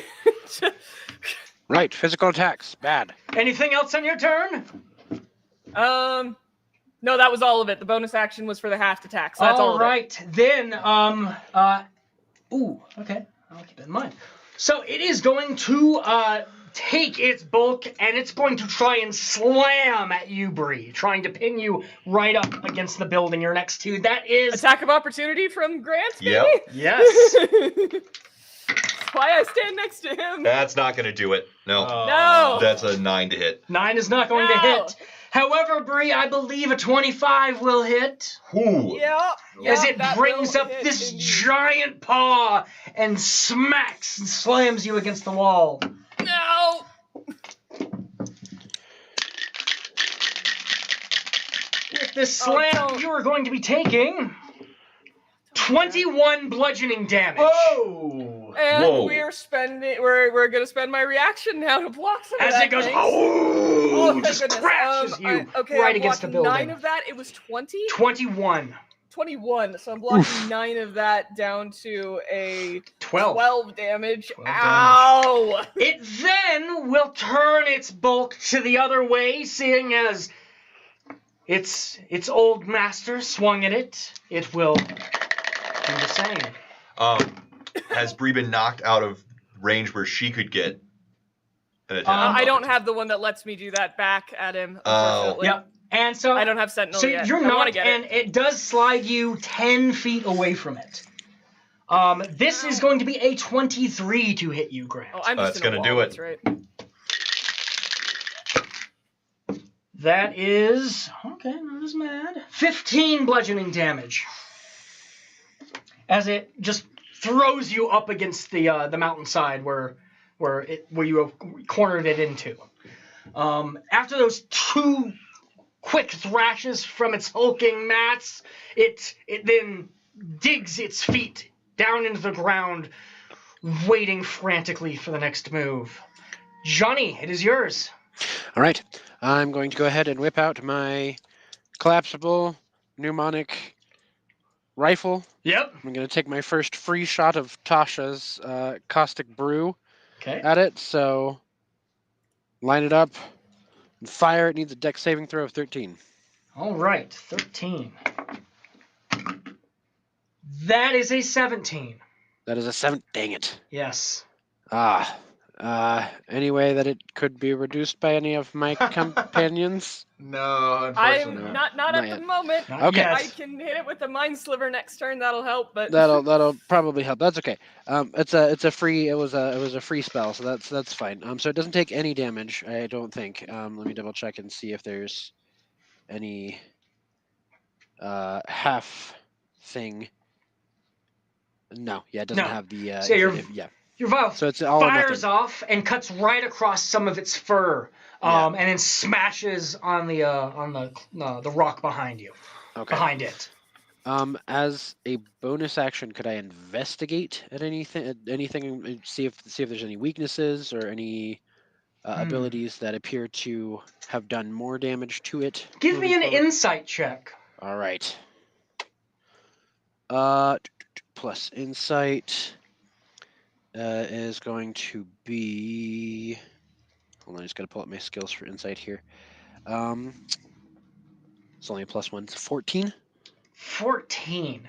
Speaker 4: Right, physical attacks, bad.
Speaker 1: Anything else on your turn?
Speaker 3: No, that was all of it. The bonus action was for the half attack, so that's all of it.
Speaker 1: All right, then, ooh, okay, I'll keep that in mind. So it is going to take its bulk, and it's going to try and slam at you, Brie, trying to pin you right up against the building you're next to. That is...
Speaker 3: Attack of opportunity from Grant, maybe?
Speaker 5: Yep.
Speaker 1: Yes.
Speaker 3: That's why I stand next to him.
Speaker 5: That's not going to do it. No.
Speaker 3: No.
Speaker 5: That's a 9 to hit.
Speaker 1: 9 is not going to hit. However, Brie, I believe a 25 will hit.
Speaker 5: Ooh.
Speaker 3: Yeah.
Speaker 1: As it
Speaker 3: that
Speaker 1: brings
Speaker 3: will
Speaker 1: up
Speaker 3: hit
Speaker 1: this
Speaker 3: indeed.
Speaker 1: giant paw and smacks and slams you against the wall.
Speaker 3: No.
Speaker 1: With this slam,
Speaker 3: don't.
Speaker 1: you are going to be taking 21 bludgeoning damage.
Speaker 2: Whoa!
Speaker 3: And
Speaker 5: Whoa.
Speaker 3: we're gonna spend my reaction now to block some of
Speaker 1: As
Speaker 3: that.
Speaker 1: it goes,
Speaker 3: thanks.
Speaker 1: oh,
Speaker 3: my
Speaker 1: just
Speaker 3: goodness.
Speaker 1: crashes you
Speaker 3: Okay,
Speaker 1: right
Speaker 3: I'm
Speaker 1: against the
Speaker 3: blocking
Speaker 1: building.
Speaker 3: 9 of that. It was 20?
Speaker 1: 21.
Speaker 3: 21. So I'm blocking 9 of that down to a
Speaker 1: 12.
Speaker 3: damage.
Speaker 1: 12
Speaker 3: Ow!
Speaker 1: It then will turn its bulk to the other way, seeing as its old master swung at it. It will do the same.
Speaker 5: Has Brie been knocked out of range where she could get an attack?
Speaker 3: I don't have the one that lets me do that back at him,
Speaker 5: Oh.
Speaker 3: unfortunately.
Speaker 1: Yep. And so
Speaker 3: I don't have Sentinel
Speaker 1: So
Speaker 3: yet.
Speaker 1: you're
Speaker 3: I wanna
Speaker 1: not,
Speaker 3: get
Speaker 1: and it does slide you 10 feet away from it. This is going to be a 23 to hit you, Grant.
Speaker 3: Oh, I'm
Speaker 5: That's
Speaker 3: just in a
Speaker 5: gonna
Speaker 3: wall,
Speaker 5: do it.
Speaker 3: That's right.
Speaker 1: That is, okay, not as mad. 15 bludgeoning damage. As it just throws you up against the mountainside where you have cornered it into. After those 2 quick thrashes from its hulking mats, it then digs its feet down into the ground, waiting frantically for the next move. Johnny, it is yours.
Speaker 4: All right, I'm going to go ahead and whip out my collapsible pneumonic rifle.
Speaker 1: Yep.
Speaker 4: I'm going to take my first free shot of Tasha's caustic brew
Speaker 1: Okay.
Speaker 4: at it. So line it up and fire. It needs a dex saving throw of 13.
Speaker 1: All right, 13. That is a 17.
Speaker 4: That is a 7. Dang it.
Speaker 1: Yes.
Speaker 4: Any way that it could be reduced by any of my companions?
Speaker 2: No,
Speaker 3: I'm
Speaker 2: unfortunately.
Speaker 3: not
Speaker 4: Not
Speaker 3: at
Speaker 4: yet.
Speaker 3: the moment.
Speaker 1: Not
Speaker 4: Okay.
Speaker 1: yet.
Speaker 3: I can hit it with the Mind Sliver next turn. That'll help, but
Speaker 4: That'll probably help. That's okay. It's a free. It was a free spell, so that's fine. So it doesn't take any damage. I don't think. Let me double check and see if there's any half thing. No, yeah, it doesn't
Speaker 1: No.
Speaker 4: have the.
Speaker 1: So your vial
Speaker 4: so it's all or
Speaker 1: fires
Speaker 4: nothing.
Speaker 1: off and cuts right across some of its fur,
Speaker 4: Yeah.
Speaker 1: and then smashes on the rock behind you,
Speaker 4: Okay.
Speaker 1: behind it.
Speaker 4: As a bonus action, could I investigate at anything? And see if there's any weaknesses or any abilities that appear to have done more damage to it.
Speaker 1: Give me
Speaker 4: moving
Speaker 1: an
Speaker 4: forward?
Speaker 1: insight check.
Speaker 4: All right. Plus insight is going to be. Hold on, I just got to pull up my skills for insight here. It's only a +1. It's 14.
Speaker 1: 14.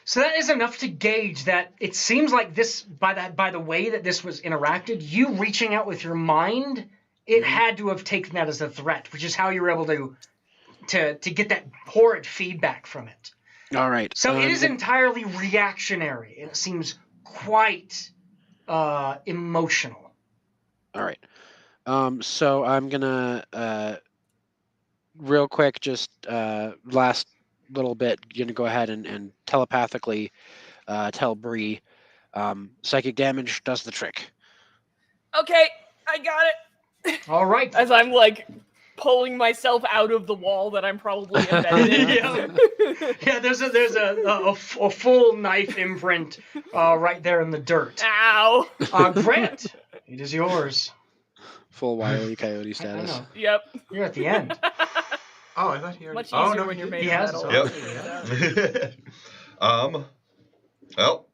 Speaker 1: So that is enough to gauge that it seems like this, by the way that this was interacted, you reaching out with your mind, it had to have taken that as a threat, which is how you were able to get that horrid feedback from it.
Speaker 4: All right.
Speaker 1: So it is entirely reactionary, and it seems quite emotional.
Speaker 4: All right. So I'm gonna real quick, just last little bit, gonna go ahead and telepathically tell Brie, psychic damage does the trick.
Speaker 3: okay, I got it.
Speaker 1: All right.
Speaker 3: As I'm like pulling myself out of the wall that I'm probably embedded in.
Speaker 1: Yeah, there's a full knife imprint right there in the dirt.
Speaker 3: Ow.
Speaker 1: Grant, it is yours.
Speaker 4: Full Wile E. Coyote
Speaker 1: I
Speaker 4: status.
Speaker 1: know.
Speaker 3: Yep.
Speaker 1: You're at the end.
Speaker 2: Oh, I thought he already...
Speaker 3: Much easier
Speaker 2: no,
Speaker 3: when you're
Speaker 2: he
Speaker 3: made
Speaker 1: he
Speaker 3: of
Speaker 1: has
Speaker 3: metal.
Speaker 5: Yep. Well.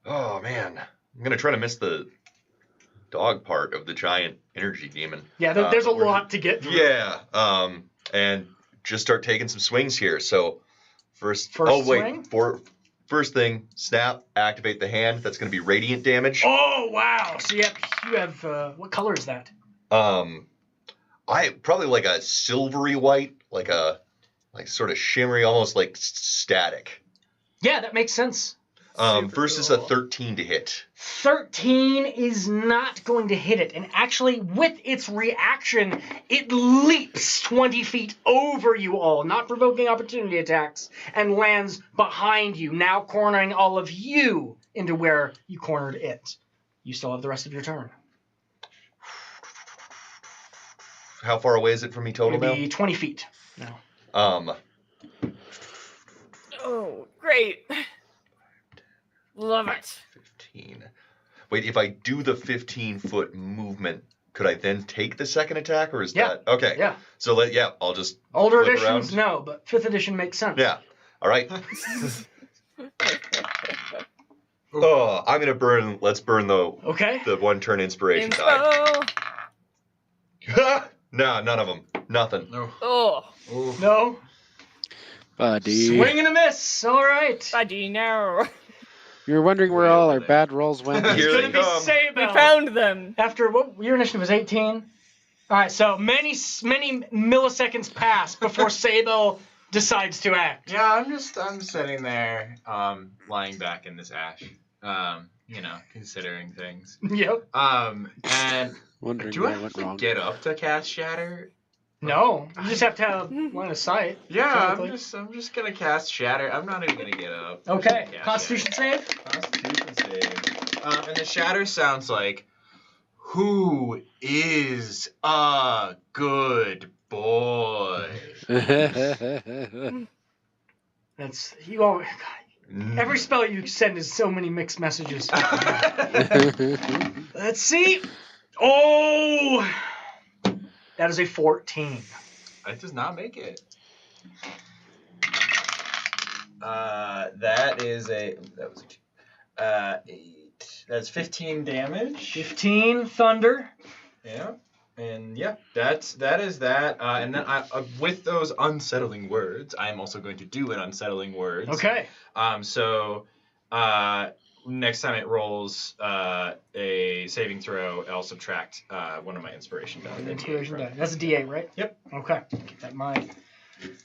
Speaker 5: Oh man, I'm gonna try to miss the dog part of the giant energy demon.
Speaker 1: Yeah, there's a lot to get through.
Speaker 5: Yeah. And just start taking some swings here. So first
Speaker 1: swing?
Speaker 5: First thing, snap, activate the hand. That's gonna be radiant damage.
Speaker 1: Oh wow! So you have what color is that?
Speaker 5: I probably like a silvery white, like sort of shimmery, almost like static.
Speaker 1: Yeah, that makes sense.
Speaker 5: First is a 13 to hit.
Speaker 1: 13 is not going to hit it. And actually, with its reaction, it leaps 20 feet over you all, not provoking opportunity attacks, and lands behind you, now cornering all of you into where you cornered it. You still have the rest of your turn.
Speaker 5: How far away is it from me total
Speaker 1: It'll
Speaker 5: now?
Speaker 1: be 20 feet now.
Speaker 3: Oh, great. Love it.
Speaker 5: 15. Wait, if I do the 15-foot movement, could I then take the second attack, or is that okay?
Speaker 1: Yeah.
Speaker 5: So I'll just
Speaker 1: Older
Speaker 5: flip
Speaker 1: editions,
Speaker 5: around.
Speaker 1: no, but 5th edition makes sense.
Speaker 5: Yeah. All right. Oh, I'm gonna burn. Let's burn the
Speaker 1: Okay.
Speaker 5: the 1 turn inspiration die.
Speaker 3: Dimsmal.
Speaker 5: No, none of them. Nothing.
Speaker 2: No.
Speaker 3: Oh,
Speaker 1: No.
Speaker 4: Buddy.
Speaker 1: Swing and a miss. All right.
Speaker 3: buddy, no.
Speaker 4: You're wondering where all our bad rolls went.
Speaker 1: It's
Speaker 5: Here
Speaker 1: going to
Speaker 5: they
Speaker 1: be
Speaker 5: come.
Speaker 1: Sable.
Speaker 3: We found them.
Speaker 1: After what your initiative was 18. All right, so many milliseconds pass before Sable decides to act.
Speaker 2: Yeah, I'm sitting there, lying back in this ash, considering things.
Speaker 1: Yep.
Speaker 2: And
Speaker 4: Wondering
Speaker 2: do
Speaker 4: where
Speaker 2: I
Speaker 4: I
Speaker 2: have
Speaker 4: went
Speaker 2: to
Speaker 4: wrong.
Speaker 2: get up to cast Shatter?
Speaker 1: No, you just have to have line of sight.
Speaker 2: Yeah,
Speaker 1: technically.
Speaker 2: I'm just gonna cast Shatter. I'm not even gonna get up.
Speaker 1: Okay.
Speaker 2: Cast
Speaker 1: Constitution save.
Speaker 2: Constitution save. And the Shatter sounds like, "Who is a good boy?"
Speaker 1: That's you all. Every spell you send is so many mixed messages. Let's see. Oh, that is a 14.
Speaker 2: That does not make it. That was a 8. That's 15 damage.
Speaker 1: 15 thunder.
Speaker 2: Yeah. And yeah, that is that. And then with those unsettling words, I am also going to do an unsettling words.
Speaker 1: Okay.
Speaker 2: So next time it rolls a saving throw, I'll subtract one of my inspiration die.
Speaker 1: Inspiration die. That's a D8, right?
Speaker 2: Yep.
Speaker 1: Okay. Keep that in mind.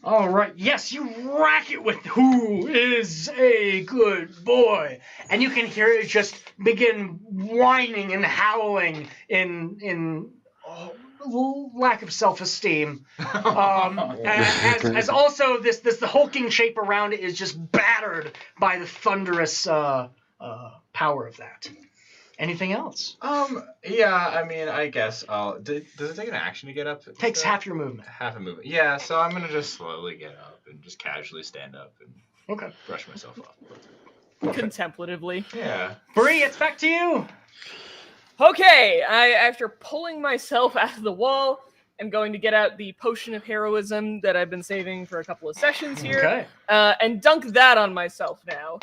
Speaker 1: All right. Yes, you rack it with "Who is a good boy," and you can hear it just begin whining and howling in lack of self-esteem. As also the hulking shape around it is just battered by the thunderous power of that. Anything else?
Speaker 2: Yeah, I mean, I guess does it take an action to get up?
Speaker 1: Takes half your movement.
Speaker 2: Half a movement. Yeah, so I'm gonna just slowly get up and just casually stand up and
Speaker 1: Okay.
Speaker 2: brush myself off.
Speaker 3: Contemplatively.
Speaker 2: Yeah.
Speaker 1: Bree, it's back to you.
Speaker 3: Okay, after pulling myself out of the wall, I'm going to get out the potion of heroism that I've been saving for a couple of sessions here,
Speaker 1: Okay.
Speaker 3: and dunk that on myself now.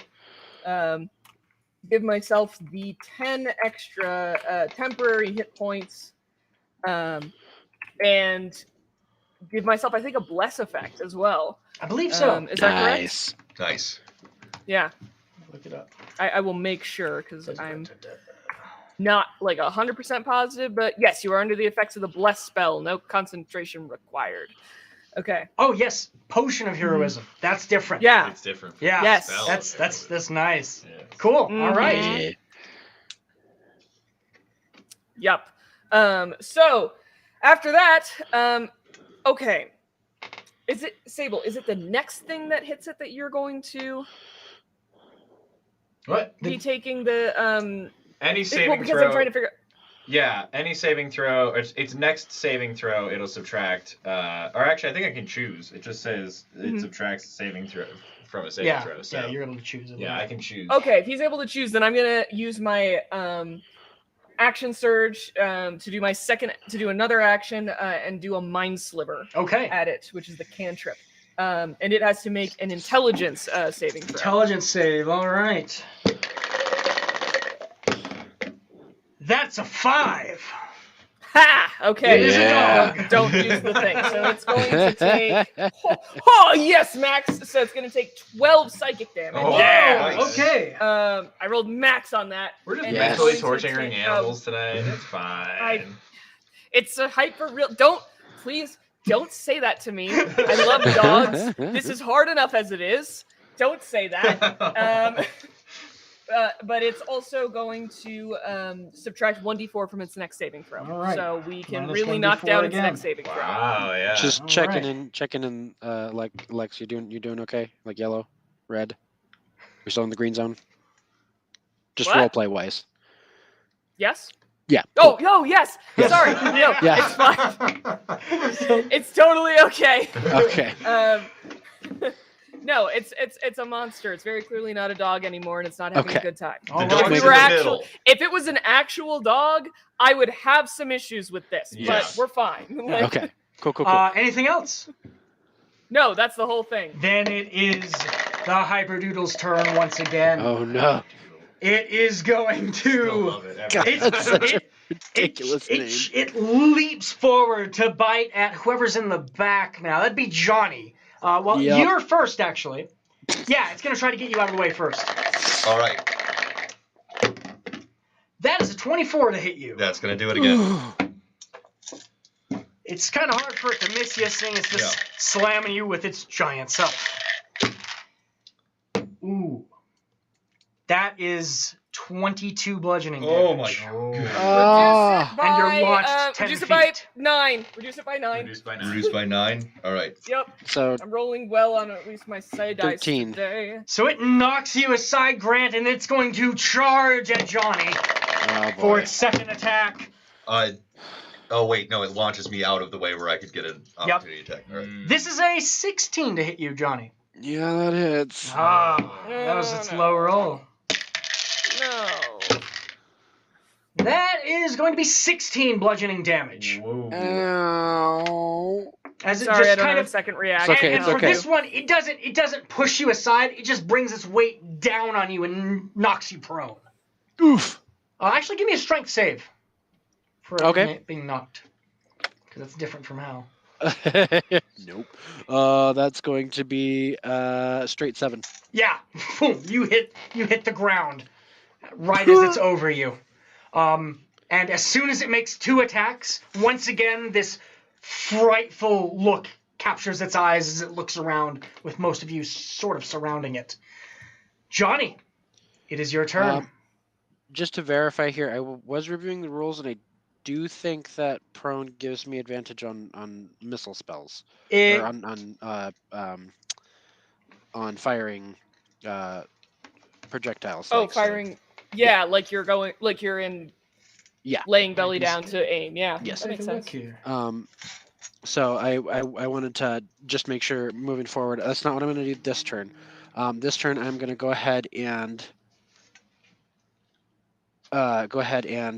Speaker 3: Give myself the 10 extra temporary hit points, and give myself, I think, a bless effect as well.
Speaker 1: I believe so.
Speaker 3: Is that correct?
Speaker 4: Nice.
Speaker 5: Nice.
Speaker 3: Yeah,
Speaker 1: Look it up.
Speaker 3: I will make sure, because I'm not like 100% positive, but yes, you are under the effects of the bless spell. No concentration required. Okay.
Speaker 1: Oh yes, potion of heroism. That's different.
Speaker 3: Yeah.
Speaker 2: It's different.
Speaker 1: Yeah.
Speaker 3: Yes.
Speaker 2: Spell
Speaker 1: That's
Speaker 2: of
Speaker 1: that's nice.
Speaker 2: Yeah.
Speaker 1: Cool. All
Speaker 3: Mhm.
Speaker 1: right.
Speaker 4: Yeah.
Speaker 3: Yep. So after that, okay. Is it Sable? Is it the next thing that hits it that you're going to
Speaker 2: What?
Speaker 3: be taking the
Speaker 2: Any
Speaker 3: well,
Speaker 2: saving
Speaker 3: because
Speaker 2: throw?
Speaker 3: I'm trying to figure.
Speaker 2: Yeah, any saving throw, or its next saving throw, it'll subtract. Or actually, I think I can choose. It just says it subtracts saving throw from a saving throw. So
Speaker 1: yeah, you're able to choose it.
Speaker 2: yeah, I can choose.
Speaker 3: Okay, if he's able to choose, then I'm gonna use my action surge to do another action and do a mind sliver
Speaker 1: Okay.
Speaker 3: at it, which is the cantrip. And it has to make an intelligence saving throw.
Speaker 1: Intelligence save. All right. That's a 5.
Speaker 3: Ha! Okay.
Speaker 1: It is a dog.
Speaker 3: Don't use the thing. So it's going to take. Oh yes, Max. So it's going to take 12 psychic damage.
Speaker 2: Oh,
Speaker 1: Yeah.
Speaker 2: nice.
Speaker 1: Okay.
Speaker 3: I rolled max on that.
Speaker 2: We're just
Speaker 3: and
Speaker 4: Yes.
Speaker 2: mentally
Speaker 3: it's going to
Speaker 2: torturing
Speaker 3: take,
Speaker 2: animals today. It's fine.
Speaker 3: It's a hyper real. Please don't say that to me. I love dogs. This is hard enough as it is. Don't say that. But it's also going to subtract 1-d4 from its next saving throw.
Speaker 1: All right.
Speaker 3: So we can
Speaker 1: Minus
Speaker 3: really
Speaker 1: 1d4
Speaker 3: knock down its
Speaker 1: again.
Speaker 3: next saving throw.
Speaker 2: Wow, yeah.
Speaker 4: Just
Speaker 1: All
Speaker 4: checking
Speaker 1: right.
Speaker 4: in. Like Lex, you doing okay? Like yellow, red. You're still in the green zone. Just
Speaker 3: What?
Speaker 4: roleplay wise.
Speaker 3: Yes?
Speaker 4: Yeah.
Speaker 3: Oh, yes.
Speaker 4: Yes.
Speaker 3: Sorry. No,
Speaker 4: Yeah.
Speaker 3: it's fine. It's totally okay.
Speaker 4: Okay.
Speaker 3: No, it's a monster. It's very clearly not a dog anymore, and it's not having a
Speaker 4: Okay.
Speaker 3: good time.
Speaker 1: All
Speaker 5: The
Speaker 1: right.
Speaker 5: dog's
Speaker 3: we
Speaker 5: in
Speaker 3: were
Speaker 5: the
Speaker 3: actually-
Speaker 5: middle.
Speaker 3: If it was an actual dog, I would have some issues with this,
Speaker 2: Yeah.
Speaker 3: but we're fine. Like,
Speaker 4: Okay. Cool.
Speaker 1: Anything else?
Speaker 3: No, that's the whole thing.
Speaker 1: Then it is the Hyperdoodle's turn once again.
Speaker 4: Oh no.
Speaker 1: It is going
Speaker 2: Still
Speaker 1: to.
Speaker 2: love it.
Speaker 4: God,
Speaker 1: It-
Speaker 4: that's such a
Speaker 1: it-
Speaker 4: ridiculous name.
Speaker 1: It leaps forward to bite at whoever's in the back now. That'd be Johnny. Well,
Speaker 4: Yep.
Speaker 1: you're first, actually. Yeah, it's going to try to get you out of the way first.
Speaker 5: All right.
Speaker 1: That is a 24 to hit you.
Speaker 5: That's gonna do it again.
Speaker 1: It's kind of hard for it to miss you, seeing it's just slamming you with its giant self. Ooh. That is 22 bludgeoning damage.
Speaker 5: Oh my
Speaker 2: Oh.
Speaker 4: Ah.
Speaker 1: And you're launched 10
Speaker 3: reduce it by
Speaker 1: feet.
Speaker 3: 9. Reduce it by 9.
Speaker 2: Reduced by 9.
Speaker 5: Reduced by 9. All right.
Speaker 3: Yep.
Speaker 4: So
Speaker 3: I'm rolling well on at least my side dice
Speaker 4: 13.
Speaker 3: today.
Speaker 1: So it knocks you aside, Grant, and it's going to charge at Johnny
Speaker 4: oh
Speaker 1: for
Speaker 4: boy.
Speaker 1: its second attack.
Speaker 5: Oh wait, no, it launches me out of the way where I could get an opportunity attack. All right.
Speaker 1: This is a 16 to hit you, Johnny.
Speaker 4: Yeah, that hits.
Speaker 1: Ah, that was its
Speaker 3: No.
Speaker 1: low roll.
Speaker 3: No.
Speaker 1: That is going to be 16 bludgeoning damage.
Speaker 2: Whoa.
Speaker 4: Ow.
Speaker 1: As it
Speaker 3: Sorry, I
Speaker 1: just
Speaker 3: don't
Speaker 1: kind
Speaker 3: have
Speaker 1: of.
Speaker 3: a second reaction.
Speaker 4: It's okay,
Speaker 1: And
Speaker 4: it's
Speaker 1: for
Speaker 4: okay.
Speaker 1: this one, it doesn't push you aside. It just brings its weight down on you and knocks you prone.
Speaker 4: Oof.
Speaker 1: Actually, give me a strength save for
Speaker 4: Okay.
Speaker 1: being knocked, because that's different from how.
Speaker 4: Nope. That's going to be straight 7.
Speaker 1: Yeah, boom! You hit the ground right as it's over you. And as soon as it makes 2 attacks, once again this frightful look captures its eyes as it looks around, with most of you sort of surrounding it. Johnny, it is your turn.
Speaker 4: Just to verify here, I was reviewing the rules, and I do think that prone gives me advantage on missile spells
Speaker 1: It-
Speaker 4: or on firing projectiles.
Speaker 3: Oh,
Speaker 4: like, so-
Speaker 3: firing. Yeah, like you're in.
Speaker 4: Yeah.
Speaker 3: Laying belly down to aim. Yeah.
Speaker 4: Yes.
Speaker 3: That makes
Speaker 1: Take a look
Speaker 3: sense.
Speaker 1: here.
Speaker 4: So I wanted to just make sure moving forward. That's not what I'm going to do this turn. This turn I'm going to go ahead and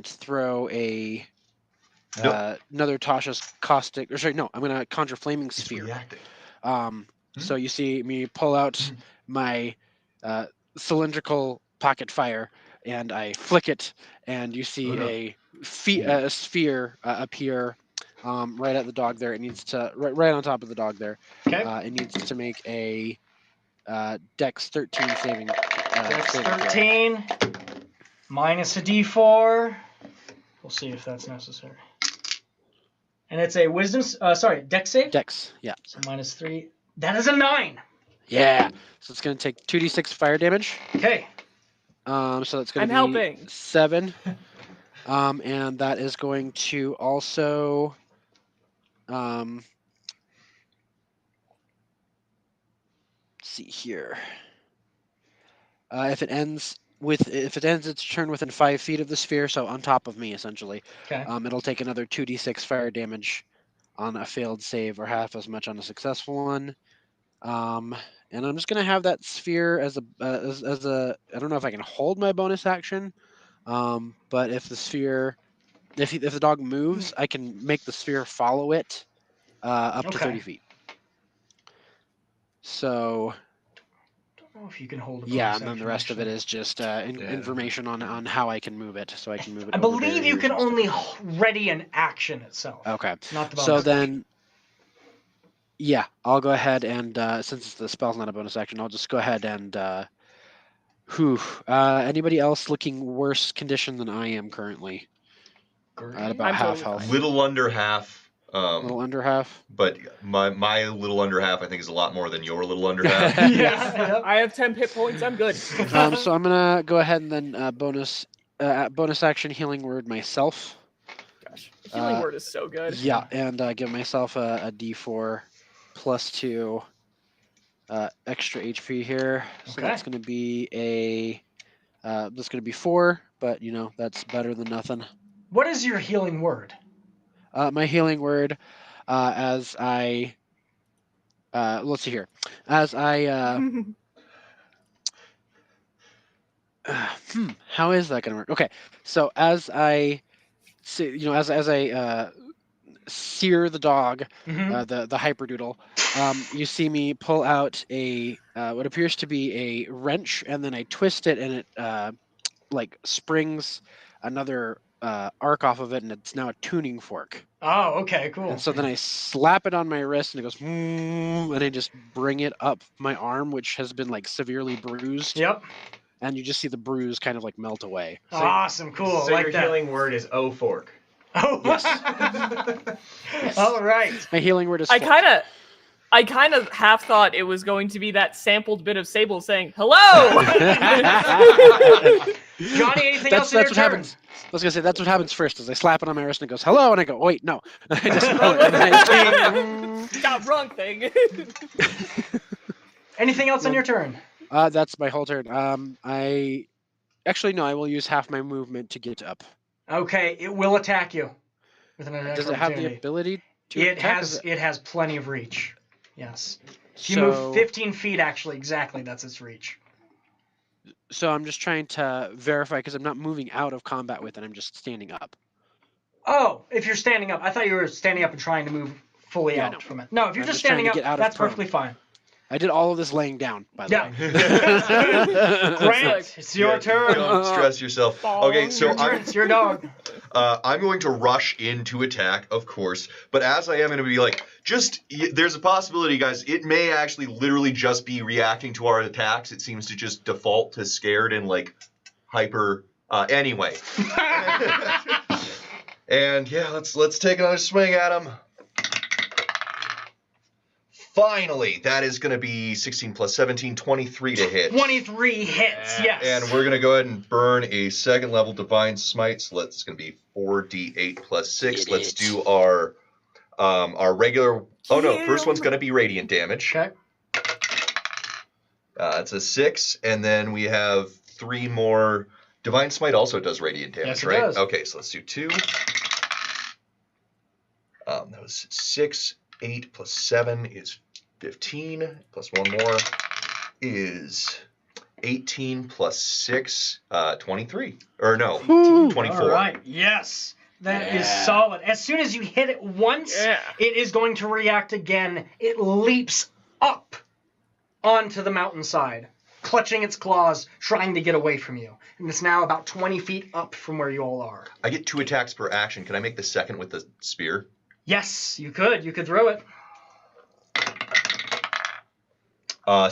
Speaker 4: throw a another Tasha's caustic. Or sorry, no, I'm going to conjure flaming
Speaker 5: It's
Speaker 4: sphere.
Speaker 5: reacting.
Speaker 4: So you see me pull out my cylindrical pocket fire, and I flick it, and you see a sphere appear right at the dog there. It needs to right on top of the dog there.
Speaker 1: Okay.
Speaker 4: It needs to make a Dex 13 saving.
Speaker 1: Dex
Speaker 4: saving throw.
Speaker 1: 13 minus a d4. We'll see if that's necessary. And it's a wisdom. Dex save.
Speaker 4: Dex, yeah.
Speaker 1: So minus 3. That is a 9.
Speaker 4: Yeah. So it's going to take 2d6 fire damage.
Speaker 1: Okay.
Speaker 4: So that's going
Speaker 3: I'm
Speaker 4: to be
Speaker 3: helping.
Speaker 4: 7. And that is going to also let's see here. If it ends if it ends its turn within 5 feet of the sphere, so on top of me essentially,
Speaker 1: Okay.
Speaker 4: it'll take another 2d6 fire damage on a failed save or half as much on a successful one. And I'm just gonna have that sphere as a I don't know if I can hold my bonus action, but if the sphere if the dog moves, I can make the sphere follow it up to 30 feet. So
Speaker 1: I don't know if you can hold a bonus
Speaker 4: yeah, and then
Speaker 1: action,
Speaker 4: the rest of it
Speaker 1: actually.
Speaker 4: is just information on how I can move it, so I can move it.
Speaker 1: I
Speaker 4: over
Speaker 1: believe you
Speaker 4: barriers
Speaker 1: can
Speaker 4: and stuff
Speaker 1: only
Speaker 4: like that.
Speaker 1: ready an action itself.
Speaker 4: Okay.
Speaker 1: Not the bonus
Speaker 4: So
Speaker 1: action.
Speaker 4: then, yeah, I'll go ahead and since the spell's not a bonus action, I'll just go ahead and. Anybody else looking worse condition than I am currently? At about
Speaker 3: I'm
Speaker 4: half
Speaker 3: totally
Speaker 4: health.
Speaker 3: fine.
Speaker 5: Little under half.
Speaker 4: A little under half.
Speaker 5: But my little under half, I think, is a lot more than your little under half.
Speaker 1: Yeah.
Speaker 3: I have 10 hit points. I'm good.
Speaker 4: So I'm gonna go ahead and then bonus action healing word myself.
Speaker 3: Gosh, healing word is so good.
Speaker 4: Yeah, and give myself a D4 plus 2 extra HP here. So that's gonna be that's gonna be 4, but you know that's better than nothing.
Speaker 1: What is your healing word?
Speaker 4: My healing word, as I let's see here, as I how is that gonna work? Okay, so as I as I sear the dog, the hyperdoodle, you see me pull out a what appears to be a wrench, and then I twist it, and it like springs another arc off of it, and it's now a tuning fork.
Speaker 1: Oh, okay, cool.
Speaker 4: And so then I slap it on my wrist, and it goes, and I just bring it up my arm, which has been like severely bruised.
Speaker 1: Yep.
Speaker 4: And you just see the bruise kind of like melt away.
Speaker 1: Awesome, cool.
Speaker 2: So
Speaker 1: like
Speaker 2: your
Speaker 1: that.
Speaker 2: healing word is O fork.
Speaker 1: Oh,
Speaker 4: Yes.
Speaker 1: All right.
Speaker 4: My healing word is.
Speaker 3: I kind of half thought it was going to be that sampled bit of Sable saying hello.
Speaker 1: Johnny, anything else in
Speaker 4: That's
Speaker 1: your
Speaker 4: what
Speaker 1: turn?
Speaker 4: happens. I was gonna say that's what happens first. Is I slap it on my wrist and it goes hello, and I go wait no. I just smell it. And
Speaker 3: Got wrong thing.
Speaker 1: Anything else on your turn?
Speaker 4: that's my whole turn. I actually no. I will use half my movement to get up.
Speaker 1: Okay, it will attack you with an attack
Speaker 4: Does it have the
Speaker 1: opportunity.
Speaker 4: ability to
Speaker 1: It
Speaker 4: attack?
Speaker 1: has plenty of reach. Yes. If you
Speaker 4: So,
Speaker 1: move 15 feet, actually, exactly, that's its reach.
Speaker 4: So I'm just trying to verify because I'm not moving out of combat with it. I'm just standing up.
Speaker 1: Oh, if you're standing up. I thought you were standing up and trying to move fully out from it. No, if you're
Speaker 4: I'm
Speaker 1: just
Speaker 4: just trying
Speaker 1: standing
Speaker 4: to
Speaker 1: up,
Speaker 4: get out of
Speaker 1: that's
Speaker 4: prone.
Speaker 1: perfectly fine.
Speaker 4: I did all of this laying down, by the
Speaker 1: Yeah.
Speaker 4: way.
Speaker 1: Grant, it's your turn.
Speaker 5: Don't stress yourself. Okay, so
Speaker 1: Your turn. It's your dog.
Speaker 5: I'm going to rush in to attack, of course, but as I am going to be like, there's a possibility, guys, it may actually literally just be reacting to our attacks. It seems to just default to scared and like hyper. Anyway. And yeah, let's take another swing at him. Finally, that is going to be 16 plus 17, 23 to hit.
Speaker 1: 23 hits, yes.
Speaker 5: And we're going to go ahead and burn a second level Divine Smite. So it's going to be 4d8 plus 6. Let's do our regular... Oh, no. First one's going to be radiant damage.
Speaker 1: Okay.
Speaker 5: It's a 6. And then we have 3 more... Divine Smite also does radiant damage,
Speaker 1: yes, it
Speaker 5: right?
Speaker 1: Does.
Speaker 5: Okay, so let's do 2. That was 6. 8 plus 7 is 15. Plus 1 more is 18 plus 6, 23. Or no, 24.
Speaker 1: All right, yes. That is solid. As soon as you hit it once, it is going to react again. It leaps up onto the mountainside, clutching its claws, trying to get away from you. And it's now about 20 feet up from where you all are.
Speaker 5: I get 2 attacks per action. Can I make the second with the spear?
Speaker 1: Yes, you could. You could throw it.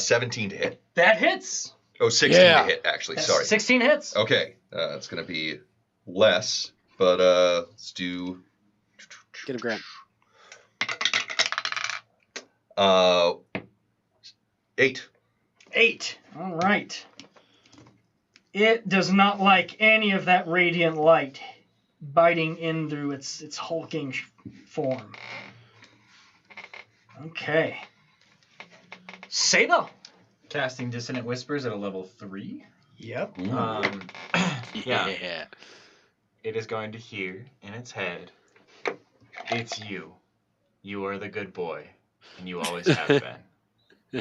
Speaker 5: 17 to hit.
Speaker 1: That hits.
Speaker 5: Oh, 16 to hit, actually. Sorry.
Speaker 1: 16 hits.
Speaker 5: Okay. It's going to be less, but let's do...
Speaker 4: Get him, Grant.
Speaker 5: 8.
Speaker 1: 8. All right. It does not like any of that radiant light biting in through its hulking form. Okay. Sable.
Speaker 2: Casting Dissonant Whispers at a level 3.
Speaker 1: Yep.
Speaker 2: Yeah. It is going to hear in its head, it's you. You are the good boy, and you always have been.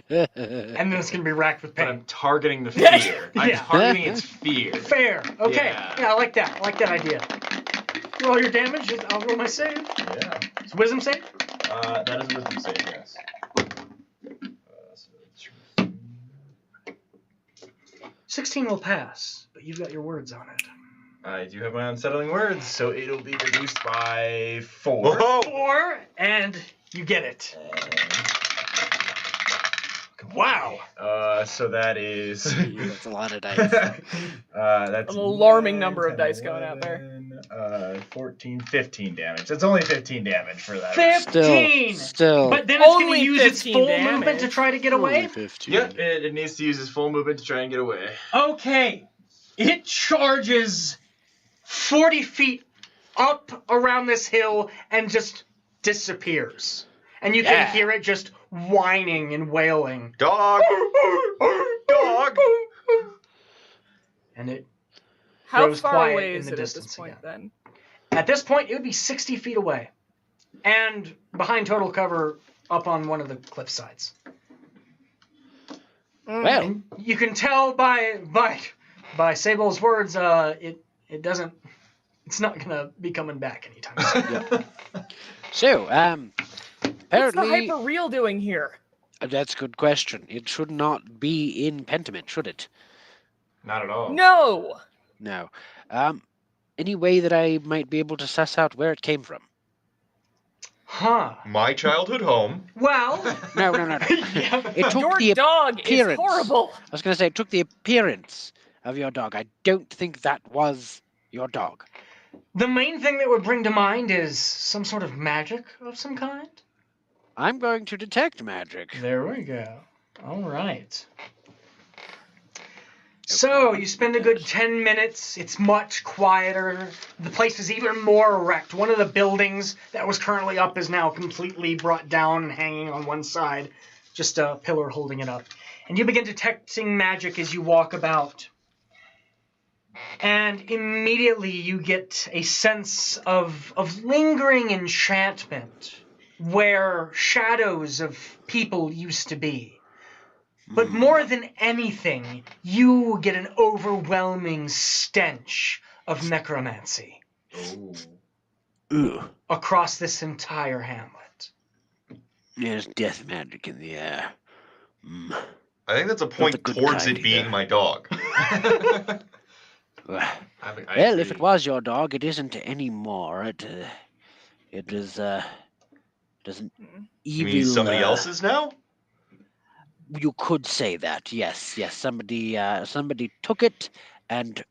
Speaker 1: And then it's going to be racked with
Speaker 2: But
Speaker 1: pain.
Speaker 2: I'm targeting the fear. I'm
Speaker 1: Yeah.
Speaker 2: targeting its fear.
Speaker 1: Fair. Okay.
Speaker 2: Yeah.
Speaker 1: Yeah, I like that. I like that idea. Roll your damage. I'll roll my save.
Speaker 2: Yeah.
Speaker 1: It's wisdom save?
Speaker 2: That is a wisdom save, yes.
Speaker 1: 16 will pass, but you've got your words on it.
Speaker 2: I do have my unsettling words, so it'll be reduced by 4.
Speaker 5: Whoa!
Speaker 1: 4, and you get it. Wow.
Speaker 2: So that is...
Speaker 4: That's a lot of dice.
Speaker 2: That's
Speaker 3: An alarming number of dice going out there.
Speaker 2: 14, 15 damage. That's only 15 damage for that.
Speaker 1: 15!
Speaker 4: Still.
Speaker 1: But then it's going to
Speaker 3: Only
Speaker 1: use its
Speaker 3: 15
Speaker 1: full
Speaker 3: damage.
Speaker 1: movement to try to get away?
Speaker 4: Only 15.
Speaker 2: Yep, it needs to use its full movement to try and get away.
Speaker 1: Okay. It charges 40 feet up around this hill and just disappears. And you can hear it just whining and wailing.
Speaker 5: Dog! Dog!
Speaker 1: And it
Speaker 3: How
Speaker 1: grows
Speaker 3: far
Speaker 1: quiet
Speaker 3: away
Speaker 1: in
Speaker 3: is
Speaker 1: the
Speaker 3: it at
Speaker 1: distance
Speaker 3: this point
Speaker 1: again.
Speaker 3: then?
Speaker 1: At this point, it would be 60 feet away. And behind total cover up on one of the cliff sides.
Speaker 4: Well,
Speaker 1: And you can tell by Sable's words, it doesn't, it's not gonna be coming back anytime soon.
Speaker 4: so,
Speaker 3: What's the
Speaker 4: apparently,
Speaker 3: hyper-real doing here?
Speaker 4: that's a good question. It should not be in Pentiment, should it?
Speaker 2: Not at all.
Speaker 3: No!
Speaker 4: No. Any way that I might be able to suss out where it came from?
Speaker 1: Huh.
Speaker 5: My childhood home.
Speaker 1: Well,
Speaker 4: No.
Speaker 1: yeah.
Speaker 4: It took
Speaker 3: Your
Speaker 4: the
Speaker 3: dog is
Speaker 4: appearance.
Speaker 3: horrible.
Speaker 4: I was going to say, it took the appearance of your dog. I don't think that was your dog.
Speaker 1: The main thing that would bring to mind is some sort of magic of some kind.
Speaker 4: I'm going to detect magic.
Speaker 1: There we go. All right. So, you spend a good 10 minutes. It's much quieter. The place is even more wrecked. One of the buildings that was currently up is now completely brought down and hanging on one side. Just a pillar holding it up. And you begin detecting magic as you walk about. And immediately you get a sense of lingering enchantment where shadows of people used to be. But more than anything, you get an overwhelming stench of necromancy
Speaker 4: Ooh,
Speaker 1: across this entire hamlet.
Speaker 4: there's death magic in the air.
Speaker 5: I think that's a point
Speaker 4: the good
Speaker 5: towards
Speaker 4: kind
Speaker 5: it being
Speaker 4: either.
Speaker 5: my dog.
Speaker 4: Well,
Speaker 2: I
Speaker 4: if
Speaker 2: agree.
Speaker 4: it was your dog, it isn't anymore. It is doesn't
Speaker 5: You
Speaker 4: evil.
Speaker 5: mean somebody else's now?
Speaker 4: You could say that. Yes. Somebody took it and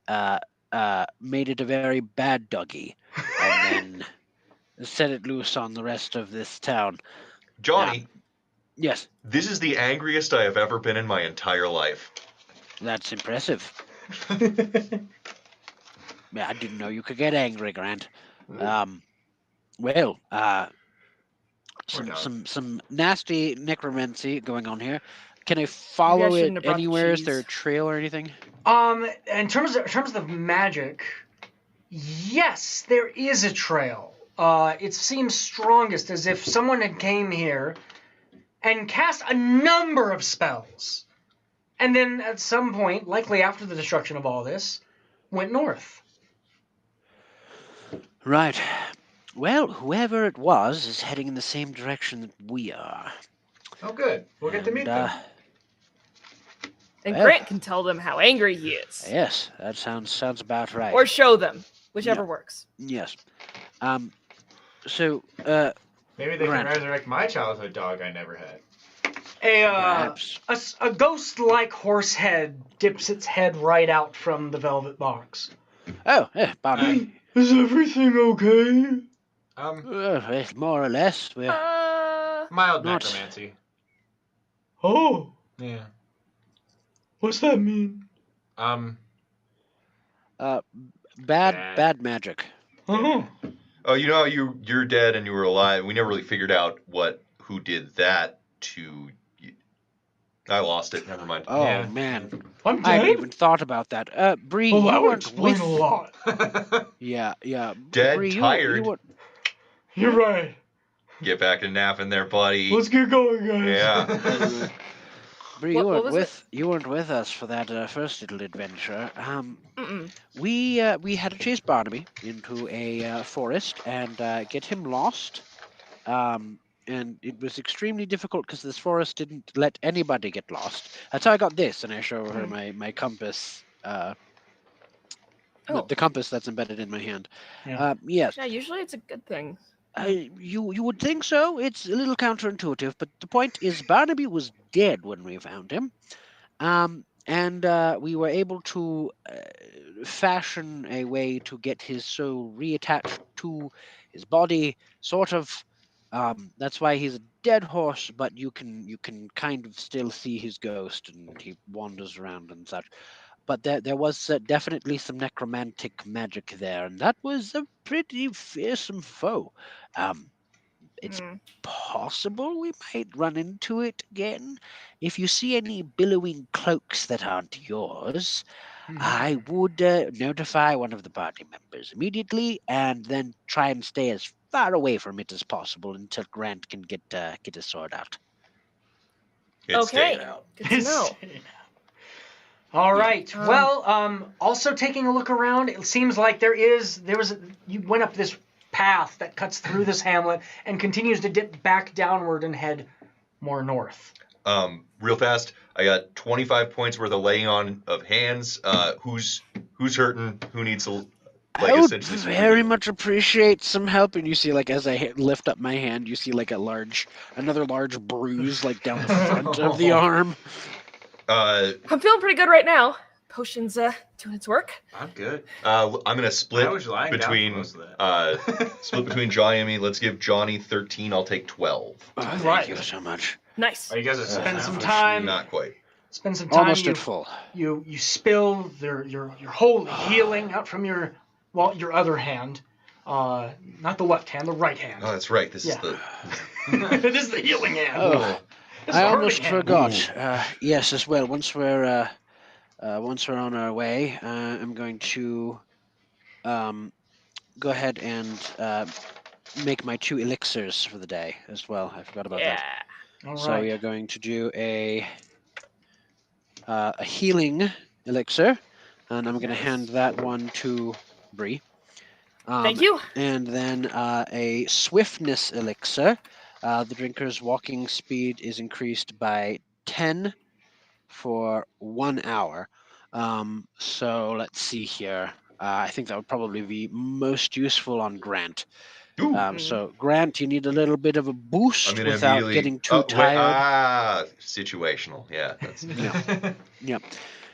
Speaker 4: made it a very bad doggy, and then set it loose on the rest of this town.
Speaker 5: Johnny,
Speaker 4: Yes,
Speaker 5: this is the angriest I have ever been in my entire life.
Speaker 4: that's impressive. Yeah, I didn't know you could get angry, Grant. Well, some nasty necromancy going on here. Can I follow
Speaker 3: shouldn't
Speaker 4: it
Speaker 3: have brought the
Speaker 4: anywhere? Is there a
Speaker 3: cheese.
Speaker 4: trail or anything?
Speaker 1: In terms of magic, yes, there is a trail. It seems strongest as if someone had came here and cast a number of spells. And then at some point, likely after the destruction of all this, went north.
Speaker 4: Right. Well, whoever it was is heading in the same direction that we are.
Speaker 2: Oh, good. We'll get to meet them.
Speaker 3: And
Speaker 4: Well.
Speaker 3: Grant can tell them how angry he is.
Speaker 4: Yes, that sounds about right.
Speaker 3: Or show them, whichever
Speaker 4: Yeah.
Speaker 3: works.
Speaker 4: Yes. So,
Speaker 2: Maybe they
Speaker 4: Grant.
Speaker 2: can resurrect my childhood dog I never had.
Speaker 4: perhaps.
Speaker 1: A ghost-like horse head dips its head right out from the velvet box.
Speaker 4: Oh, yeah, pardon me.
Speaker 1: Is everything okay?
Speaker 4: More or less. We're
Speaker 2: Mild
Speaker 4: Not-
Speaker 2: necromancy.
Speaker 1: Oh,
Speaker 2: Yeah.
Speaker 1: what's that mean?
Speaker 4: bad magic.
Speaker 1: Oh,
Speaker 5: Oh, you know how you're dead and you were alive. We never really figured out who did that to you. I lost it. Never mind.
Speaker 4: Oh
Speaker 2: Yeah.
Speaker 4: man,
Speaker 1: I'm
Speaker 4: I hadn't
Speaker 1: dead?
Speaker 4: even thought about that. Bree,
Speaker 1: Well,
Speaker 4: you
Speaker 1: that would
Speaker 4: weren't
Speaker 1: explain
Speaker 4: with.
Speaker 1: a lot.
Speaker 4: Yeah.
Speaker 5: Dead,
Speaker 4: Bree,
Speaker 5: tired.
Speaker 4: You were...
Speaker 1: You're right.
Speaker 5: Get back to napping there, buddy.
Speaker 1: Let's get going, guys.
Speaker 5: Yeah.
Speaker 4: Bree,
Speaker 3: What was it?
Speaker 4: you weren't with us for that first little adventure.
Speaker 3: Mm-mm.
Speaker 4: We had to chase Barnaby into a forest and get him lost. And it was extremely difficult because this forest didn't let anybody get lost. That's how I got this, and I show her my compass.
Speaker 3: Oh.
Speaker 4: The compass that's embedded in my hand.
Speaker 1: Yeah.
Speaker 4: Yes.
Speaker 3: Yeah, usually it's a good thing.
Speaker 4: You would think so. It's a little counterintuitive, but the point is Barnaby was dead when we found him, and we were able to fashion a way to get his soul reattached to his body, sort of. That's why he's a dead horse, but you can kind of still see his ghost, and he wanders around and such. But there was definitely some necromantic magic there, and that was a pretty fearsome foe. It's
Speaker 3: Mm.
Speaker 4: possible we might run into it again. If you see any billowing cloaks that aren't yours, I would notify one of the party members immediately, and then try and stay as far away from it as possible until Grant can get his sword out.
Speaker 5: It's
Speaker 3: Okay.
Speaker 5: staying out.
Speaker 3: Good to know.
Speaker 1: All
Speaker 4: Yeah.
Speaker 1: right. Well, also taking a look around, it seems like you went up this path that cuts through this hamlet and continues to dip back downward and head more north.
Speaker 5: Real fast, I got 25 points worth of laying on of hands. Who's hurting? Who needs a
Speaker 4: I would
Speaker 5: essentially some
Speaker 4: very
Speaker 5: treatment?
Speaker 4: much appreciate some help. And you see, like, as I lift up my hand, you see like another large bruise, like down the front of the arm.
Speaker 3: I'm feeling pretty good right now. Potion's doing its work.
Speaker 2: I'm good.
Speaker 5: I'm gonna split
Speaker 2: I was lying down for
Speaker 5: between
Speaker 2: most of that.
Speaker 5: split between Johnny and me. Let's give Johnny 13. I'll take 12.
Speaker 4: Oh, thank
Speaker 1: Right.
Speaker 4: you so much.
Speaker 3: Nice.
Speaker 2: Oh, you guys are
Speaker 1: Spend some
Speaker 2: now.
Speaker 1: time.
Speaker 5: Not quite.
Speaker 1: Spend some time.
Speaker 4: Almost at full.
Speaker 1: You spill your holy healing out from your other hand, not the left hand, the right hand.
Speaker 5: Oh, that's right. This is
Speaker 1: Yeah.
Speaker 5: the.
Speaker 1: It is the healing hand.
Speaker 4: Oh,
Speaker 1: It's
Speaker 4: I
Speaker 1: the
Speaker 4: almost
Speaker 1: hurting hand.
Speaker 4: forgot. Yes, as well. Once we're on our way, I'm going to go ahead and make my 2 elixirs for the day as well. I forgot about
Speaker 3: Yeah.
Speaker 4: that.
Speaker 1: All
Speaker 4: So we
Speaker 1: right.
Speaker 4: are going to do a healing elixir, and I'm going to hand that one to Brie.
Speaker 3: Thank you.
Speaker 4: And then a swiftness elixir. The drinker's walking speed is increased by 10 for 1 hour. So let's see here. I think that would probably be most useful on Grant.
Speaker 5: Ooh.
Speaker 4: So Grant, you need a little bit of a
Speaker 5: I'm
Speaker 4: boost
Speaker 5: gonna
Speaker 4: without
Speaker 5: immediately.
Speaker 4: getting too
Speaker 5: wait,
Speaker 4: tired.
Speaker 5: situational. Yeah. That's.
Speaker 4: Yep.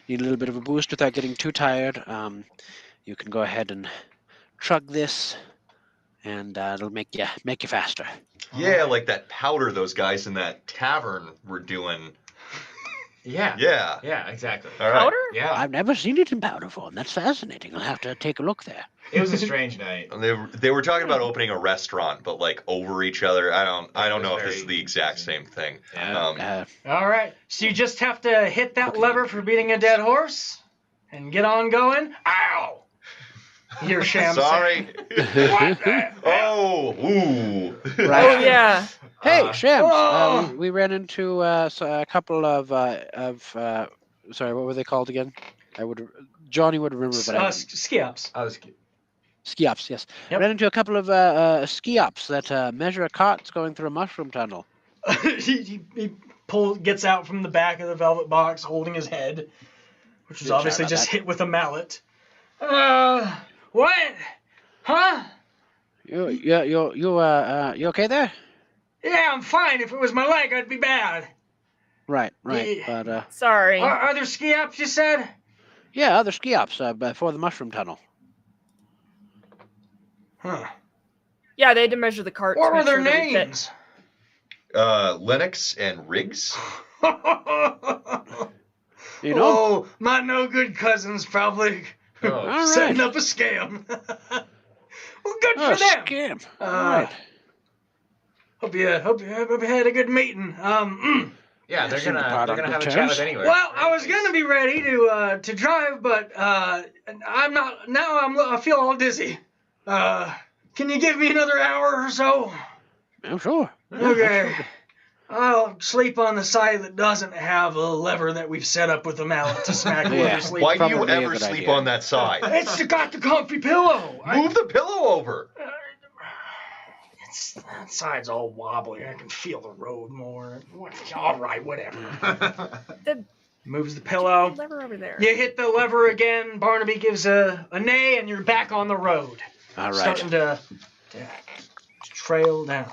Speaker 4: Need a little bit of a boost without getting too tired. You can go ahead and chug this, and it'll make you faster.
Speaker 5: Yeah, like that powder those guys in that tavern were doing.
Speaker 2: Yeah.
Speaker 5: Yeah.
Speaker 2: Yeah, exactly.
Speaker 5: All right.
Speaker 3: Powder?
Speaker 2: Yeah.
Speaker 4: I've never seen it in powder form. That's fascinating. I'll have to take a look there.
Speaker 2: It was a strange night.
Speaker 5: They were talking about opening a restaurant, but like over each other. I don't
Speaker 2: was
Speaker 5: know if this
Speaker 2: very
Speaker 5: is the exact same thing.
Speaker 2: Yeah.
Speaker 1: All right. So you just have to hit that lever for beating a dead horse and get on going. Ow! Here, Sham.
Speaker 5: Sorry.
Speaker 1: What the-
Speaker 5: Oh, ooh.
Speaker 4: Right.
Speaker 3: Oh yeah.
Speaker 4: Hey, Shams.
Speaker 1: oh!
Speaker 4: We ran into a couple of sorry, what were they called again? Johnny would remember, but I wouldn't.
Speaker 1: Ski ups.
Speaker 2: I was cute.
Speaker 4: Ski ups, yes.
Speaker 1: Yep.
Speaker 4: Ran into a couple of ski ups that measure a carts going through a mushroom tunnel.
Speaker 1: he gets out from the back of the velvet box holding his head, which was
Speaker 4: Sorry
Speaker 1: obviously
Speaker 4: about
Speaker 1: just
Speaker 4: that.
Speaker 1: hit with a mallet. What? Huh?
Speaker 4: You okay there?
Speaker 1: Yeah, I'm fine. If it was my leg, I'd be bad.
Speaker 4: Right.
Speaker 1: Yeah.
Speaker 4: But
Speaker 3: Sorry.
Speaker 1: Are there ski ups, you said?
Speaker 4: yeah, other ski ups before the mushroom tunnel.
Speaker 1: Huh.
Speaker 3: Yeah, they had to measure the cart.
Speaker 1: What
Speaker 3: to
Speaker 1: were
Speaker 3: make
Speaker 1: their
Speaker 3: sure that we fit.
Speaker 1: names?
Speaker 5: Lennox and Riggs.
Speaker 4: You know.
Speaker 1: Oh, my no good cousins probably
Speaker 2: Oh,
Speaker 4: All right.
Speaker 1: setting up a scam. Well, good
Speaker 4: Oh,
Speaker 1: for them.
Speaker 4: scam.
Speaker 1: Uh,
Speaker 4: All right.
Speaker 1: Hope you had a good meeting.
Speaker 2: Yeah, they're
Speaker 4: Seem to
Speaker 2: gonna
Speaker 4: part
Speaker 2: they're
Speaker 4: on
Speaker 2: gonna
Speaker 4: good
Speaker 2: have a chat
Speaker 4: terms.
Speaker 2: with anywhere.
Speaker 1: Well, I was gonna be ready to drive, but I'm not. Now I feel all dizzy. Can you give me another hour or so?
Speaker 4: Yeah, sure. Yeah,
Speaker 1: Okay.
Speaker 4: absolutely.
Speaker 1: I'll sleep on the side that doesn't have a lever that we've set up with the mallet to smack
Speaker 4: Yeah.
Speaker 1: whoever's sleeping.
Speaker 5: Why do you
Speaker 4: Probably a
Speaker 5: ever
Speaker 4: good
Speaker 5: sleep
Speaker 4: idea.
Speaker 5: on that side?
Speaker 1: It's got the comfy pillow.
Speaker 5: Move the pillow over.
Speaker 1: That side's all wobbly. I can feel the road more. All right, whatever. Moves the pillow.
Speaker 3: Lever over there.
Speaker 1: You hit the lever again. Barnaby gives a neigh, and you're back on the road.
Speaker 4: All right.
Speaker 1: Starting to trail down.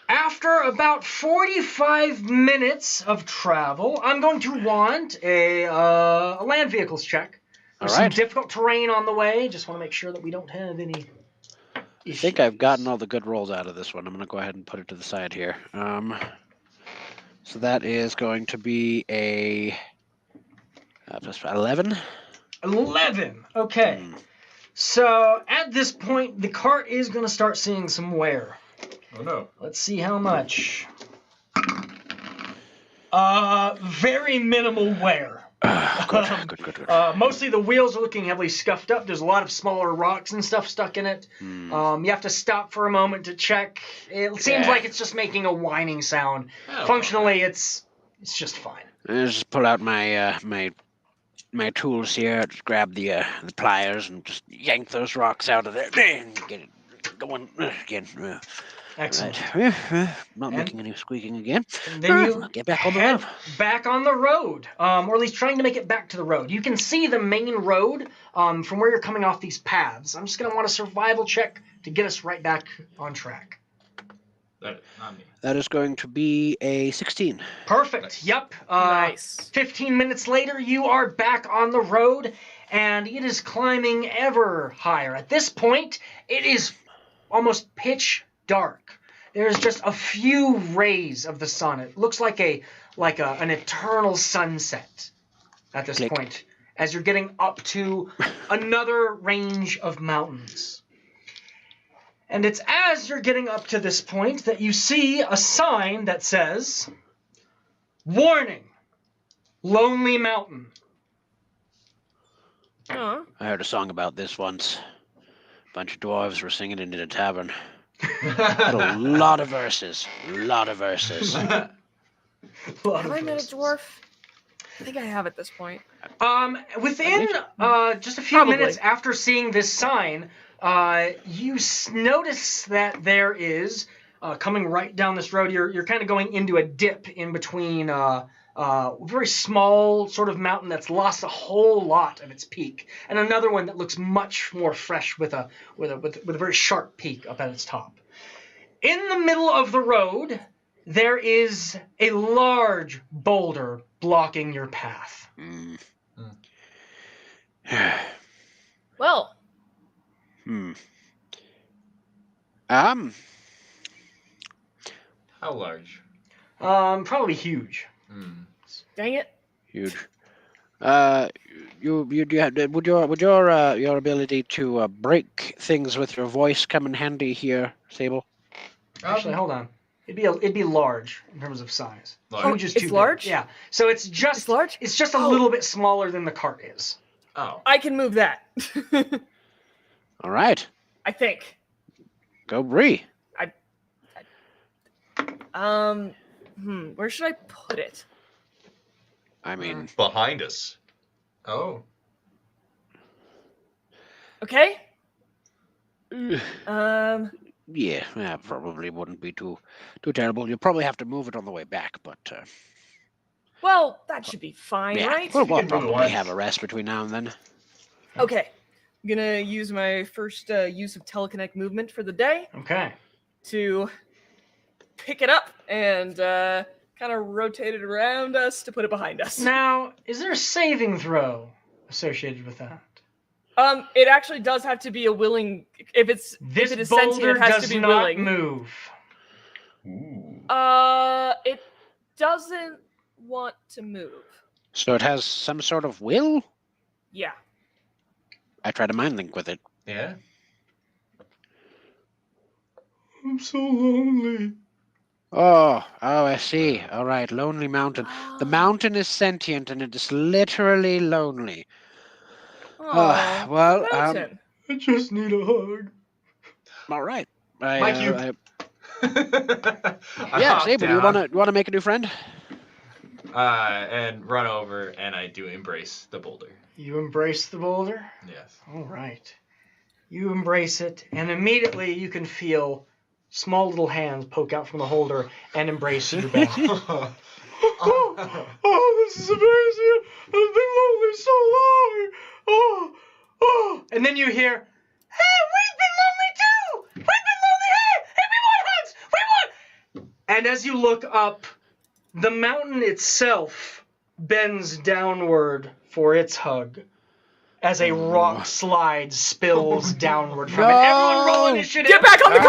Speaker 1: After about 45 minutes of travel, I'm going to want a land vehicles check. There's
Speaker 4: All right.
Speaker 1: some difficult terrain on the way. Just want to make sure that we don't have any
Speaker 4: I think I've gotten all the good rolls out of this one. I'm going to go ahead and put it to the side here. So that is going to be a plus 11.
Speaker 1: 11. Okay. So at this point, the cart is going to start seeing some wear.
Speaker 2: Oh no.
Speaker 1: Let's see how much. Very minimal wear.
Speaker 4: Good.
Speaker 1: Mostly the wheels are looking heavily scuffed up. There's a lot of smaller rocks and stuff stuck in it. You have to stop for a moment to check. It seems like it's just making a whining sound.
Speaker 2: Oh.
Speaker 1: Functionally, it's just fine.
Speaker 4: I'll just pull out my my tools here. Just grab the pliers and just yank those rocks out of there. And get it going again.
Speaker 1: Excellent.
Speaker 4: Right. Not making any squeaking again.
Speaker 1: And then you
Speaker 4: get back on the
Speaker 1: head
Speaker 4: road.
Speaker 1: back on the road, or at least trying to make it back to the road. You can see the main road from where you're coming off these paths. I'm just going to want a survival check to get us right back on track.
Speaker 2: Not me.
Speaker 4: That is going to be a 16.
Speaker 1: Perfect.
Speaker 2: Nice.
Speaker 1: Yep.
Speaker 3: Nice.
Speaker 1: 15 minutes later, you are back on the road, and it is climbing ever higher. At this point, it is almost pitch dark. There's just a few rays of the sun. It looks like an eternal sunset at this
Speaker 4: Click.
Speaker 1: point, as you're getting up to another range of mountains. And it's as you're getting up to this point that you see a sign that says, "Warning, Lonely Mountain."
Speaker 3: Oh.
Speaker 4: I heard a song about this once. A bunch of dwarves were singing it in a tavern. Had a lot of verses.
Speaker 1: Lot
Speaker 3: Have
Speaker 1: of
Speaker 3: I met a
Speaker 1: verses.
Speaker 3: dwarf? I think I have at this point.
Speaker 1: Within just a few
Speaker 3: Probably.
Speaker 1: minutes after seeing this sign, you notice that there is, coming right down this road, you're kind of going into a dip in between a very small sort of mountain that's lost a whole lot of its peak, and another one that looks much more fresh with a very sharp peak up at its top. In the middle of the road, there is a large boulder blocking your path.
Speaker 3: Well,
Speaker 2: How large?
Speaker 1: Probably huge.
Speaker 3: dang it.
Speaker 4: Huge. You do have, would your ability to break things with your voice come in handy here, Sable?
Speaker 1: Actually, hold on. It'd be large in terms of size.
Speaker 2: Large.
Speaker 1: Huge is
Speaker 3: It's
Speaker 1: too big.
Speaker 3: large?
Speaker 1: Yeah. So it's just
Speaker 3: It's large?
Speaker 1: It's just a
Speaker 3: Oh.
Speaker 1: little bit smaller than the cart is.
Speaker 2: Oh.
Speaker 3: I can move that.
Speaker 4: All right.
Speaker 3: I think.
Speaker 4: Go Brie.
Speaker 3: Where should I put it?
Speaker 4: I mean,
Speaker 5: Behind us.
Speaker 2: Oh.
Speaker 3: Okay.
Speaker 4: yeah, that probably wouldn't be too terrible. You'll probably have to move it on the way back, but
Speaker 3: Well, that should be fine,
Speaker 4: yeah,
Speaker 3: right?
Speaker 4: we'll
Speaker 2: You can move it
Speaker 4: probably
Speaker 2: once.
Speaker 4: have a rest between now and then.
Speaker 3: Okay. I'm gonna use my first use of telekinetic movement for the day
Speaker 1: Okay.
Speaker 3: to pick it up and kind of rotate it around us to put it behind us.
Speaker 1: Now, is there a saving throw associated with that?
Speaker 3: It actually does have to be a willing. If it is sentient,
Speaker 1: boulder
Speaker 3: it has
Speaker 1: does
Speaker 3: to be
Speaker 1: not
Speaker 3: willing.
Speaker 1: move.
Speaker 5: Ooh.
Speaker 3: It doesn't want to move.
Speaker 4: So it has some sort of will?
Speaker 3: Yeah.
Speaker 4: I try to mind link with it.
Speaker 2: Yeah.
Speaker 1: I'm so lonely.
Speaker 4: Oh, I see. All right, lonely mountain. The mountain is sentient and it is literally lonely.
Speaker 3: Oh,
Speaker 4: well,
Speaker 3: mountain.
Speaker 1: I just need a hug.
Speaker 4: all right.
Speaker 2: My cube.
Speaker 4: Yeah, Sable, do you wanna make a new friend?
Speaker 2: And run over, and I do embrace the boulder.
Speaker 1: You embrace the boulder?
Speaker 2: Yes.
Speaker 1: All right. You embrace it, and immediately you can feel small little hands poke out from the holder and embrace your back. Oh, this is amazing. I've been lonely so long. Oh. And then you hear, hey, we've been lonely too. We've been lonely. Hey, we want hugs. We want. And as you look up, the mountain itself bends downward for its hug as a rock slide spills downward from it. Everyone roll initiative.
Speaker 3: Get back on the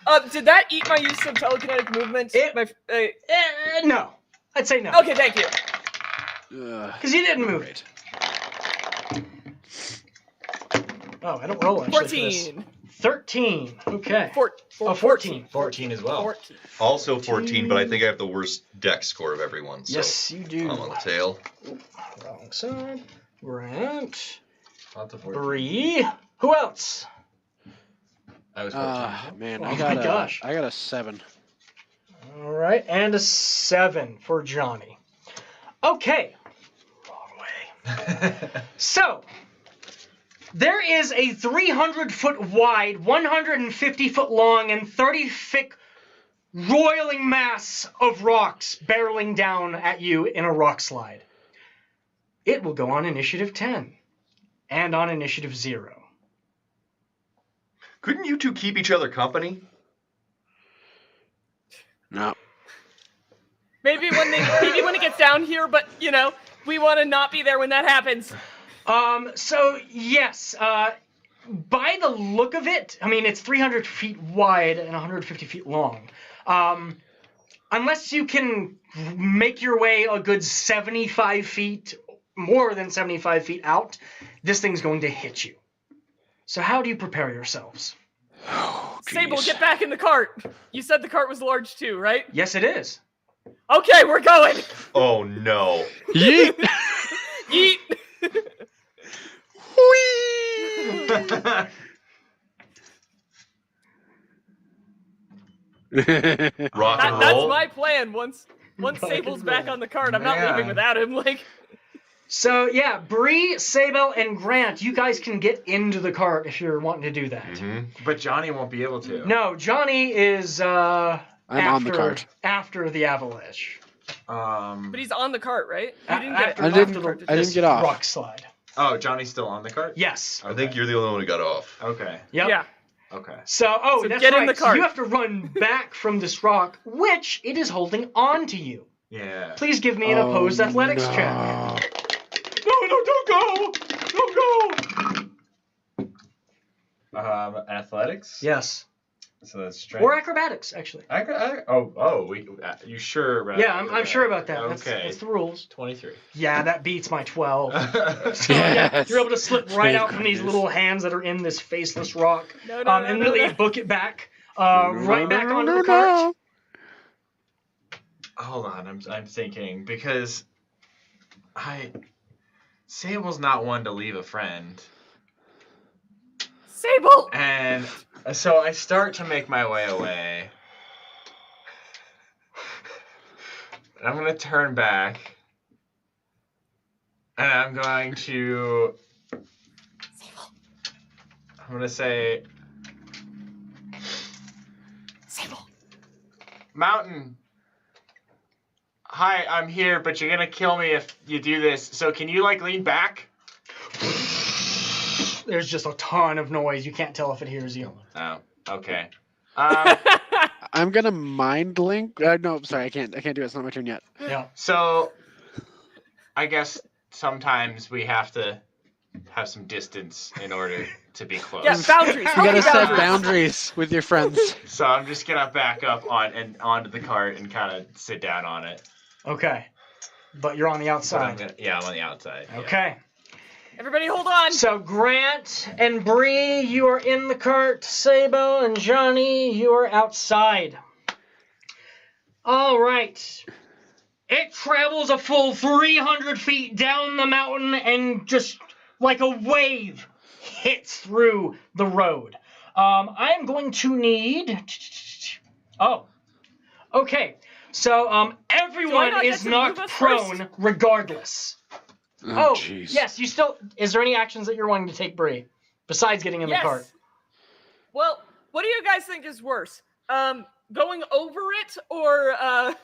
Speaker 3: cart! Did that eat my use of telekinetic movement?
Speaker 1: No. I'd say no.
Speaker 3: Okay, thank you.
Speaker 1: Because you didn't move it. Oh, I don't roll actually.
Speaker 3: 14.
Speaker 1: 13. Okay.
Speaker 3: 14.
Speaker 2: 14 as well.
Speaker 3: 14.
Speaker 5: Also 14, but I think I have the worst dex score of everyone. So
Speaker 1: Yes, you do.
Speaker 5: I'm on the tail.
Speaker 1: Wrong side. Grant.
Speaker 2: Not the 14.
Speaker 1: Brie. Who else?
Speaker 2: I was 14.
Speaker 4: Man,
Speaker 1: Oh my gosh.
Speaker 4: I got a 7.
Speaker 1: All right, and a 7 for Johnny. Okay. Wrong way. So, there is a 300-foot wide, 150-foot long, and 30-foot roiling mass of rocks barreling down at you in a rock slide. It will go on initiative 10 and on initiative 0.
Speaker 5: Couldn't you two keep each other company?
Speaker 4: No.
Speaker 3: Maybe when it gets down here, but we want to not be there when that happens.
Speaker 1: So yes, by the look of it, I mean, it's 300 feet wide and 150 feet long. Unless you can make your way a good 75 feet, more than 75 feet out, this thing's going to hit you. So how do you prepare yourselves?
Speaker 4: Oh,
Speaker 3: Sable, get back in the cart. You said the cart was large too, right?
Speaker 1: Yes, it is.
Speaker 3: Okay, we're going.
Speaker 5: Oh no.
Speaker 4: Yeet!
Speaker 3: Yeet.
Speaker 5: Rock and
Speaker 3: That's
Speaker 5: roll.
Speaker 3: my plan. Once Sable's back on the cart, I'm not leaving without him.
Speaker 1: So yeah, Brie, Sable, and Grant, you guys can get into the cart if you're wanting to do that.
Speaker 5: Mm-hmm.
Speaker 2: But Johnny won't be able to.
Speaker 1: No, Johnny is
Speaker 4: I'm on the cart.
Speaker 1: after the avalanche.
Speaker 3: But he's on the cart, right? You didn't
Speaker 1: After,
Speaker 3: get
Speaker 4: I
Speaker 1: after
Speaker 4: didn't-
Speaker 1: the,
Speaker 4: I
Speaker 1: this
Speaker 4: didn't get off.
Speaker 1: rock slide.
Speaker 2: Oh, Johnny's still on the cart?
Speaker 1: Yes.
Speaker 5: I think you're the only one who got off.
Speaker 2: Okay.
Speaker 1: Yep.
Speaker 3: Yeah.
Speaker 2: Okay.
Speaker 1: So that's
Speaker 3: get in
Speaker 1: right.
Speaker 3: the
Speaker 1: So
Speaker 3: cart.
Speaker 1: you have to run back from this rock, which it is holding on to you.
Speaker 2: Yeah.
Speaker 1: Please give me an opposed athletics check. No, don't go! Don't go!
Speaker 2: Athletics?
Speaker 1: Yes.
Speaker 2: So that's strength.
Speaker 1: Or acrobatics, actually.
Speaker 2: You sure about
Speaker 1: Yeah, I'm sure about that.
Speaker 2: Okay.
Speaker 1: That's the rules.
Speaker 2: 23.
Speaker 1: Yeah, that beats my 12. So,
Speaker 4: Yes.
Speaker 1: you're able to slip right out from these
Speaker 4: Goodness.
Speaker 1: little hands that are in this faceless rock,
Speaker 3: No,
Speaker 1: and really book it back, right back onto the cart.
Speaker 2: Hold on, I'm thinking because Sable's not one to leave a friend,
Speaker 3: Sable.
Speaker 2: and so I start to make my way away. And I'm gonna turn back, and I'm going to. I'm gonna say.
Speaker 3: Sable.
Speaker 2: Mountain. Hi, I'm here, but you're gonna kill me if you do this. So can you lean back?
Speaker 1: There's just a ton of noise. You can't tell if it hears you.
Speaker 2: Oh, okay.
Speaker 4: I'm gonna mind link. No, sorry, I can't do it. It's not my turn yet.
Speaker 1: Yeah.
Speaker 2: So I guess sometimes we have to have some distance in order to be close.
Speaker 3: Yeah, boundaries.
Speaker 4: You gotta
Speaker 3: Healthy
Speaker 4: set boundaries with your friends.
Speaker 2: So I'm just gonna back up onto the cart and kind of sit down on it.
Speaker 1: Okay. But you're on the
Speaker 2: But
Speaker 1: outside.
Speaker 2: I'm on the outside. Yeah.
Speaker 1: Okay.
Speaker 3: Everybody hold on.
Speaker 1: So Grant and Brie, you are in the cart. Sabo and Johnny, you are outside. All right. It travels a full 300 feet down the mountain and just like a wave hits through the road. I am going to need... Oh. Okay. So everyone is knocked prone regardless. Oh,
Speaker 4: jeez.
Speaker 1: yes, you still... Is there any actions that you're wanting to take, Brie? Besides getting in the cart?
Speaker 3: Well, what do you guys think is worse? Going over it or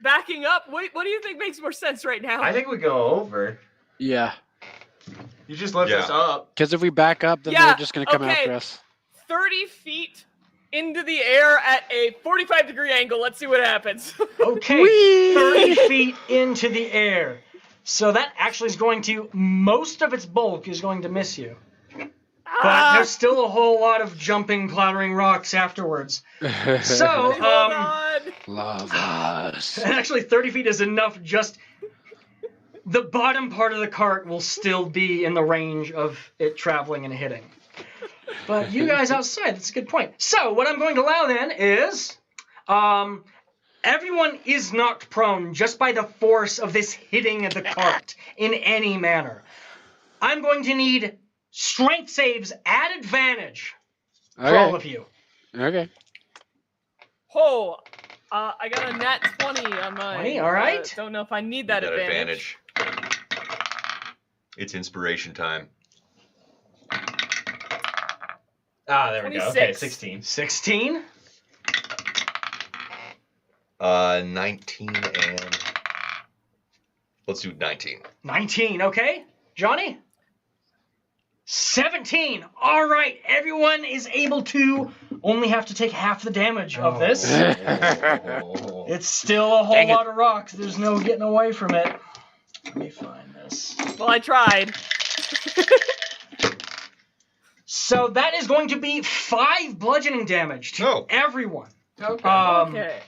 Speaker 3: backing up? What do you think makes more sense right now?
Speaker 2: I think we go over.
Speaker 4: Yeah.
Speaker 2: You just lift us up.
Speaker 4: Because if we back up, then they're just going to come after us.
Speaker 3: 30 feet into the air at a 45-degree angle. Let's see what happens.
Speaker 1: Okay,
Speaker 4: Whee!
Speaker 1: 30 feet into the air. So that actually is going to... Most of its bulk is going to miss you. But there's still a whole lot of jumping, clattering rocks afterwards. So,
Speaker 3: Hold on.
Speaker 4: Love us.
Speaker 1: and actually 30 feet is enough just... The bottom part of the cart will still be in the range of it traveling and hitting. But you guys outside, that's a good point. So, what I'm going to allow then is... everyone is knocked prone just by the force of this hitting the cart in any manner. I'm going to need strength saves at advantage for all of you.
Speaker 4: Okay.
Speaker 3: Oh, I got a nat 20 on my...
Speaker 1: 20, all right.
Speaker 3: Don't know if I need that advantage.
Speaker 5: It's inspiration time.
Speaker 2: There we go. Okay, 16.
Speaker 1: 16.
Speaker 5: 19 and... Let's do 19.
Speaker 1: 19, okay. Johnny? 17. All right, everyone is able to only have to take half the damage of this. It's still a whole lot of rocks. There's no getting away from it. Let me find this.
Speaker 3: Well, I tried.
Speaker 1: So that is going to be 5 bludgeoning damage to everyone.
Speaker 3: Okay.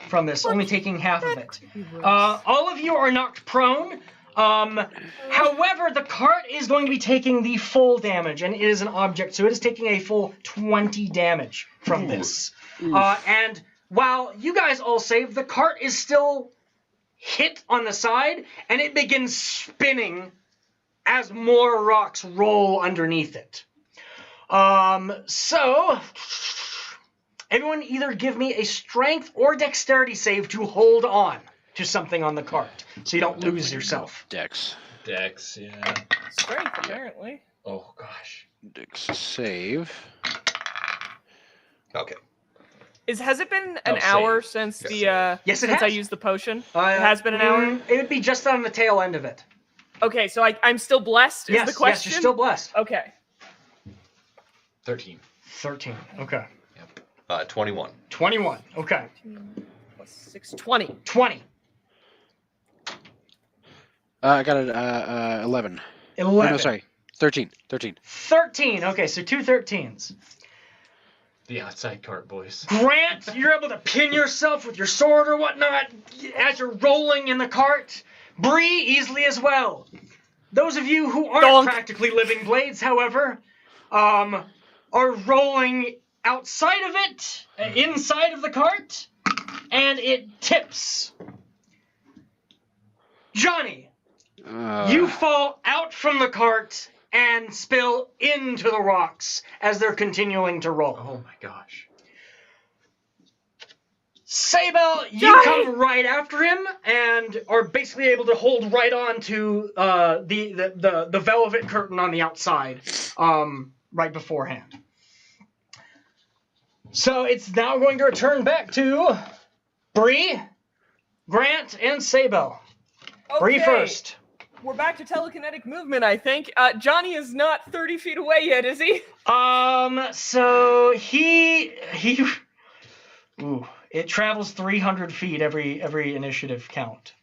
Speaker 1: From this, only taking half of it. All of you are knocked prone. However, the cart is going to be taking the full damage, and it is an object, so it is taking a full 20 damage from this. And while you guys all save, the cart is still hit on the side, and it begins spinning as more rocks roll underneath it. So... Everyone either give me a strength or dexterity save to hold on to something on the cart, so you don't lose yourself.
Speaker 4: Dex,
Speaker 2: yeah.
Speaker 3: Strength, apparently.
Speaker 2: Oh, gosh.
Speaker 4: Dex save.
Speaker 5: Okay.
Speaker 3: Has it been an hour since
Speaker 1: Yes, it
Speaker 3: since
Speaker 1: has.
Speaker 3: I used the potion? It has been an hour?
Speaker 1: It would be just on the tail end of it.
Speaker 3: Okay, so I'm still blessed, is the question?
Speaker 1: Yes, you're still blessed.
Speaker 3: Okay.
Speaker 2: 13.
Speaker 1: 13, okay.
Speaker 5: 21.
Speaker 1: 21, okay.
Speaker 3: Plus 6, 20.
Speaker 1: 20.
Speaker 4: I got an 11.
Speaker 1: 11.
Speaker 4: No, sorry. 13.
Speaker 1: 13, okay, so 2 13s.
Speaker 2: The outside cart, boys.
Speaker 1: Grant, you're able to pin yourself with your sword or whatnot as you're rolling in the cart. Brie, easily as well. Those of you who aren't practically living blades, however, are rolling outside of it, inside of the cart, and it tips. Johnny, you fall out from the cart and spill into the rocks as they're continuing to roll.
Speaker 2: Oh my gosh.
Speaker 1: Sable, you come right after him and are basically able to hold right on to the velvet curtain on the outside right beforehand. So it's now going to return back to Brie, Grant, and Sable.
Speaker 3: Okay.
Speaker 1: Brie first.
Speaker 3: We're back to telekinetic movement, I think. Johnny is not 30 feet away yet, is he?
Speaker 1: So it travels 300 feet every initiative count.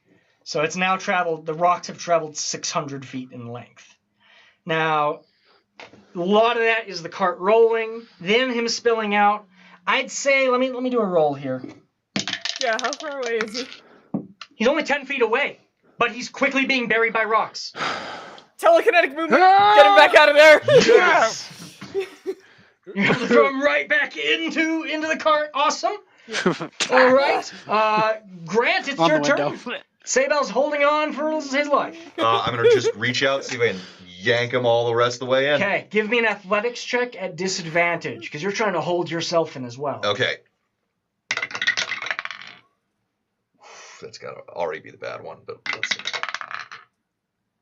Speaker 1: So it's now traveled, the rocks have traveled 600 feet in length. Now, a lot of that is the cart rolling, then him spilling out. I'd say, let me do a roll here.
Speaker 3: Yeah, how far away is he?
Speaker 1: He's only 10 feet away, but he's quickly being buried by rocks.
Speaker 3: telekinetic movement. Get him back out of there.
Speaker 1: Yes. You have to throw him right back into the cart. Awesome. All right. Grant, it's
Speaker 4: On
Speaker 1: your
Speaker 4: the
Speaker 1: turn.
Speaker 4: window.
Speaker 1: Sabel's holding on for his life.
Speaker 5: I'm gonna just reach out, see if I can yank him all the rest of the way in.
Speaker 1: Okay, give me an athletics check at disadvantage, because you're trying to hold yourself in as well.
Speaker 5: Okay. That's gotta already be the bad one, but let's see.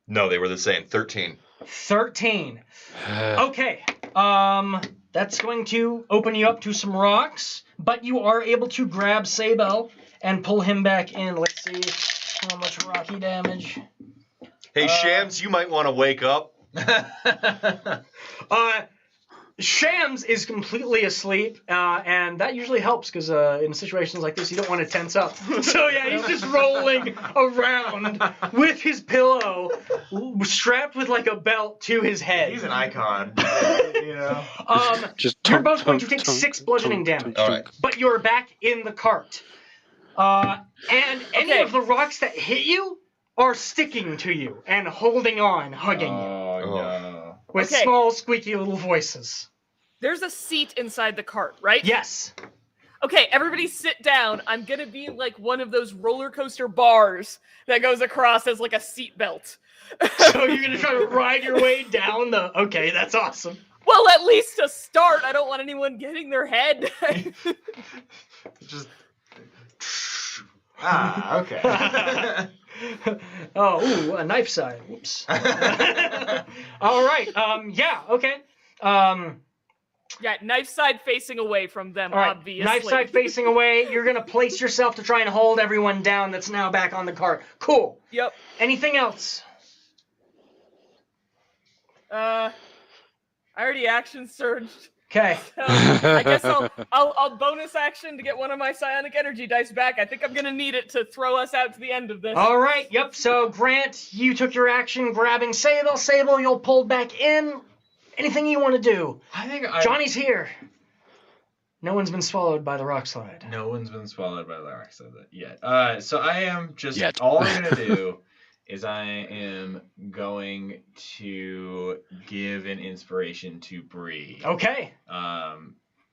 Speaker 5: No, they were the same. 13.
Speaker 1: 13. Okay. That's going to open you up to some rocks, but you are able to grab Sabel and pull him back in. Let's see how much rocky damage.
Speaker 5: Hey, Shams, you might want to wake up.
Speaker 1: Shams is completely asleep, and that usually helps because in situations like this, you don't want to tense up. So yeah, he's just rolling around with his pillow strapped with like a belt to his head.
Speaker 2: He's an icon. You know.
Speaker 1: You're both going to take 6 bludgeoning damage,
Speaker 5: All right.
Speaker 1: but you're back in the cart. And any of the rocks that hit you are sticking to you and holding on, hugging you.
Speaker 2: Oh no.
Speaker 1: With small, squeaky little voices.
Speaker 3: There's a seat inside the cart, right?
Speaker 1: Yes.
Speaker 3: Okay, everybody sit down. I'm gonna be like one of those roller coaster bars that goes across as like a seat belt.
Speaker 1: So you're gonna try to ride your way down the... Okay, that's awesome.
Speaker 3: Well, at least to start. I don't want anyone getting their head.
Speaker 2: Just. Okay.
Speaker 1: Ooh, a knife side. Whoops. All right. Yeah. Okay.
Speaker 3: Yeah, knife side facing away from them,
Speaker 1: All right.
Speaker 3: obviously.
Speaker 1: Knife side facing away. You're gonna place yourself to try and hold everyone down. That's now back on the cart. Cool.
Speaker 3: Yep.
Speaker 1: Anything else?
Speaker 3: I already action surged.
Speaker 1: Okay.
Speaker 3: I guess I'll bonus action to get one of my psionic energy dice back. I think I'm gonna need it to throw us out to the end of this.
Speaker 1: All right. Yep. So Grant, you took your action grabbing Sable. Sable, you'll pull back in. Anything you want to do?
Speaker 2: I think
Speaker 1: Johnny's here. No one's been swallowed by the rock slide.
Speaker 2: No one's been swallowed by the rock slide yet. So I am just
Speaker 4: Yet.
Speaker 2: all I'm gonna do is I am going to give an inspiration to Brie.
Speaker 1: Okay.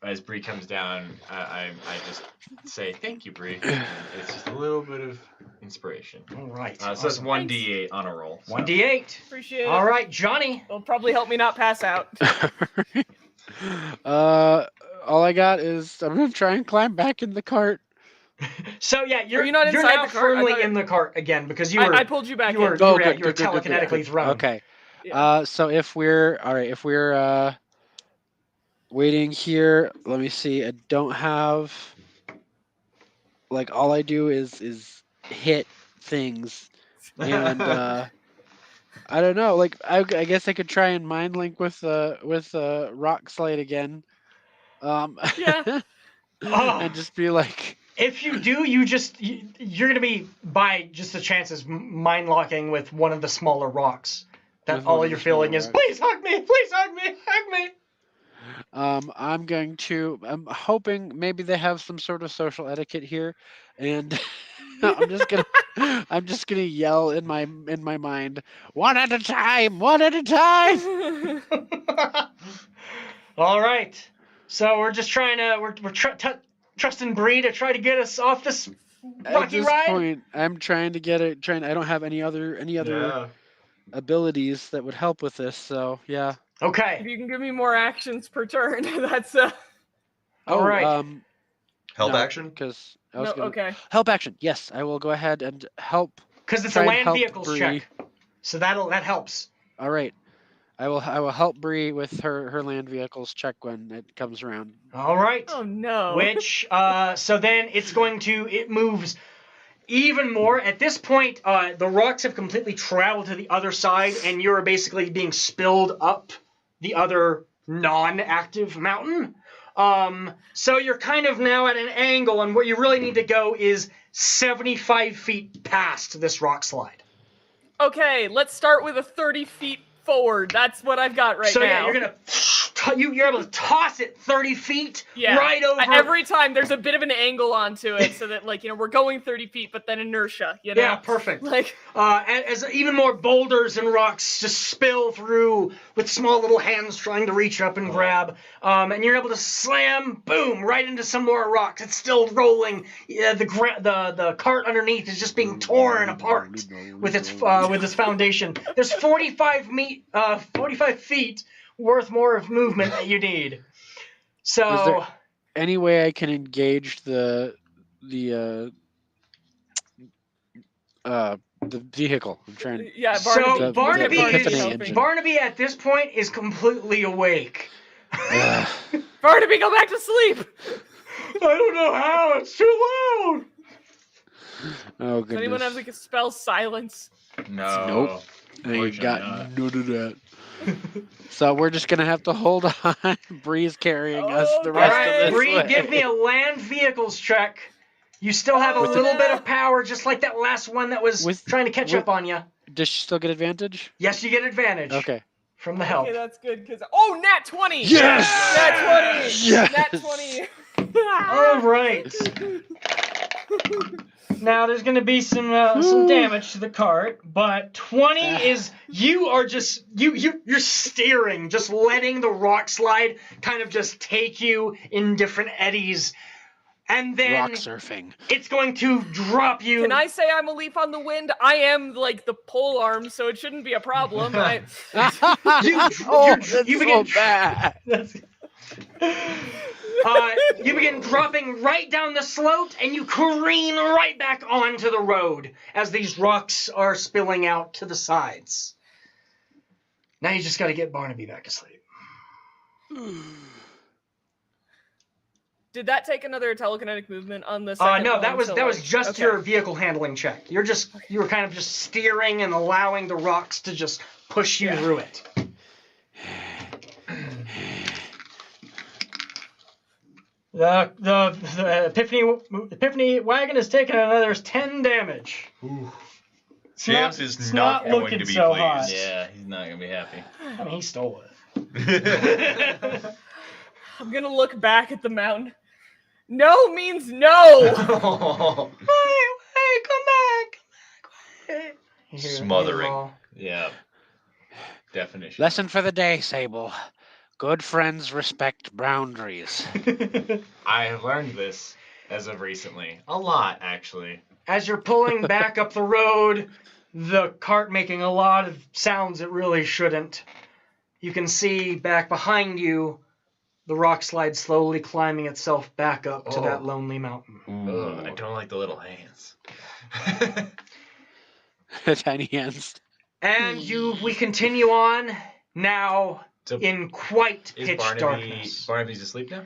Speaker 2: As Brie comes down, I just say thank you, Brie. And it's just a little bit of inspiration.
Speaker 1: All right.
Speaker 2: So that's 1d8 on a roll. So.
Speaker 1: 1d8.
Speaker 3: Appreciate it.
Speaker 1: All right, Johnny.
Speaker 3: It'll probably help me not pass out.
Speaker 4: All I got is I'm gonna try and climb back in the cart.
Speaker 1: So yeah, you're
Speaker 3: you not
Speaker 1: you're
Speaker 3: inside
Speaker 1: now
Speaker 3: the cart?
Speaker 1: firmly in the cart again because you were
Speaker 3: I pulled you back
Speaker 1: you were,
Speaker 3: in.
Speaker 1: you were,
Speaker 4: good,
Speaker 1: you were
Speaker 4: good, good,
Speaker 1: telekinetically thrown.
Speaker 4: Okay.
Speaker 3: Yeah.
Speaker 4: So if we're waiting here, let me see. I don't have all I do is hit things, and I don't know. I guess I could try and mind link with rock slide again.
Speaker 3: Yeah.
Speaker 4: And just be like.
Speaker 1: If you do, you're gonna be by just the chances mind locking with one of the smaller rocks. That
Speaker 4: With
Speaker 1: all
Speaker 4: one of
Speaker 1: you're
Speaker 4: the
Speaker 1: feeling
Speaker 4: smaller
Speaker 1: is,
Speaker 4: rocks.
Speaker 1: please hug me, please hug me, hug me.
Speaker 4: I'm hoping maybe they have some sort of social etiquette here, and I'm just gonna yell in my mind, one at a time.
Speaker 1: All right. So we're just trying to trusting Brie to try to get us off this
Speaker 4: At
Speaker 1: rocky
Speaker 4: this
Speaker 1: ride.
Speaker 4: point, I'm trying to get it. I don't have any other abilities that would help with this. So yeah.
Speaker 1: Okay.
Speaker 3: If you can give me more actions per turn, that's
Speaker 1: All right.
Speaker 5: Help action?
Speaker 4: Because
Speaker 3: okay.
Speaker 4: help action. Yes, I will go ahead and help.
Speaker 1: Because it's
Speaker 4: try
Speaker 1: a
Speaker 4: and
Speaker 1: land
Speaker 4: help
Speaker 1: vehicles
Speaker 4: Brie.
Speaker 1: check. So that helps.
Speaker 4: All right. I will help Brie with her land vehicles check when it comes around.
Speaker 1: All right.
Speaker 3: Oh no.
Speaker 1: Which so then it moves even more. At this point, the rocks have completely traveled to the other side, and you're basically being spilled up the other non-active mountain. So you're kind of now at an angle, and where you really need to go is 75 feet past this rock slide.
Speaker 3: Okay, let's start with a 30 feet forward. That's what I've got right
Speaker 1: So
Speaker 3: now.
Speaker 1: yeah, you're gonna you're able to toss it 30 feet
Speaker 3: Yeah.
Speaker 1: right over.
Speaker 3: Every time there's a bit of an angle onto it, so that like we're going 30 feet, but then inertia.
Speaker 1: Yeah, perfect.
Speaker 3: Like
Speaker 1: as even more boulders and rocks just spill through with small little hands trying to reach up and grab, and you're able to slam, boom, right into some more rocks. It's still rolling. The cart underneath is just being torn apart with its foundation. There's 45 feet worth more of movement that you need. So,
Speaker 4: is there any way I can engage the vehicle? I'm trying.
Speaker 3: yeah,
Speaker 1: so
Speaker 3: Barnaby.
Speaker 1: Barnaby at this point is completely awake.
Speaker 3: Barnaby, go back to sleep.
Speaker 1: I don't know how. It's too loud.
Speaker 4: Oh
Speaker 3: Does
Speaker 4: goodness.
Speaker 3: anyone have like a spell silence?
Speaker 2: No.
Speaker 4: Nope. I ain't got
Speaker 2: Unfortunately
Speaker 4: none of that. So we're just gonna have to hold on. Bree's carrying us the rest of this
Speaker 1: Brie,
Speaker 4: way.
Speaker 1: give me a land vehicles check. You still have a
Speaker 3: With
Speaker 1: little bit of power, just like that last one that was trying to catch up on you.
Speaker 4: Does she still get advantage?
Speaker 1: Yes, you get advantage.
Speaker 4: Okay.
Speaker 1: From the help.
Speaker 3: Okay, that's good because nat 20.
Speaker 4: Yes!
Speaker 3: Nat 20.
Speaker 4: Yes!
Speaker 3: Nat 20.
Speaker 1: All right. Now there's going to be some damage to the cart, but 20 is you are just you're steering, just letting the rock slide kind of just take you in different eddies, and then
Speaker 4: Rock surfing.
Speaker 1: it's going to drop you.
Speaker 3: Can I say I'm a leaf on the wind? I am like the pole arm, so it shouldn't be a problem.
Speaker 1: You begin
Speaker 4: so bad.
Speaker 1: You begin dropping right down the slope, and you careen right back onto the road as these rocks are spilling out to the sides. Now you just got to get Barnaby back asleep.
Speaker 3: Did that take another telekinetic movement on the second
Speaker 1: no,
Speaker 3: one?
Speaker 1: that was just
Speaker 3: okay.
Speaker 1: your vehicle handling check. You were kind of just steering and allowing the rocks to just push you through it. The Epiphany wagon has taken another 10 damage.
Speaker 5: Ooh. James is
Speaker 1: not
Speaker 5: going
Speaker 1: looking
Speaker 5: to be
Speaker 1: so
Speaker 5: pleased.
Speaker 1: hot.
Speaker 2: Yeah, he's not gonna be happy.
Speaker 1: I mean, he stole it.
Speaker 3: I'm gonna look back at the mountain. No means no.
Speaker 1: Hey, come back.
Speaker 5: Smothering.
Speaker 2: Yeah. Definition.
Speaker 4: Lesson for the day, Sable. Good friends respect boundaries.
Speaker 2: I have learned this as of recently. A lot, actually.
Speaker 1: As you're pulling back up the road, the cart making a lot of sounds it really shouldn't. You can see back behind you the rock slide slowly climbing itself back up to that lonely mountain.
Speaker 2: Ugh, I don't like the little hands.
Speaker 4: Tiny hands.
Speaker 1: And we continue on now in quite pitch darkness.
Speaker 2: Barnaby's asleep now?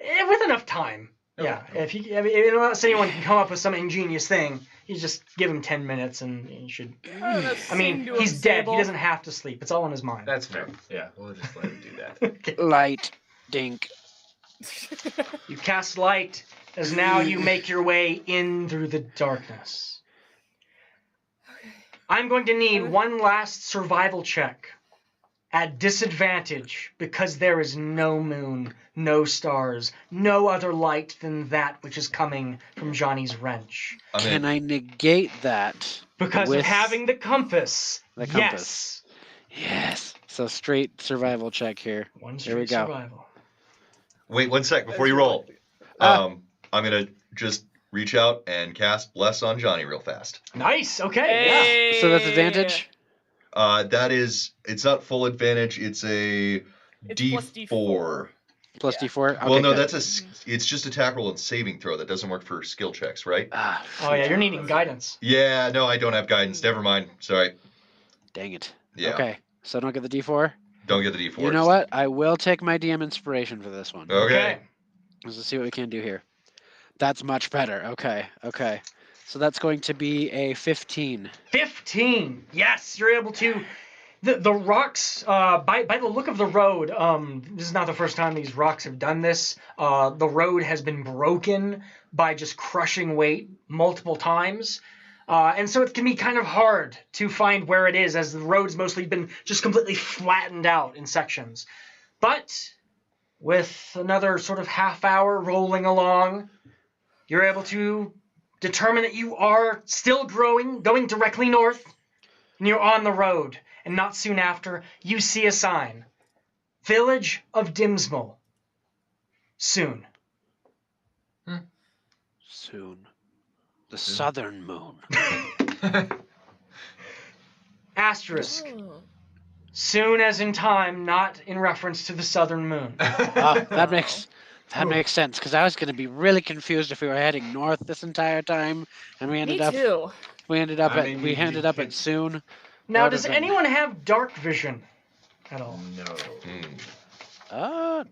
Speaker 1: With enough time. Yeah, unless anyone can come up with some ingenious thing, you just give him 10 minutes and he should. I mean, he's dead. He doesn't have to sleep. It's all in his mind.
Speaker 2: That's fair. Yeah, we'll just let him do that.
Speaker 4: Light. Dink.
Speaker 1: You cast light as now you make your way in through the darkness. I'm going to need one last survival check at disadvantage because there is no moon, no stars, no other light than that which is coming from Johnny's wrench.
Speaker 4: Can I negate that?
Speaker 1: Because of having the compass.
Speaker 4: The compass. Yes. So straight survival check here.
Speaker 1: One
Speaker 4: Here we
Speaker 1: straight
Speaker 4: go.
Speaker 1: survival.
Speaker 5: Wait 1 sec before you roll. I'm going to just reach out and cast Bless on Johnny real fast.
Speaker 1: Nice. Okay.
Speaker 3: Hey.
Speaker 1: Yeah.
Speaker 4: So that's advantage?
Speaker 5: It's not full advantage. It's a D4.
Speaker 4: Plus D4? Okay,
Speaker 5: Well, no,
Speaker 4: good.
Speaker 5: it's just attack roll and saving throw. That doesn't work for skill checks, right?
Speaker 1: Oh, yeah, you're needing guidance.
Speaker 5: Yeah, no, I don't have guidance. Never mind. Sorry.
Speaker 4: Dang it.
Speaker 5: Yeah.
Speaker 4: Okay, so I don't get the D4?
Speaker 5: Don't get the D4.
Speaker 4: You know what? I will take my DM inspiration for this one.
Speaker 5: Okay.
Speaker 4: Let's see what we can do here. That's much better. Okay. So that's going to be a 15.
Speaker 1: 15. Yes, you're able to. The rocks, by the look of the road, this is not the first time these rocks have done this. The road has been broken by just crushing weight multiple times. And so it can be kind of hard to find where it is, as the road's mostly been just completely flattened out in sections. But with another sort of half hour rolling along, you're able to determine that you are still going directly north, and you're on the road. And not soon after, you see a sign. Village of Dimsmal. Soon.
Speaker 4: Soon. The southern moon.
Speaker 1: Asterisk.
Speaker 3: Oh.
Speaker 1: Soon as in time, not in reference to the southern moon.
Speaker 4: That makes sense, because I was going to be really confused if we were heading north this entire time, and we ended
Speaker 3: Me
Speaker 4: up
Speaker 3: too.
Speaker 4: at soon.
Speaker 1: Now,
Speaker 4: rather
Speaker 1: does
Speaker 4: than-
Speaker 1: anyone have dark vision at all?
Speaker 2: No.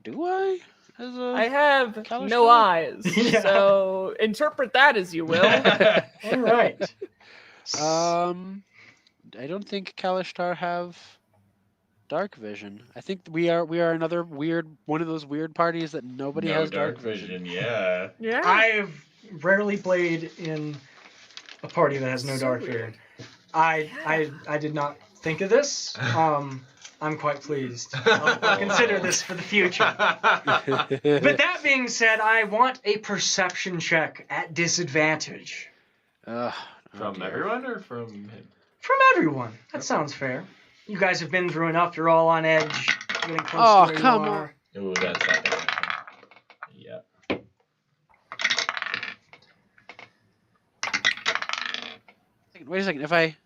Speaker 4: Do I? As a...
Speaker 3: I have
Speaker 4: Color
Speaker 3: no
Speaker 4: star?
Speaker 3: eyes,
Speaker 1: Yeah.
Speaker 3: so interpret that as you will.
Speaker 1: All right.
Speaker 4: I don't think Kalishtar have dark vision. I think we are another one of those weird parties that nobody has dark vision.
Speaker 2: Yeah.
Speaker 3: Yeah.
Speaker 1: I've rarely played in a party that has no
Speaker 3: So
Speaker 1: dark
Speaker 3: weird.
Speaker 1: vision. I did not think of this. I'm quite pleased. I'll consider this for the future. But that being said, I want a perception check at disadvantage.
Speaker 2: From everyone or from him?
Speaker 1: From everyone. That sounds fair. You guys have been through enough. You're all on edge. Getting close to where
Speaker 4: come
Speaker 1: you
Speaker 4: on.
Speaker 1: are.
Speaker 2: Ooh, that's not gonna happen. Yeah.
Speaker 4: Wait a second. If I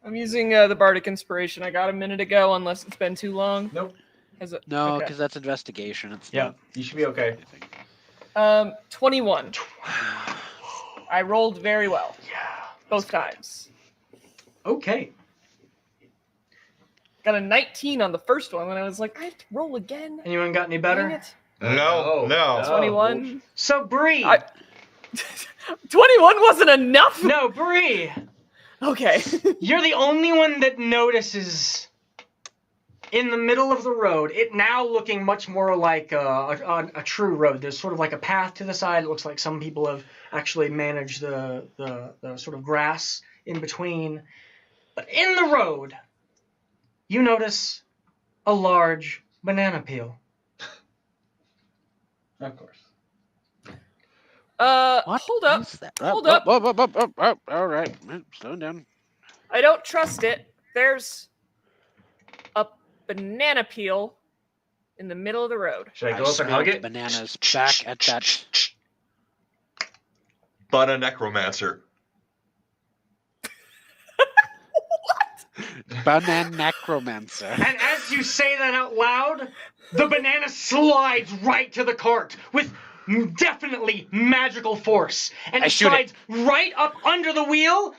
Speaker 3: I'm using the Bardic Inspiration I got a minute ago, unless it's been too long.
Speaker 2: Nope.
Speaker 3: Has it?
Speaker 4: no,
Speaker 3: Okay.
Speaker 4: because that's investigation. It's
Speaker 1: Yeah.
Speaker 4: not.
Speaker 2: You should be okay.
Speaker 3: 21. I rolled very well.
Speaker 1: Yeah.
Speaker 3: Both times.
Speaker 1: Okay.
Speaker 3: Got a 19 on the first one, and I was like, I have to roll again.
Speaker 1: Anyone got any
Speaker 3: Dang
Speaker 1: better?
Speaker 3: it.
Speaker 5: No.
Speaker 2: No.
Speaker 3: 21.
Speaker 1: So Brie.
Speaker 3: 21 wasn't enough?
Speaker 1: No, Brie.
Speaker 3: Okay.
Speaker 1: You're the only one that notices in the middle of the road, it now looking much more like a true road. There's sort of like a path to the side. It looks like some people have actually managed the sort of grass in between. But in the road, you notice a large banana peel.
Speaker 2: Of course.
Speaker 4: What
Speaker 3: Hold up.
Speaker 4: is that?
Speaker 3: Hold up.
Speaker 4: All right, slow down.
Speaker 3: I don't trust it. There's a banana peel in the middle of the road.
Speaker 2: Should I go
Speaker 4: I
Speaker 2: up and hug
Speaker 4: smelled
Speaker 2: it?
Speaker 4: bananas back at that.
Speaker 5: But a necromancer.
Speaker 4: Banana necromancer.
Speaker 1: And as you say that out loud, the banana slides right to the cart with definitely magical force. And
Speaker 4: I
Speaker 1: it
Speaker 4: shoot
Speaker 1: slides right up under the wheel,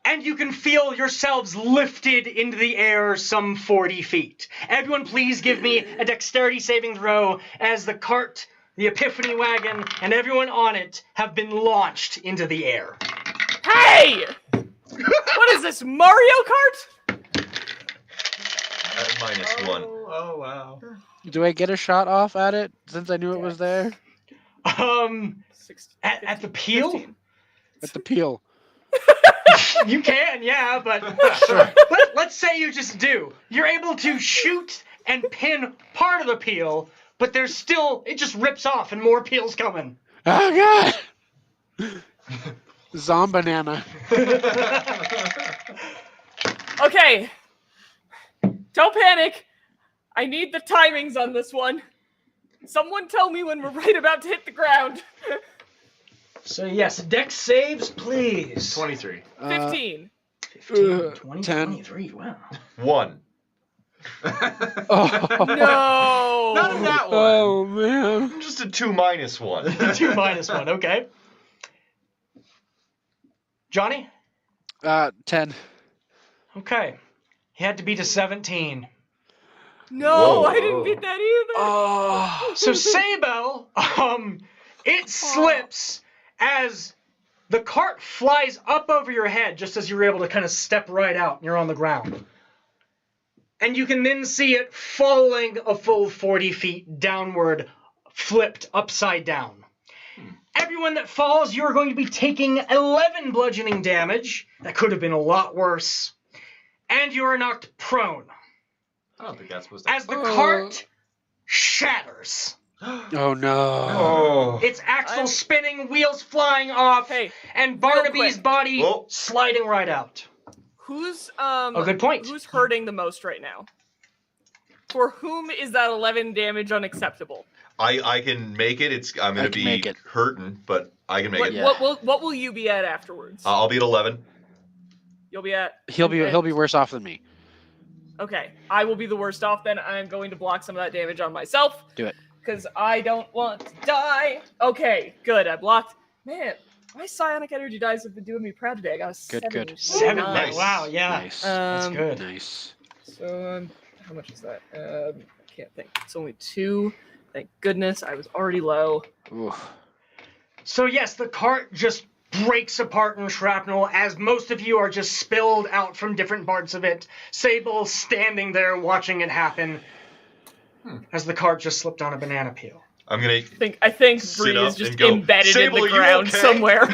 Speaker 1: and you can feel yourselves lifted into the air some 40 feet. Everyone please give me a dexterity saving throw as the cart, the epiphany wagon, and everyone on it have been launched into the air.
Speaker 3: Hey! What is this, Mario Kart?
Speaker 5: At -1.
Speaker 2: Oh, wow.
Speaker 4: Do I get a shot off at it since I knew it was there?
Speaker 1: At the peel?
Speaker 3: 15.
Speaker 4: At the peel.
Speaker 1: You can, yeah, but let's say you just do. You're able to shoot and pin part of the peel, but there's still, it just rips off and more peel's coming.
Speaker 4: Oh god! Zombanana.
Speaker 3: Okay. Don't panic. I need the timings on this one. Someone tell me when we're right about to hit the ground.
Speaker 1: So yes, dex saves, please.
Speaker 2: 23.
Speaker 3: 15.
Speaker 1: 15, 20,
Speaker 4: 10.
Speaker 1: 23, wow.
Speaker 5: 1.
Speaker 4: Oh.
Speaker 3: No.
Speaker 2: Not in that one.
Speaker 4: Oh man.
Speaker 5: Just a 2 minus 1.
Speaker 1: 2 minus 1, okay. Johnny?
Speaker 4: 10.
Speaker 1: Okay. He had to beat a 17.
Speaker 3: No,
Speaker 5: Whoa.
Speaker 3: I didn't beat that either.
Speaker 4: Oh.
Speaker 1: So Sabel, it slips as the cart flies up over your head just as you're able to kind of step right out and you're on the ground. And you can then see it falling a full 40 feet downward, flipped upside down. Everyone that falls, you are going to be taking 11 bludgeoning damage. That could have been a lot worse. And you are knocked prone.
Speaker 2: I don't think that's supposed to.
Speaker 1: As the cart shatters.
Speaker 4: Oh no.
Speaker 2: Oh.
Speaker 1: Its axle spinning, wheels flying off,
Speaker 3: Hey,
Speaker 1: and Barnaby's
Speaker 3: quick.
Speaker 1: body
Speaker 5: Whoa.
Speaker 1: sliding right out.
Speaker 3: Who's
Speaker 1: good point.
Speaker 3: Who's hurting the most right now? For whom is that 11 damage unacceptable?
Speaker 5: I can make it. I'm gonna be
Speaker 4: make it.
Speaker 5: hurting, but I can make
Speaker 3: What,
Speaker 5: it.
Speaker 3: what will you be at afterwards?
Speaker 5: I'll be at 11.
Speaker 3: You'll be at.
Speaker 4: He'll be worse off than me.
Speaker 3: Okay, I will be the worst off then. I'm going to block some of that damage on myself.
Speaker 4: Do it.
Speaker 3: Because I don't want to die. Okay, good. I blocked. Man, my psionic energy dice have been doing me proud today. I got a
Speaker 4: Good.
Speaker 1: 7.
Speaker 3: Nice.
Speaker 1: Wow, yeah.
Speaker 4: Nice.
Speaker 1: That's good.
Speaker 4: Nice.
Speaker 3: So, how much is that? I can't think. It's only 2. Thank goodness. I was already low.
Speaker 4: Ooh.
Speaker 1: So yes, the cart just breaks apart in shrapnel as most of you are just spilled out from different parts of it. Sable standing there watching it happen as the cart just slipped on a banana peel.
Speaker 5: I'm gonna.
Speaker 3: I think
Speaker 5: Sit
Speaker 3: Brie
Speaker 5: up
Speaker 3: is just
Speaker 5: and go,
Speaker 3: embedded
Speaker 5: "Sable,
Speaker 3: in the
Speaker 5: you
Speaker 3: ground
Speaker 5: okay?"
Speaker 3: somewhere.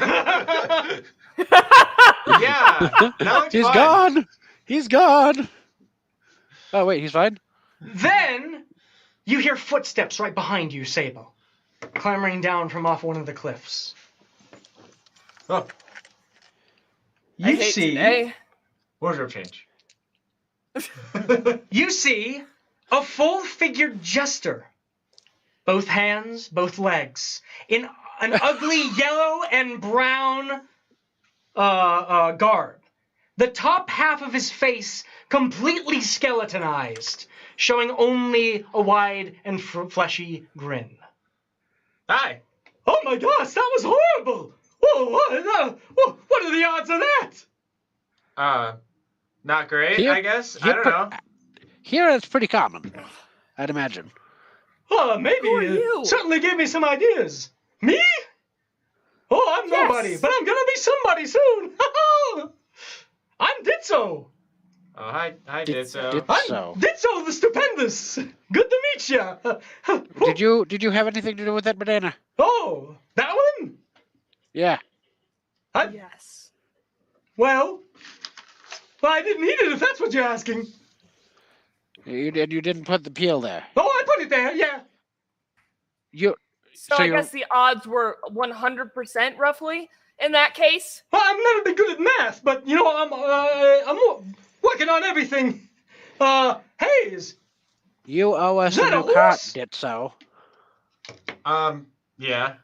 Speaker 2: Yeah. Now it's
Speaker 4: He's
Speaker 2: fine.
Speaker 4: gone. He's gone. Oh wait, he's fine.
Speaker 1: Then you hear footsteps right behind you, Sable, clambering down from off one of the cliffs.
Speaker 2: Oh,
Speaker 3: I
Speaker 1: You
Speaker 3: hate
Speaker 1: see,
Speaker 3: today.
Speaker 2: wardrobe change.
Speaker 1: you see a full-figured jester, both hands, both legs, in an ugly yellow and brown garb. The top half of his face completely skeletonized, showing only a wide and fleshy grin.
Speaker 2: Hi.
Speaker 1: Oh my gosh, that was horrible! What are the odds of that?
Speaker 2: Not great,
Speaker 4: Here-
Speaker 2: I guess.
Speaker 4: here
Speaker 2: I don't
Speaker 4: per-
Speaker 2: know.
Speaker 4: Here it's pretty common, I'd imagine.
Speaker 1: Maybe
Speaker 3: Who are you?
Speaker 1: certainly gave me some ideas. Me? Oh, I'm
Speaker 3: Yes.
Speaker 1: nobody, but I'm gonna be somebody soon. I'm Ditso.
Speaker 2: Oh, hi, Ditso.
Speaker 1: I'm Ditso the Stupendous. Good to meet ya.
Speaker 4: Did you have anything to do with that banana?
Speaker 1: Oh, that one?
Speaker 4: Yeah.
Speaker 3: Yes.
Speaker 1: Well, I didn't eat it if that's what you're asking.
Speaker 4: You didn't put the peel there.
Speaker 1: Oh, I put it there, yeah.
Speaker 3: So I
Speaker 4: you're-
Speaker 3: guess the odds were 100% roughly in that case.
Speaker 1: Well, I've never been good at math, but you know, I'm working on everything. Haze.
Speaker 4: You owe us
Speaker 1: Is
Speaker 4: a
Speaker 1: that a
Speaker 4: new cart,
Speaker 1: horse?
Speaker 4: Ditso.
Speaker 2: Yeah.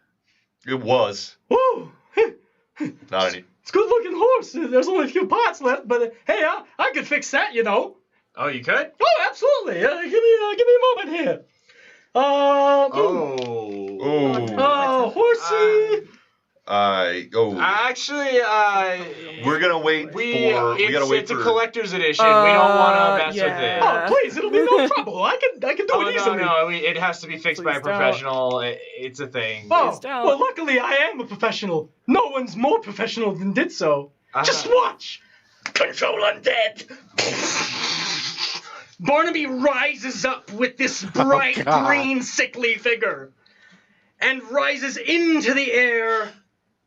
Speaker 5: It was
Speaker 1: Oh,
Speaker 5: not any.
Speaker 1: it's a good-looking horse. There's only a few parts left, but hey, I could fix that, you know.
Speaker 2: Oh, you could?
Speaker 1: Oh, absolutely. Give me a moment here. Horsey.
Speaker 2: Actually,
Speaker 5: We're gonna wait
Speaker 2: we
Speaker 5: gotta wait
Speaker 2: it's a
Speaker 5: for.
Speaker 2: collector's edition. We don't want to mess with it.
Speaker 1: Oh, please, it'll be no trouble. I can do
Speaker 2: Oh,
Speaker 1: it easily.
Speaker 2: no, it has to be fixed by a
Speaker 3: Please don't.
Speaker 2: professional. It's a thing.
Speaker 1: Oh,
Speaker 3: Please don't.
Speaker 1: well, luckily I am a professional. No one's more professional than Ditso. Just watch. Control undead. Barnaby rises up with this bright
Speaker 4: God.
Speaker 1: green sickly figure and rises into the air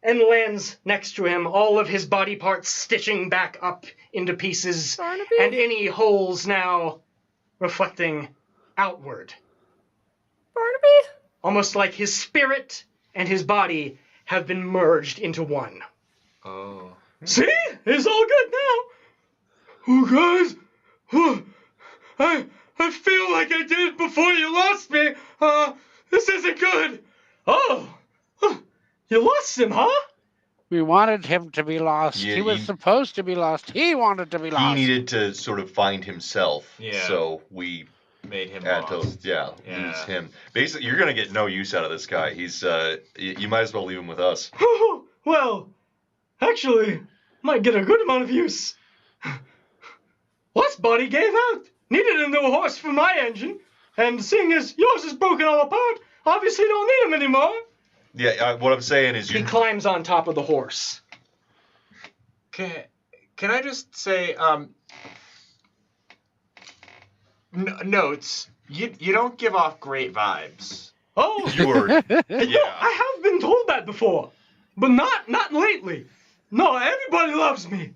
Speaker 1: and lands next to him, all of his body parts stitching back up into pieces
Speaker 3: Barnaby?
Speaker 1: and any holes now reflecting outward.
Speaker 3: Barnaby?
Speaker 1: Almost like his spirit and his body have been merged into one.
Speaker 2: Oh.
Speaker 1: See? It's all good now. Oh, guys. I feel like I did before you lost me. This isn't good. Oh, you lost him, huh?
Speaker 4: We wanted him to be lost.
Speaker 5: Yeah,
Speaker 4: he was
Speaker 5: you-
Speaker 4: supposed to be lost. He wanted to be
Speaker 5: He
Speaker 4: lost.
Speaker 5: needed to sort of find himself.
Speaker 2: Yeah.
Speaker 5: So we
Speaker 2: Made him
Speaker 5: had to,
Speaker 2: lost.
Speaker 5: use him. Basically, you're gonna get no use out of this guy. He's you might as well leave him with us.
Speaker 1: Well, actually, might get a good amount of use. Last body gave out. Needed a new horse for my engine. And seeing as yours is broken all apart, obviously don't need him anymore.
Speaker 5: Yeah. What I'm saying is
Speaker 1: He
Speaker 5: you.
Speaker 1: climbs on top of the horse.
Speaker 2: Can I just say, notes. You don't give off great vibes.
Speaker 1: Oh,
Speaker 5: You were.
Speaker 1: you know,
Speaker 5: Yeah.
Speaker 1: I have been been told that before, but not lately. No, everybody loves me.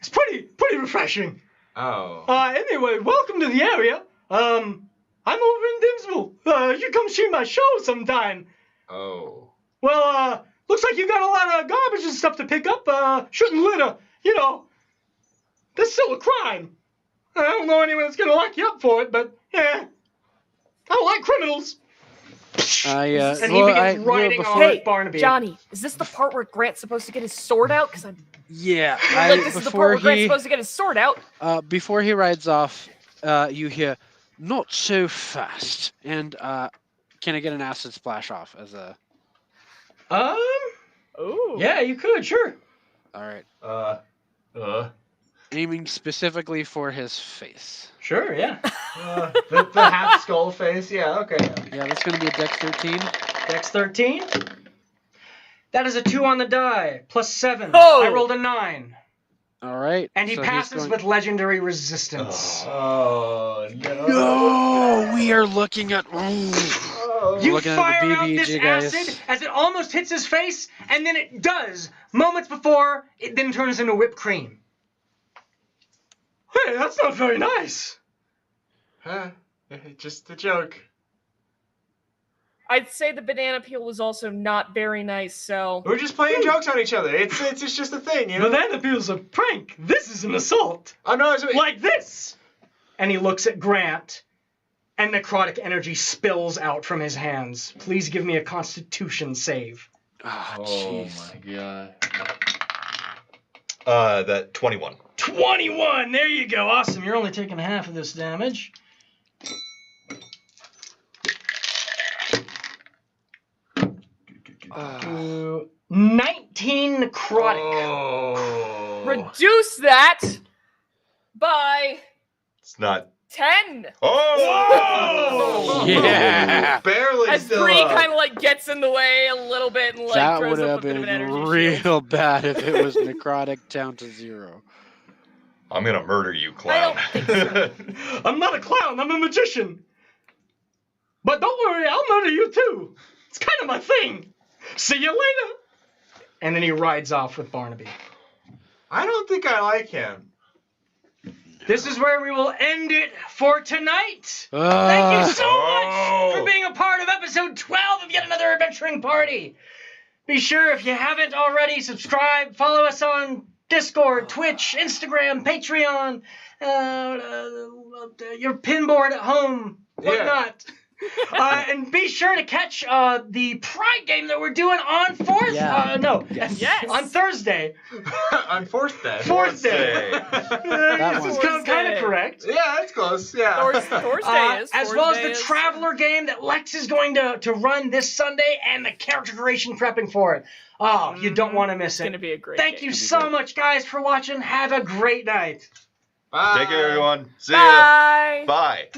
Speaker 1: It's pretty refreshing.
Speaker 2: Oh.
Speaker 1: Anyway, welcome to the area. I'm over in Dimsmal. You should come see my show sometime.
Speaker 2: Oh.
Speaker 1: Well, looks like you got a lot of garbage and stuff to pick up. Shouldn't litter. You know, that's still a crime. I don't know anyone that's gonna lock you up for it, but yeah, I don't like criminals. And he begins riding on
Speaker 3: Hey,
Speaker 1: Barnaby.
Speaker 3: Johnny, is this the part where Grant's supposed to get his sword out? Because I'm
Speaker 4: Yeah.
Speaker 3: like, this is the part where Grant's supposed to get his sword out.
Speaker 4: Before he rides off, you hear, "Not so fast." And can I get an acid splash off as a...
Speaker 3: Ooh.
Speaker 1: Yeah, you could, sure.
Speaker 4: All right. Aiming specifically for his face.
Speaker 1: Sure, yeah.
Speaker 2: The half skull face. Yeah. Okay.
Speaker 4: Yeah, that's going to be a Dex 13.
Speaker 1: Dex 13. That is a 2 on the die, plus 7.
Speaker 3: Oh!
Speaker 1: I rolled a 9.
Speaker 4: All right.
Speaker 1: And he
Speaker 4: so
Speaker 1: passes with legendary resistance.
Speaker 2: Oh no.
Speaker 4: No, we are looking at.
Speaker 1: You
Speaker 4: looking
Speaker 1: fire
Speaker 4: at the
Speaker 1: out this
Speaker 4: BBG, guys.
Speaker 1: acid as it almost hits his face, and then it does. Moments before, it then turns into whipped cream. Hey, that's not very nice.
Speaker 2: Huh? Just a joke.
Speaker 3: I'd say the banana peel was also not very nice, so...
Speaker 2: We're just playing jokes on each other. It's just a thing, you know.
Speaker 1: Banana peel's a prank. This is an assault.
Speaker 2: Oh no,
Speaker 1: Like this. And he looks at Grant, and necrotic energy spills out from his hands. Please give me a Constitution save.
Speaker 4: Oh,
Speaker 2: Oh
Speaker 4: jeez.
Speaker 2: my god.
Speaker 5: That 21.
Speaker 1: 21! There you go. Awesome. You're only taking half of this damage.
Speaker 2: Uh.
Speaker 1: 19 necrotic.
Speaker 2: Oh.
Speaker 3: Reduce that by
Speaker 5: It's not.
Speaker 3: 10!
Speaker 5: Oh!
Speaker 4: Yeah.
Speaker 2: Barely
Speaker 3: As
Speaker 2: still
Speaker 3: Brie
Speaker 2: up.
Speaker 3: kind of like gets in the way a little bit and like
Speaker 4: That
Speaker 3: throws
Speaker 4: would
Speaker 3: up
Speaker 4: have
Speaker 3: a bit of an
Speaker 4: been
Speaker 3: energy shield.
Speaker 4: real bad if it was necrotic down to 0.
Speaker 5: I'm gonna murder you, clown.
Speaker 1: I'm not a clown. I'm a magician. But don't worry, I'll murder you too. It's kind of my thing. See you later. And then he rides off with Barnaby.
Speaker 2: I don't think I like him.
Speaker 1: This is where we will end it for tonight. Thank you so much for being a part of episode 12 of yet another adventuring party. Be sure, if you haven't already, subscribe, follow us on Discord, Twitch, Instagram, Patreon, your pinboard at home, whatnot. And be sure to catch the Pride game that we're doing on on Thursday.
Speaker 2: On fourth day.
Speaker 1: Fourth day.
Speaker 4: That
Speaker 1: This is
Speaker 3: one.
Speaker 1: kind of correct.
Speaker 2: Yeah, that's close. Yeah.
Speaker 3: Thursday is.
Speaker 1: As well as the Traveler game that Lex is going to run this Sunday and the character creation prepping for it. Oh, you don't want to miss
Speaker 3: It's
Speaker 1: it.
Speaker 3: going to be a great
Speaker 1: Thank you so much, guys, for watching. Have a great night.
Speaker 2: Bye.
Speaker 5: Take care, everyone. See ya.
Speaker 3: Bye.
Speaker 5: Bye.